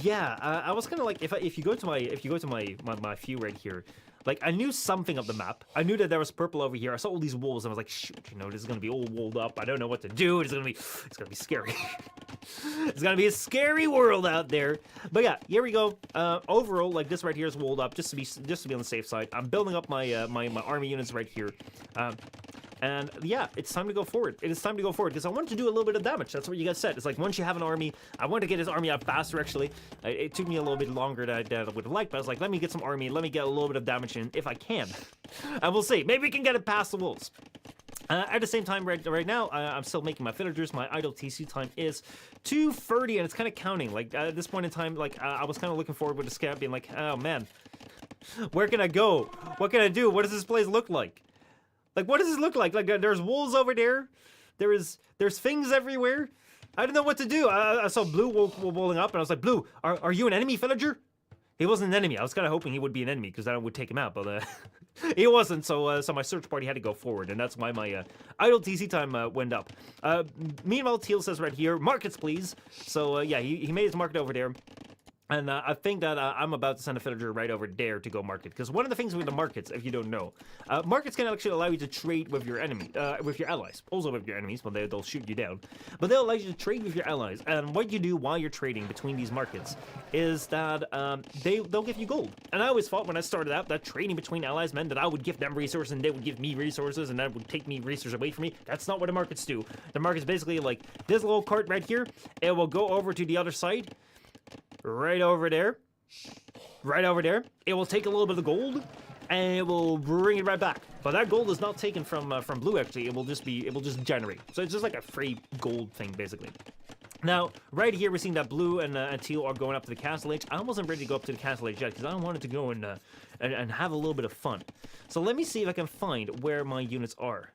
yeah, I was kind of like, if you go to my view right here. Like, I knew something of the map. I knew that there was purple over here. I saw all these wolves, and I was like, shoot, you know, this is gonna be all walled up. I don't know what to do. It's gonna be scary. It's gonna be a scary world out there. But yeah, here we go. Overall, like, this right here is walled up, just to be on the safe side. I'm building up my my army units right here. And yeah, it's time to go forward. It is time to go forward because I want to do a little bit of damage. That's what you guys said. It's like once you have an army, I want to get his army out faster, actually. It took me a little bit longer than I would have liked, but I was like, let me get some army, let me get a little bit of damage in if I can. And we'll see. Maybe we can get it past the wolves. At the same time, right now, I'm still making my villagers. My idle TC time is 2:30, and it's kind of counting. Like, at this point in time, like, I was kind of looking forward with the scout being like, oh, man, where can I go? What can I do? What does this place look like? Like, what does this look like? Like, there's wolves over there. There's things everywhere. I don't know what to do. I saw Blue rolling up, and I was like, Blue, are you an enemy villager? He wasn't an enemy. I was kind of hoping he would be an enemy, because that would take him out, but he wasn't, so my search party had to go forward, and that's why my idle TC time went up. Meanwhile, Teal says right here, markets, please. So, yeah, he made his market over there. And I think that I'm about to send a villager right over there to go market. Because one of the things with the markets, if you don't know, markets can actually allow you to trade with your with your allies. Also with your enemies, but they'll shoot you down. But they'll allow you to trade with your allies. And what you do while you're trading between these markets is that they'll give you gold. And I always thought when I started out that trading between allies meant that I would give them resources and they would give me resources and that would take me resources away from me. That's not what the markets do. The markets basically like this little cart right here. It will go over to the other side. Right over there. It will take a little bit of gold, and it will bring it right back. But that gold is not taken from Blue. Actually, it will just generate. So it's just like a free gold thing, basically. Now, right here, we're seeing that Blue and Teal are going up to the Castle Age. I wasn't ready to go up to the Castle Age yet because I wanted to go and have a little bit of fun. So let me see if I can find where my units are.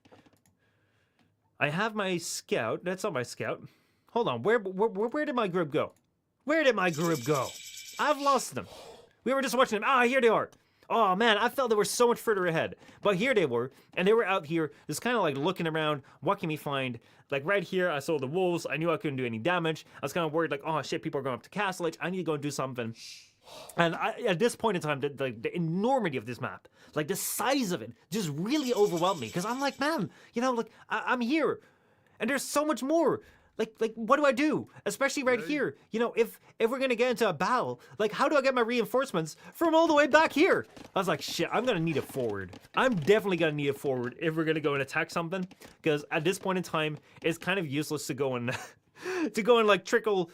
I have my scout. That's not my scout. Hold on. Where did my group go? Where did my group go? I've lost them. We were just watching them. Ah, here they are. Oh, man, I felt they were so much further ahead. But here they were, and they were out here just kind of like looking around. What can we find? Like right here, I saw the wolves. I knew I couldn't do any damage. I was kind of worried like, oh, shit, people are going up to Castle Age. I need to go and do something. And at this point in time, the enormity of this map, like the size of it, just really overwhelmed me. Because I'm like, man, you know, like I'm here. And there's so much more. Like, what do I do? Especially right here. You know, if we're gonna get into a battle, like, how do I get my reinforcements from all the way back here? I was like, shit, I'm gonna need a forward. I'm definitely gonna need a forward if we're gonna go and attack something. Because at this point in time, it's kind of useless to go and like trickle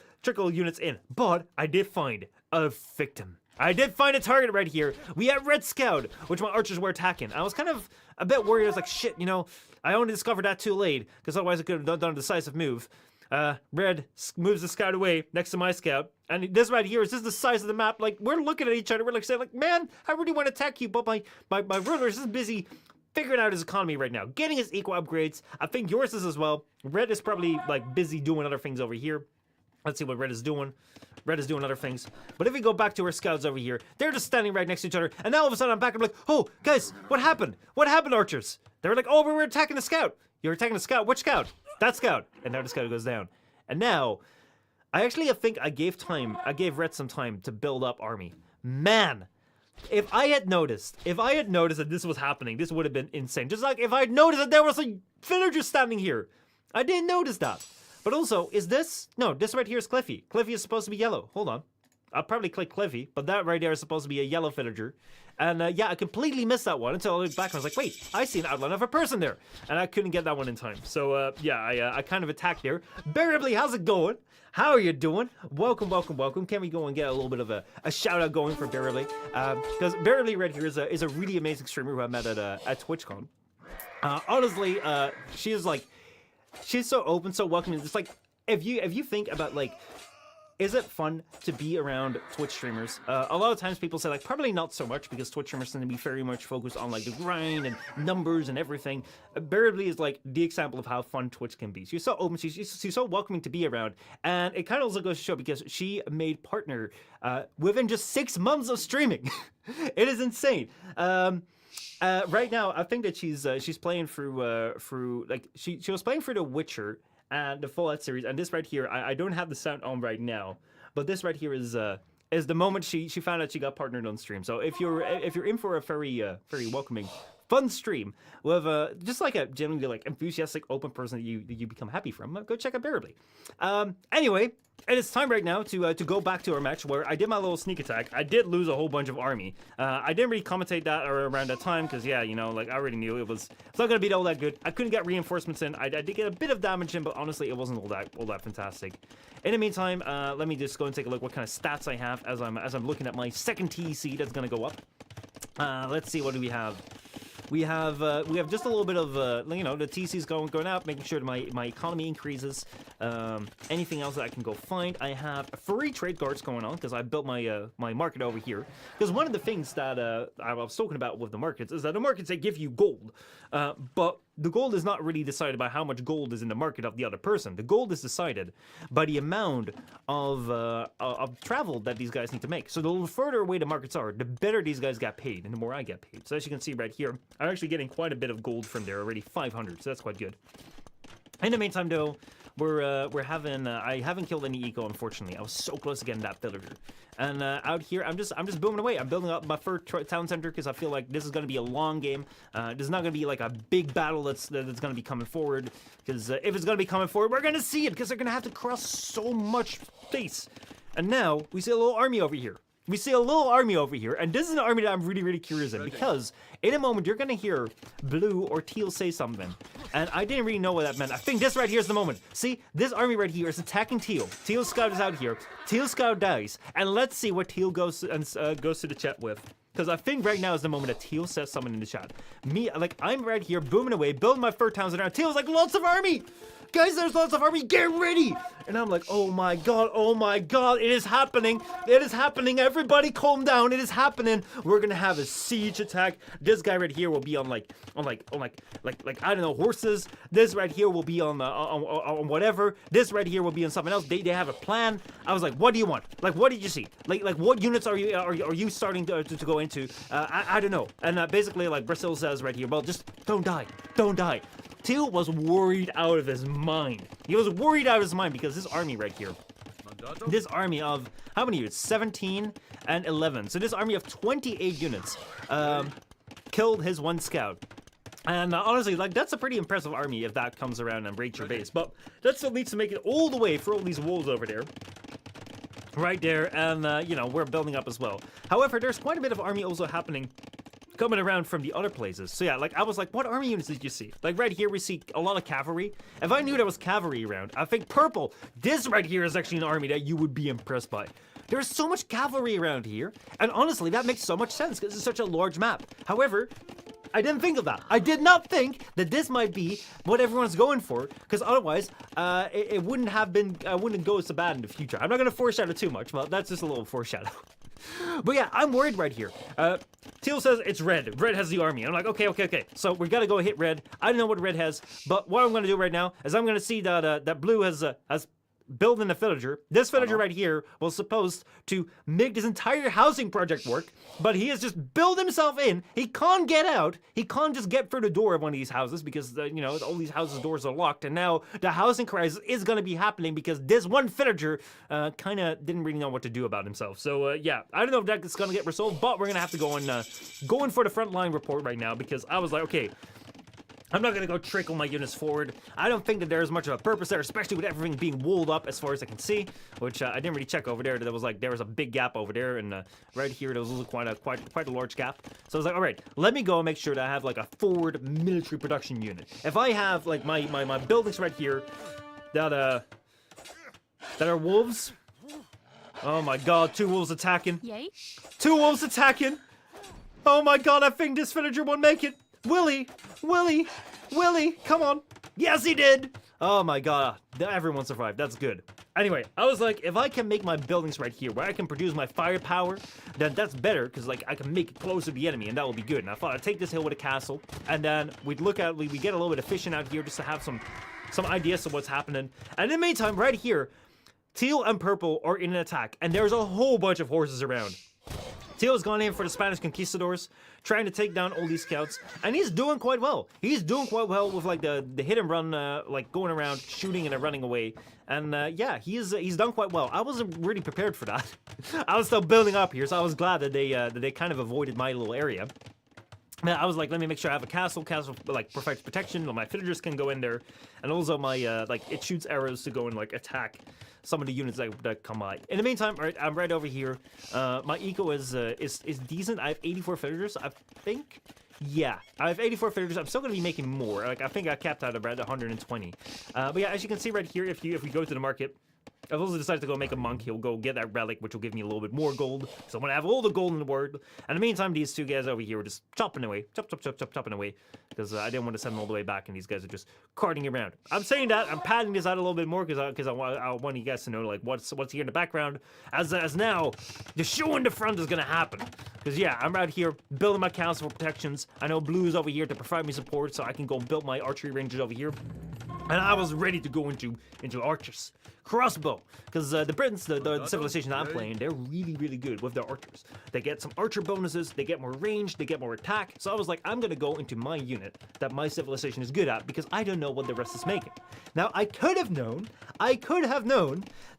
units in. But I did find a victim. I did find a target right here. We have Red Scout, which my archers were attacking. I was kind of a bit worried. I was like, shit, you know, I only discovered that too late, because otherwise I could have done a decisive move. Red moves the scout away next to my scout. And this right here is just the size of the map. Like, we're looking at each other. We're like saying, like, man, I really want to attack you, but my ruler is just busy figuring out his economy right now. Getting his equal upgrades. I think yours is as well. Red is probably, like, busy doing other things over here. Let's see what Red is doing. Red is doing other things. But if we go back to our scouts over here, they're just standing right next to each other. And now all of a sudden I'm back. I'm like, oh, guys, what happened? What happened, archers? They were like, oh, we were attacking the scout. You're attacking the scout. Which scout? That scout. And now the scout goes down. And now, I think I gave Red some time to build up army. Man, if I had noticed that this was happening, this would have been insane. Just like if I had noticed that there was a villager standing here. I didn't notice that. But also, is this? No, this right here is Cliffy. Cliffy is supposed to be yellow. Hold on. I'll probably click Cliffy, but that right there is supposed to be a yellow villager. And yeah, I completely missed that one until I looked back and I was like, wait, I see an outline of a person there. And I couldn't get that one in time. So yeah, I kind of attacked there. Bearably, how's it going? How are you doing? Welcome, welcome, welcome. Can we go and get a little bit of a shout out going for Bearably? Because Bearably right here is a really amazing streamer who I met at TwitchCon. Honestly, she's so open, so welcoming. It's like, if you think about like, is it fun to be around Twitch streamers? A lot of times people say like probably not so much because Twitch streamers tend to be very much focused on like the grind and numbers and everything. Beardly is like the example of how fun Twitch can be. She's so open, she's so welcoming to be around, and it kind of also goes to show because she made partner within just 6 months of streaming. It is insane. Right now, I think that she's playing through like she was playing through The Witcher and the Fallout series, and this right here, I don't have the sound on right now, but this right here is the moment she found out she got partnered on stream. So if you're in for a very welcoming, fun stream with just like a genuinely like enthusiastic, open person that you become happy from, go check out Bearably. Anyway, it is time right now to go back to our match where I did my little sneak attack. I did lose a whole bunch of army. I didn't really commentate that around that time because yeah, you know, like I already knew it's not gonna be all that good. I couldn't get reinforcements in. I did get a bit of damage in, but honestly, it wasn't all that fantastic. In the meantime, let me just go and take a look what kind of stats I have as I'm looking at my second TEC that's gonna go up. Let's see, what do we have? We have just a little bit of you know, the TC's going up, making sure that my economy increases. Anything else that I can go find? I have 3 trade guards going on because I built my my market over here. Because one of the things that I was talking about with the markets is that the markets, they give you gold, but the gold is not really decided by how much gold is in the market of the other person. The gold is decided by the amount of travel that these guys need to make. So the further away the markets are, the better these guys get paid, and the more I get paid. So as you can see right here, I'm actually getting quite a bit of gold from there already, 500. So that's quite good. In the meantime, though, we're having I haven't killed any eco, unfortunately. I was so close to getting that villager. And out here, I'm just booming away. I'm building up my first town center because I feel like this is going to be a long game. This is not going to be like a big battle that's going to be coming forward. Because if it's going to be coming forward, we're going to see it because they're going to have to cross so much space. And now we see a little army over here. We see a little army over here, and this is an army that I'm really curious in, because in a moment you're gonna hear Blue or Teal say something, and I didn't really know what that meant. I think this right here is the moment. See, this army right here is attacking Teal. Teal Scout is out here. Teal Scout dies, and let's see what Teal goes to the chat with. Because I think right now is the moment that Teal says something in the chat. Me, like, I'm right here booming away, building my first towns around. Teal's like, lots of army! Guys, there's lots of army, get ready! And I'm like, oh my god, it is happening! It is happening, everybody calm down, it is happening! We're gonna have a siege attack. This guy right here will be on I don't know, horses. This right here will be on whatever. This right here will be on something else. They have a plan. I was like, what do you want? Like, what did you see? Like what units are you starting to go into? I don't know. And basically, like Brazil says right here, well, just don't die. Teal was worried out of his mind. He was worried out of his mind because this army right here, this army of, how many units? 17 and 11. So this army of 28 units killed his one scout. And honestly, like, that's a pretty impressive army if that comes around and raids your base. But that still needs to make it all the way for all these wolves over there. Right there, and, you know, we're building up as well. However, there's quite a bit of army also happening coming around from the other places. So yeah, like I was like, what army units did you see? Like right here we see a lot of cavalry. If I knew there was cavalry around, I think purple, this right here is actually an army that you would be impressed by. There's so much cavalry around here, and honestly that makes so much sense because it's such a large map. However, I didn't think of that. I did not think that this might be what everyone's going for, because otherwise it wouldn't have been, wouldn't go so bad in the future. I'm not going to foreshadow too much, but that's just a little foreshadow. But yeah, I'm worried right here. Teal says it's red. Red has the army. I'm like, okay. So we gotta go hit red. I don't know what red has, but what I'm gonna do right now is I'm gonna see that that blue has building a villager. This villager right here was supposed to make this entire housing project work, but he has just built himself in. He can't get out. He can't just get through the door of one of these houses because, you know, all these houses' doors are locked, and now the housing crisis is going to be happening because this one villager kind of didn't really know what to do about himself. So, yeah, I don't know if that's going to get resolved, but we're going to have to go in for the frontline report right now because I was like, okay, I'm not going to go trickle my units forward. I don't think that there's much of a purpose there, especially with everything being walled up as far as I can see, which I didn't really check over there. There was a big gap over there, and right here there was also quite a large gap. So I was like, all right, let me go and make sure that I have like a forward military production unit. If I have like my buildings right here that are wolves. Oh my god, 2 wolves attacking. Yay. 2 wolves attacking. Oh my god, I think this villager won't make it. Willie, come on. Yes, he did. Oh my god, everyone survived. That's good. Anyway, I was like, if I can make my buildings right here where I can produce my firepower, then that's better because like I can make it closer to the enemy and that will be good. And I thought I'd take this hill with a castle and then we get a little bit efficient out here just to have some ideas of what's happening. And in the meantime, right here, teal and purple are in an attack and there's a whole bunch of horses around. Teal's gone in for the Spanish conquistadors, trying to take down all these scouts, and he's doing quite well. He's doing quite well with like the hit and run, like going around shooting and then running away. And yeah, he's done quite well. I wasn't really prepared for that. I was still building up here, so I was glad that they kind of avoided my little area. Now, I was like, let me make sure I have a castle like provides protection, my villagers can go in there, and also my like it shoots arrows to go and like attack some of the units that come by. In the meantime, right, I'm right over here. My eco is decent. I have 84 villagers, I think. Yeah, I have 84 villagers. I'm still going to be making more. Like I think I capped out around 120. But yeah, as you can see right here, if we go to the market, I've also decided to go make a monk. He'll go get that relic, which will give me a little bit more gold. So I'm going to have all the gold in the world. And in the meantime, these two guys over here are just chopping away. Chopping away. Because I didn't want to send them all the way back, and these guys are just carting around. I'm saying that. I'm padding this out a little bit more because I want you guys to know like what's here in the background. As now, the show in the front is going to happen. Because yeah, I'm out here building my castle for protections. I know blue is over here to provide me support, so I can go build my archery ranges over here. And I was ready to go into archers. Crossbow. Because the Britons, the civilization I'm playing, they're really, really good with their archers. They get some archer bonuses, they get more range, they get more attack. So I was like, I'm going to go into my unit that my civilization is good at because I don't know what the rest is making. Now, I could have known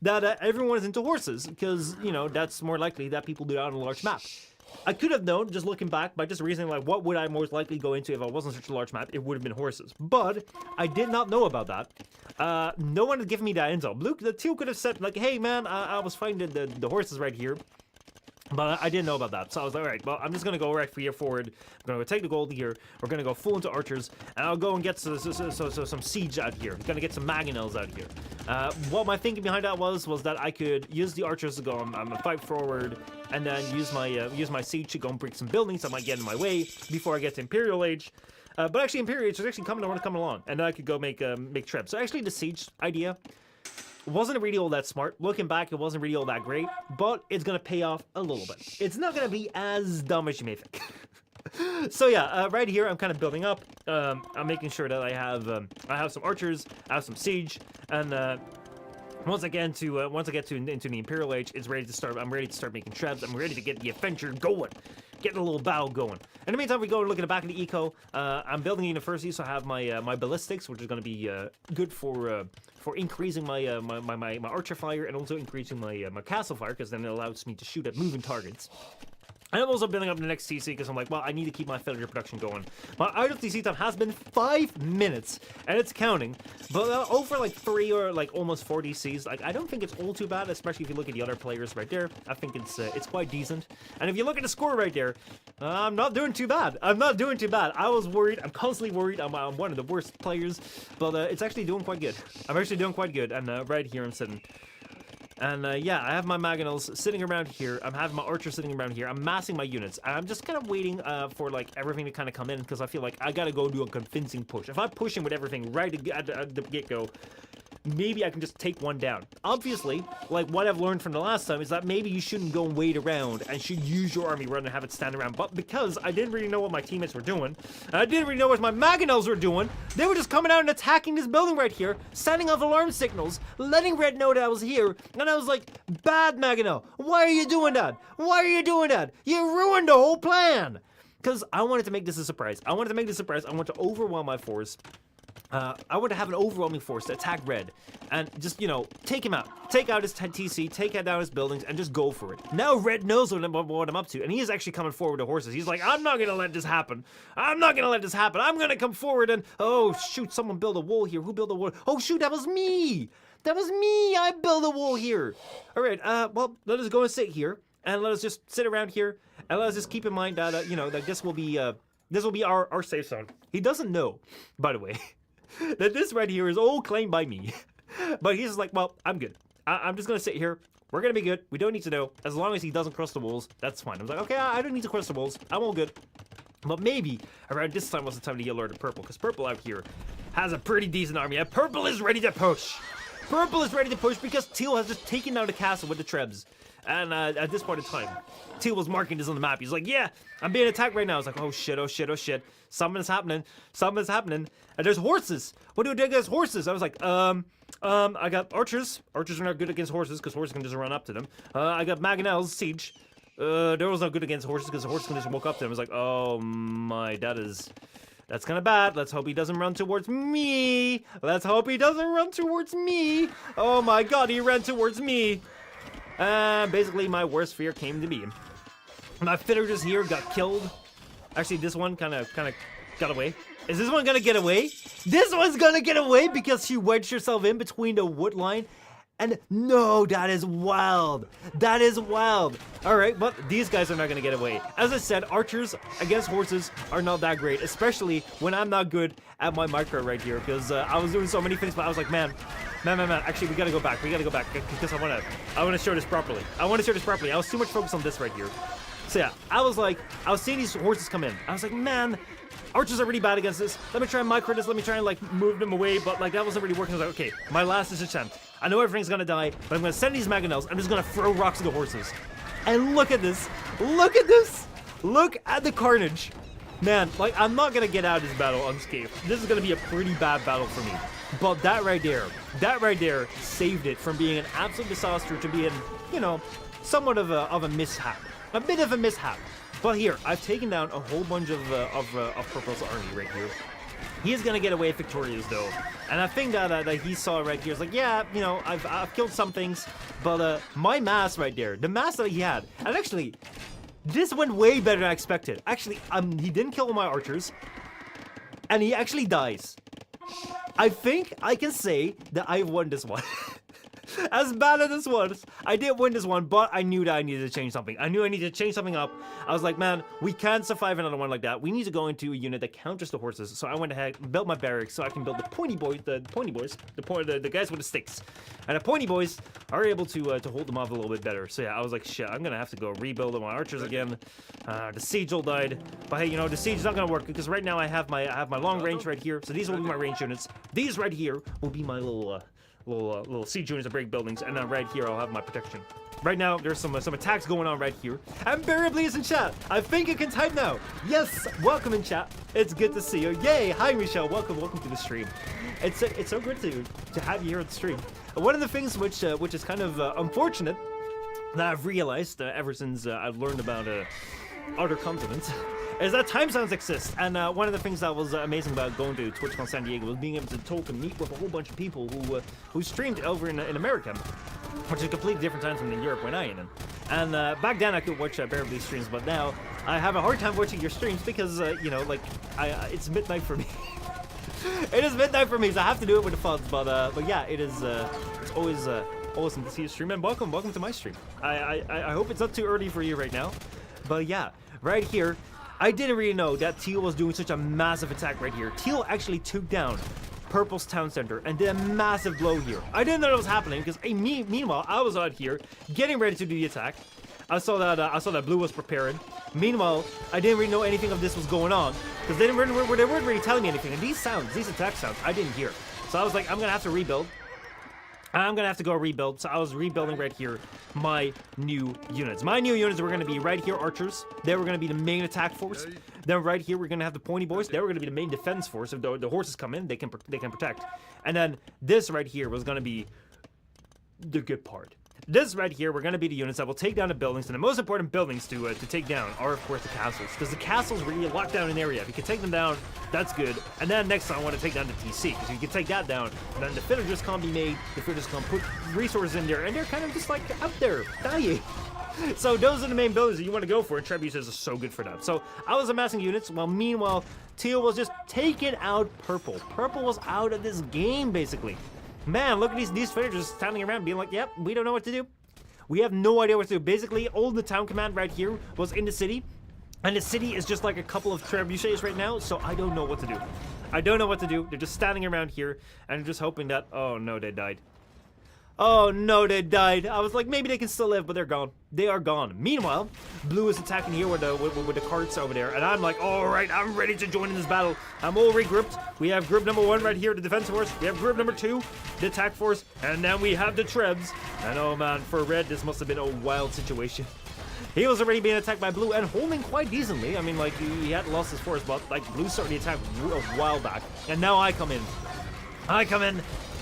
that everyone is into horses because, you know, that's more likely that people do that on a large map. I could have known, just looking back, by just reasoning like, what would I most likely go into if I wasn't such a large map? It would have been horses. But I did not know about that. No one had given me that intel. Luke, the two could have said, like, hey, man, I was finding the horses right here. But I didn't know about that. So I was like, all right, well, I'm just going to go right here forward. I'm going to go take the gold here. We're going to go full into archers. And I'll go and get some siege out here. I'm going to get some mangonels out here. What my thinking behind that was that I could use the archers to go, I'm going to fight forward. And then use my siege to go and break some buildings that might get in my way before I get to Imperial Age. But actually, Imperial Age is actually coming along. And then I could go make trips. So actually, the siege idea wasn't really all that smart. Looking back, it wasn't really all that great, but it's gonna pay off a little bit. It's not gonna be as dumb as you may think. So yeah, right here I'm kind of building up. I'm making sure that I have some archers, I have some siege, and once I get into the Imperial Age, it's ready to start. I'm ready to start making traps. I'm ready to get the adventure going, getting a little battle going. In the meantime, we go and look at the back of the eco. I'm building a university, so I have my ballistics, which is going to be good for increasing my archer fire and also increasing my castle fire, because then it allows me to shoot at moving targets. And I'm also building up the next TC because I'm like, well, I need to keep my villager production going. My idle TC time has been 5 minutes, and it's counting. But over like 3 or like almost 4 DCs, like I don't think it's all too bad, especially if you look at the other players right there. I think it's quite decent. And if you look at the score right there, I'm not doing too bad. I was worried. I'm constantly worried. I'm one of the worst players, but it's actually doing quite good. I'm actually doing quite good. And right here I'm sitting. And yeah, I have my mangonels sitting around here. I'm having my archer sitting around here. I'm massing my units. And I'm just kind of waiting for like everything to kind of come in because I feel like I gotta go do a convincing push. If I push in with everything right at the get-go, maybe I can just take one down. Obviously, like what I've learned from the last time is that maybe you shouldn't go and wait around and should use your army run and have it stand around. But because I didn't really know what my teammates were doing, and I didn't really know what my mangonels were doing, they were just coming out and attacking this building right here, setting off alarm signals, letting Red know that I was here, and I was like, bad mangonel, why are you doing that? Why are you doing that? You ruined the whole plan! Because I wanted to make this a surprise. I want to overwhelm my force. I want to have an overwhelming force to attack Red and just, you know, take him out. Take out his TC, take down his buildings, and just go for it. Now Red knows what I'm up to, and he is actually coming forward to horses. He's like, I'm not going to let this happen. I'm going to come forward and, oh, shoot, someone built a wall here. Who built a wall? Oh, shoot, that was me. I built a wall here. All right, well, let us go and sit here, and let us just sit around here, and let us just keep in mind that, you know, that this will be our safe zone. He doesn't know, by the way, that this right here is all claimed by me. But he's just like, well, I'm good. I'm just going to sit here. We're going to be good. We don't need to know. As long as he doesn't cross the walls, that's fine. I was like, okay, I don't need to cross the walls. I'm all good. But maybe around this time was the time to get alerted purple, because purple out here has a pretty decent army. And purple is ready to push. Purple is ready to push because Teal has just taken down the castle with the trebs. And at this point in time, Teal was marking this on the map. He's like, yeah, I'm being attacked right now. I was like, oh shit, oh shit, oh shit. Something's happening. Something's happening. And there's horses. What do we do against horses? I was like, I got archers. Archers are not good against horses because horses can just run up to them. I got Mangonels, siege. There was no good against horses because the horses can just walk up to him. I was like, oh my, that's kind of bad. Let's hope he doesn't run towards me. Let's hope he doesn't run towards me. Oh my god, he ran towards me. Basically, my worst fear came to be. My villagers here got killed. Actually, this one kind of got away. Is this one gonna get away? This one's gonna get away because she wedged herself in between the wood line. And no, that is wild. That is wild. All right, but these guys are not going to get away. As I said, archers against horses are not that great, especially when I'm not good at my micro right here because I was doing so many things, but I was like, man. Actually, we got to go back. We got to go back because I want to show this properly. I was too much focused on this right here. So yeah, I was seeing these horses come in. I was like, man, archers are really bad against this. Let me try and micro this. Let me try and like move them away. But like that wasn't really working. I was like, okay, my last is a chance. I know everything's gonna die, but I'm gonna send these Mangonels. I'm just gonna throw rocks at the horses. And look at this. Look at this. Look at the carnage. Man, like I'm not gonna get out of this battle unscathed. This is gonna be a pretty bad battle for me. But that right there saved it from being an absolute disaster to being, you know, somewhat of a mishap. A bit of a mishap. But here, I've taken down a whole bunch of Purple's army right here. He is gonna get away victorious though, and I think that he saw right here is like, yeah, you know, I've killed some things, but my mass right there, the mass that he had, and actually, this went way better than I expected. Actually, he didn't kill my archers, and he actually dies. I think I can say that I won this one. As bad as this was, I did win this one, but I knew that I needed to change something. I knew I needed to change something up. I was like, man, we can't survive another one like that. We need to go into a unit that counters the horses. So I went ahead and built my barracks so I can build the pointy boys, the guys with the sticks. And the pointy boys are able to hold them off a little bit better. So yeah, I was like, shit, I'm gonna have to go rebuild my archers again. The siege all died, but hey, you know, the siege is not gonna work because right now I have my long range right here. So these will be my range units. These right here will be my little siege units to break buildings, and then right here I'll have my protection. Right now there's some attacks going on right here. And Barably is in chat. I think you can type now. Yes, welcome in chat. It's good to see you. Yay! Hi Michelle. Welcome to the stream. It's so good to have you here on the stream. One of the things which is kind of unfortunate that I've realized ever since I've learned about other continents is that time zones exist. And one of the things that was amazing about going to TwitchCon San Diego was being able to talk and meet with a whole bunch of people who streamed over in America, which is a completely different time zone than Europe when I am in. And back then I could watch Barably streams, but now I have a hard time watching your streams because you know, like it's midnight for me. It is midnight for me, so I have to do it with the funds. But yeah, it's always awesome to see you stream, and welcome to my stream. I hope it's not too early for you right now, but yeah, right here. I didn't really know that Teal was doing such a massive attack right here. Teal actually took down Purple's town center and did a massive blow here. I didn't know that was happening because meanwhile I was out here getting ready to do the attack. I saw that Blue was preparing. Meanwhile, I didn't really know anything of this was going on because they weren't really telling me anything. And these attack sounds, I didn't hear. So I was like, I'm gonna have to rebuild. I'm gonna have to go rebuild. So I was rebuilding right here my new units. My new units were gonna be right here, archers. They were gonna be the main attack force. Then right here we're gonna have the pointy boys. They were gonna be the main defense force. If the horses come in, they can protect. And then this right here was gonna be the good part. This right here, we're going to be the units that will take down the buildings, and the most important buildings to take down are, of course, the castles, because the castles really lock down an area. If you can take them down, that's good. And then next time I want to take down the TC, because if you can take that down, then the villagers can't be made, the villagers can't put resources in there, and they're kind of just like out there, dying. So those are the main buildings that you want to go for, and Trebuchet is so good for that. So I was amassing units, while meanwhile, Teal was just taking out Purple. Purple was out of this game, basically. Man, look at these villagers standing around being like, yep, we don't know what to do. We have no idea what to do. Basically, all the town command right here was in the city. And the city is just like a couple of trebuchets right now, so I don't know what to do. I don't know what to do. They're just standing around here, and I'm just hoping that... Oh, no, they died. Oh no, they died. I was like, maybe they can still live, but they're gone. They are gone. Meanwhile, Blue is attacking here with the carts over there, and I'm like, all right, I'm ready to join in this battle. I'm all regrouped. We have group number 1 right here, the defense force. We have group number 2, the attack force, and then we have the Trebs. And oh man, for Red, this must have been a wild situation. He was already being attacked by Blue and holding quite decently. I mean, like, he had lost his force, but like Blue started the attack a while back, and now I come in.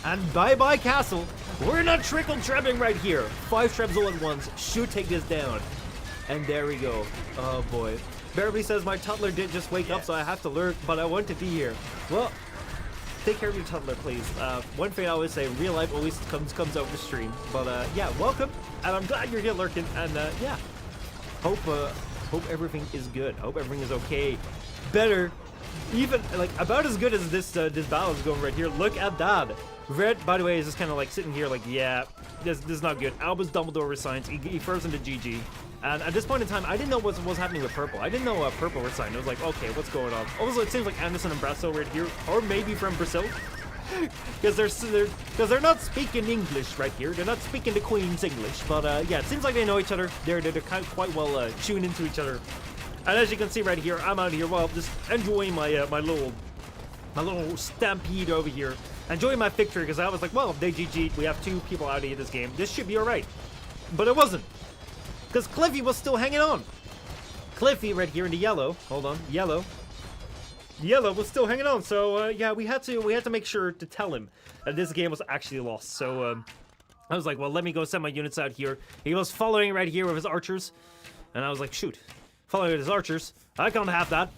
And bye-bye castle. We're not trickle trebbing right here. 5 trebs all at once should take this down. And there we go. Oh boy. Beverly says my toddler did just wake up, so I have to lurk, but I want to be here. Well, take care of your toddler, please. One thing I always say, real life always comes out the stream. But yeah, welcome. And I'm glad you're here lurking. And yeah, hope everything is good. Hope everything is okay. Better, even like about as good as this battle is going right here. Look at that. Red, by the way, is just kind of like sitting here like, yeah, this is not good. Albus Dumbledore resigns. He throws into GG. And at this point in time, I didn't know what was happening with Purple. I didn't know Purple resigned. I was like, okay, what's going on? Also, it seems like Anderson and Brasso right here, or maybe from Brazil, because they're not speaking English right here. They're not speaking the Queen's English. But yeah, it seems like they know each other. They're kind of quite well tuned into each other. And as you can see right here, I'm out here, well, just enjoying my my little stampede over here. Enjoying my victory, because I was like, well, if they GG'd, we have 2 people out of this game. This should be alright. But it wasn't. Because Cliffy was still hanging on. Cliffy right here in the yellow. Hold on. Yellow was still hanging on. So, yeah, we had to make sure to tell him that this game was actually lost. So, I was like, well, let me go send my units out here. He was following right here with his archers. And I was like, shoot. Following with his archers. I can't have that.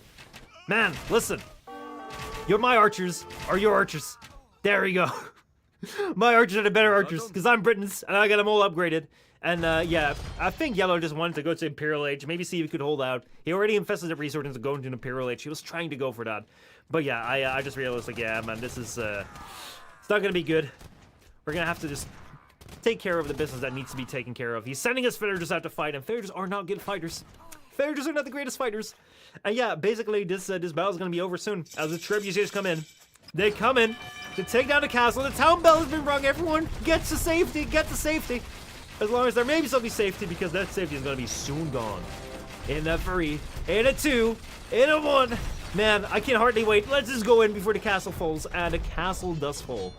Man, listen. You're my archers, or your archers. There we go. My archers are the better archers, because I'm Britain's, and I got them all upgraded. And yeah, I think Yellow just wanted to go to Imperial Age, maybe see if he could hold out. He already infested the resort into going to an Imperial Age. He was trying to go for that. But yeah, I just realized, like, yeah, man, this is, it's not going to be good. We're going to have to just take care of the business that needs to be taken care of. He's sending his villagers out to fight, and villagers are not good fighters. Villagers are not the greatest fighters. And yeah, basically, this battle is going to be over soon, as the trebuchets come in. They come in to take down the castle. The town bell has been rung. Everyone gets to safety. Get to safety. As long as there may be some safety, because that safety is going to be soon gone. In a 3, in a 2, in a 1. Man, I can hardly wait. Let's just go in before the castle falls. And the castle does fall.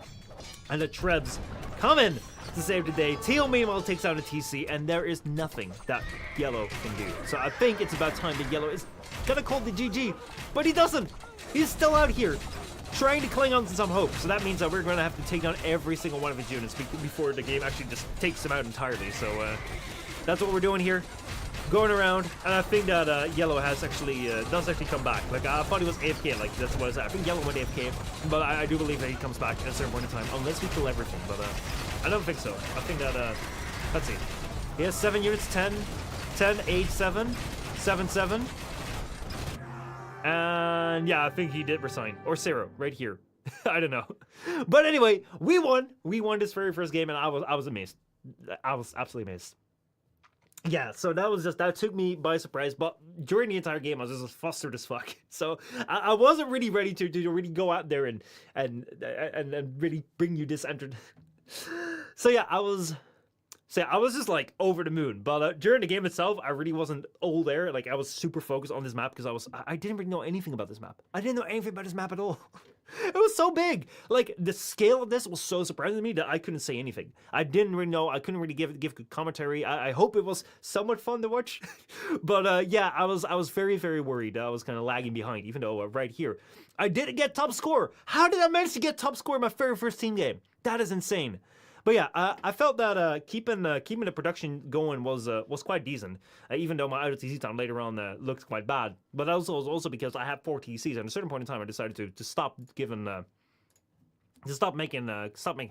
And the Trebs come in to save the day. Teal, meanwhile, takes out a TC, and there is nothing that Yellow can do. So I think it's about time that Yellow is going to call the GG. But he doesn't. He's still out here, trying to cling on to some hope. So that means that we're going to have to take down every single one of his units before the game actually just takes him out entirely. So that's what we're doing here. Going around, and I think that Yellow has actually, does actually come back. Like, I thought he was AFK, like, that's what I said. I think Yellow went AFK, but I do believe that he comes back at a certain point in time, unless we kill everything, but I don't think so. I think that, let's see. He has 7 units, 10, 8, 7, 7, 7. And yeah, I think he did resign. Or 0, right here. I don't know. But anyway, we won. We won this very first game, and I was amazed. I was absolutely amazed. Yeah, so that took me by surprise, but during the entire game I was just flustered as fuck. So I wasn't really ready to really go out there and really bring you this entered. So yeah, I was just like over the moon. But during the game itself, I really wasn't all there. Like, I was super focused on this map because I didn't really know anything about this map. I didn't know anything about this map at all. It was so big. Like, the scale of this was so surprising to me that I couldn't say anything. I didn't really know. I couldn't really give good commentary. I hope it was somewhat fun to watch. But yeah, I was very, very worried. I was kind of lagging behind, even though right here I did get top score. How did I manage to get top score in my very first team game? That is insane. But yeah, I felt that keeping the production going was quite decent, even though my TC time later on looked quite bad. But that was also because I had 4 TCs, and at a certain point in time, I decided to stop making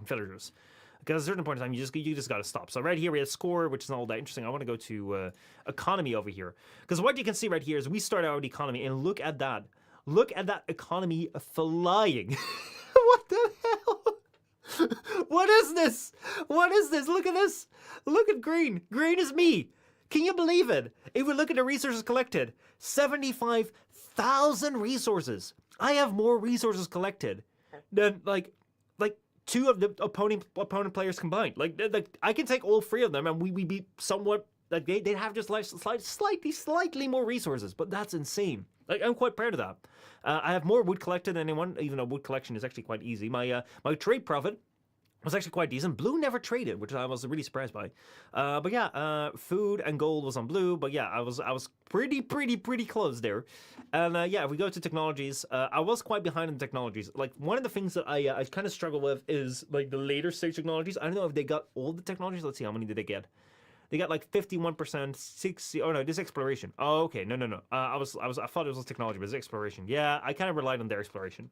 villagers. Because at a certain point in time, you just gotta stop. So right here we have score, which is not all that interesting. I want to go to economy over here, because what you can see right here is we start out with economy, and look at that economy flying. What the hell? What is this? What is this? Look at this. Look at green. Green is me. Can you believe it? If we look at the resources collected, 75,000 resources. I have more resources collected than like two of the opponent players combined. Like I can take all three of them, and we be somewhat like they'd have just like slightly more resources. But that's insane. Like I'm quite proud of that. I have more wood collected than anyone, even though wood collection is actually quite easy. My trade profit was actually quite decent. Blue never traded, which I was really surprised by. But yeah, food and gold was on blue. But yeah, I was pretty close there. And yeah, if we go to technologies, I was quite behind in technologies. Like one of the things that I kind of struggle with is like the later stage technologies. I don't know if they got all the technologies. Let's see, how many did they get? They got like 51%, 60. Oh no, this exploration. Oh okay, no. I thought it was technology, but it's exploration. Yeah, I kind of relied on their exploration.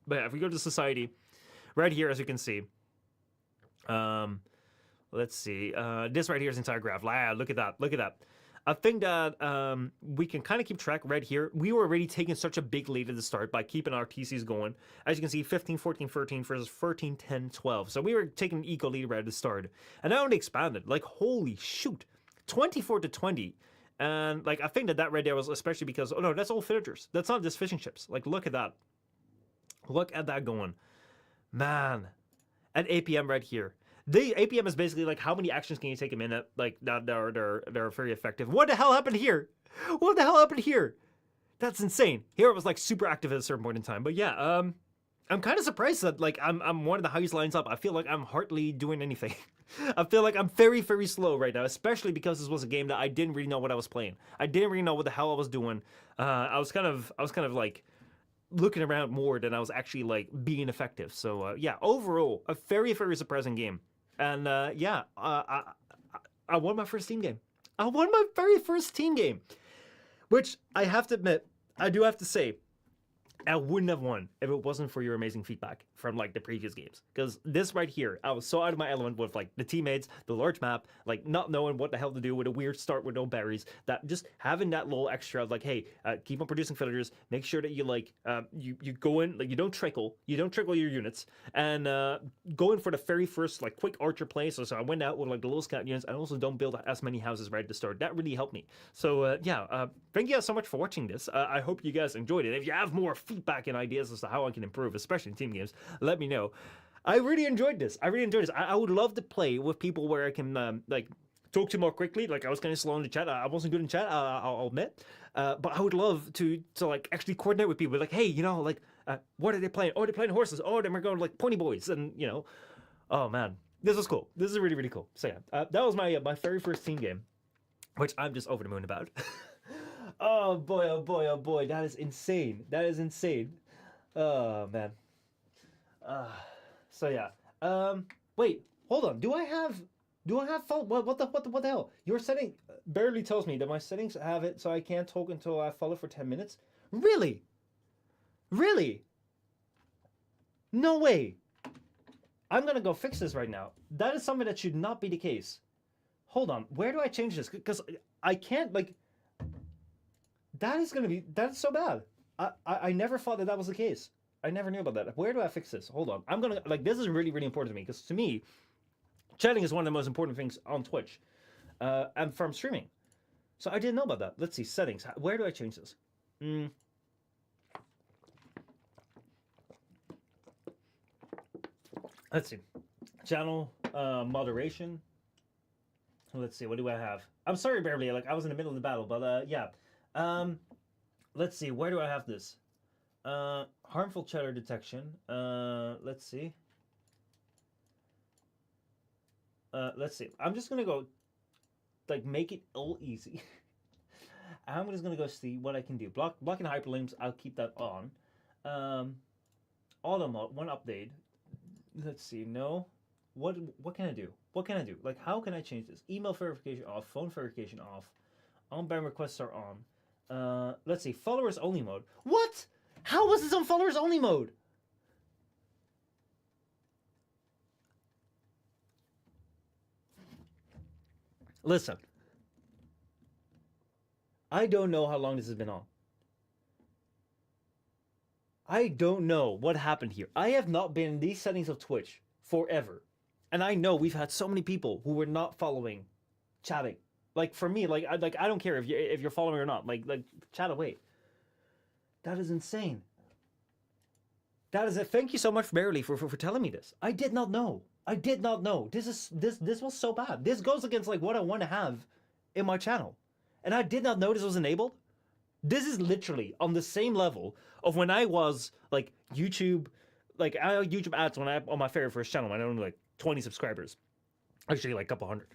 But yeah, if we go to society, right here, as you can see. Let's see. This right here is entire graph. Look at that. I think that we can kind of keep track right here. We were already taking such a big lead at the start by keeping our TCs going. As you can see, 15, 14, 13 versus 13, 10, 12. So we were taking an equal lead right at the start. And now it expanded. Like, holy shoot. 24 to 20. And, like, I think that right there was especially because, oh, no, that's all villagers. That's not just fishing ships. Like, look at that. Look at that going. Man. And APM right here. The APM is basically like how many actions can you take a minute, like that are very effective. What the hell happened here? What the hell happened here? That's insane. Here it was like super active at a certain point in time. But yeah, I'm kind of surprised that like I'm one of the highest lines up. I feel like I'm hardly doing anything. I feel like I'm very slow right now, especially because this was a game that I didn't really know what I was playing. I didn't really know what the hell I was doing. I was kind of like looking around more than I was actually like being effective. So yeah, overall a very surprising game. And yeah, I won my first team game. I won my very first team game, which I have to admit, I do have to say, I wouldn't have won if it wasn't for your amazing feedback from like the previous games. Because this right here, I was so out of my element with like the teammates, the large map, like not knowing what the hell to do with a weird start with no berries. That just having that little extra of like, hey, keep on producing villagers. Make sure that you like you go in like you don't trickle your units, and go in for the very first like quick archer play. So I went out with like the little scout units. I also don't build as many houses right at the start. That really helped me. So yeah, thank you guys so much for watching this. I hope you guys enjoyed it. If you have more feedback and ideas as to how I can improve, especially in team games, let me know. I really enjoyed this. I would love to play with people where I can like talk to more quickly. Like I was kind of slow in the chat. I wasn't good in chat. I'll admit. But I would love to like actually coordinate with people. Like, hey, you know, like what are they playing? Oh, they're playing horses. Oh, they're going like pony boys, and you know, oh man, this was cool. This is really cool. So yeah, that was my very first team game, which I'm just over the moon about. Oh boy, that is insane. Oh man. So yeah. Wait, hold on. Do I have what the hell? Your setting barely tells me that my settings have it so I can't talk until I follow for 10 minutes. Really? No way. I'm gonna go fix this right now. That is something that should not be the case. Hold on. Where do I change this? Because I can't like. That's so bad. I never thought that was the case. I never knew about that. Where do I fix this? Hold on. I'm gonna like this is really important to me because to me, chatting is one of the most important things on Twitch, and from streaming. So I didn't know about that. Let's see settings. Where do I change this? Let's see. Channel moderation. Let's see. What do I have? I'm sorry, Beverly. Like I was in the middle of the battle, but yeah. Let's see, where do I have this? Harmful chatter detection. Let's see. Let's see. I'm just gonna go, like, make it all easy. I'm just gonna go see what I can do. Blocking hyperlinks, I'll keep that on. Auto mode, one update. Let's see, no. What can I do? Like, how can I change this? Email verification off, phone verification off. On-band requests are on. Let's see, followers only mode. What? How was this on followers only mode? Listen. I don't know how long this has been on. I don't know what happened here. I have not been in these settings of Twitch forever. And I know we've had so many people who were not following chatting. Like for me, like I don't care if you're following or not. Like chat away. That is insane. That is it. Thank you so much, Barely, for telling me this. I did not know. I did not know. This was so bad. This goes against like what I want to have in my channel, and I did not know this was enabled. This is literally on the same level of when I was like YouTube, like I had YouTube ads when I on my very first channel when I only like 20 subscribers, actually like a couple hundred,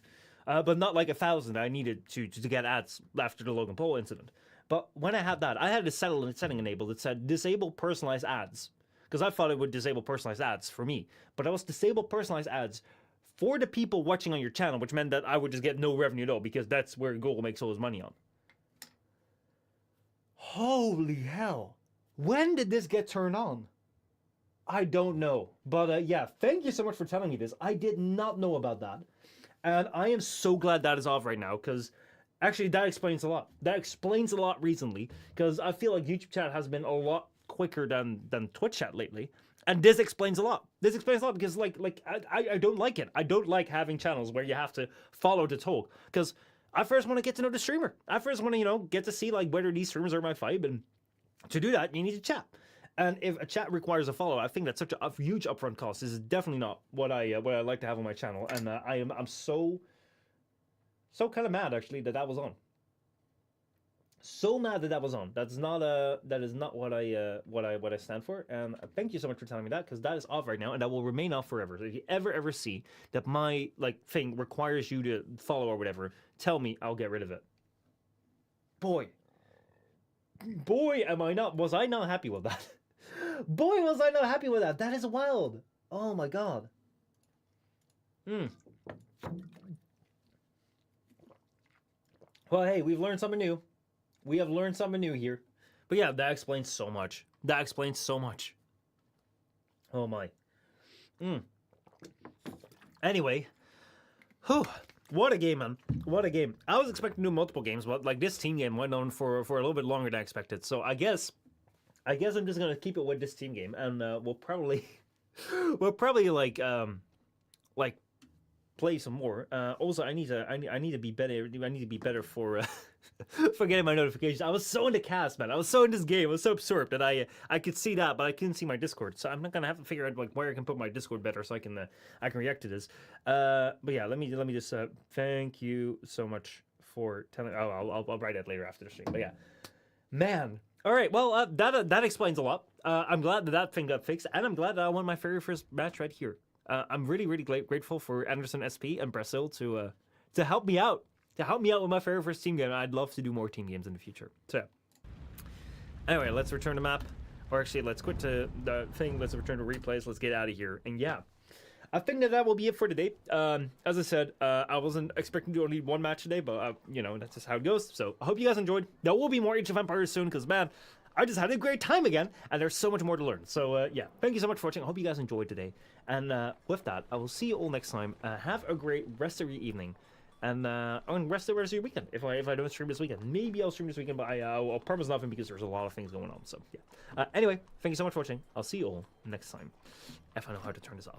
but not like 1,000. I needed to get ads after the Logan Paul incident. But when I had that, I had a setting enabled that said disable personalized ads. Because I thought it would disable personalized ads for me. But I was disable personalized ads for the people watching on your channel, which meant that I would just get no revenue at all, because that's where Google makes all his money on. Holy hell. When did this get turned on? I don't know. But yeah, thank you so much for telling me this. I did not know about that. And I am so glad that is off right now, because actually that explains a lot. That explains a lot recently, because I feel like YouTube chat has been a lot quicker than Twitch chat lately, and this explains a lot. This explains a lot because I don't like it. I don't like having channels where you have to follow the talk, because I first want to get to know the streamer. I first want to get to see like whether these streamers are my vibe, and to do that you need to chat. And if a chat requires a follow, I think that's such a huge upfront cost. This is definitely not what I like to have on my channel, and I'm so kind of mad actually that was on. So mad that was on. That is not what I stand for. And thank you so much for telling me that, because that is off right now, and that will remain off forever. So if you ever see that my thing requires you to follow or whatever, tell me, I'll get rid of it. Boy, was I not happy with that? Boy, was I not happy with that. That is wild. Oh my god. Well, hey, we've learned something new. We have learned something new here. But yeah, that explains so much. That explains so much. Oh my. Anyway. Whew. What a game, man. What a game. I was expecting to do multiple games, but like this team game went on for a little bit longer than I expected. So I guess I'm just gonna keep it with this team game, and we'll probably like play some more. Also, I need to be better. I need to be better for for getting my notifications. I was so into cast, man. I was so in this game. I was so absorbed that I could see that, but I couldn't see my Discord. So I'm not gonna have to figure out like where I can put my Discord better so I can react to this. But yeah, let me just thank you so much for telling. Oh, I'll write it later after the stream. But yeah, man. All right, well that explains a lot. I'm glad that thing got fixed, and I'm glad that I won my very first match right here. I'm really grateful for Anderson SP and Brazil to help me out. To help me out with my very first team game. I'd love to do more team games in the future. So, anyway, let's return to map. Or actually, let's quit to the thing. Let's return to replays. Let's get out of here. And yeah, I think that will be it for today. As I said, I wasn't expecting to only one match today, but that's just how it goes. So I hope you guys enjoyed. There will be more Age of Empires soon, because man, I just had a great time again, and there's so much more to learn. So yeah, thank you so much for watching. I hope you guys enjoyed today. And with that, I will see you all next time. Have a great rest of your evening. And rest of your weekend. If I don't stream this weekend, maybe I'll stream this weekend, but I'll promise nothing because there's a lot of things going on. So yeah. Anyway, thank you so much for watching. I'll see you all next time. If I know how to turn this off.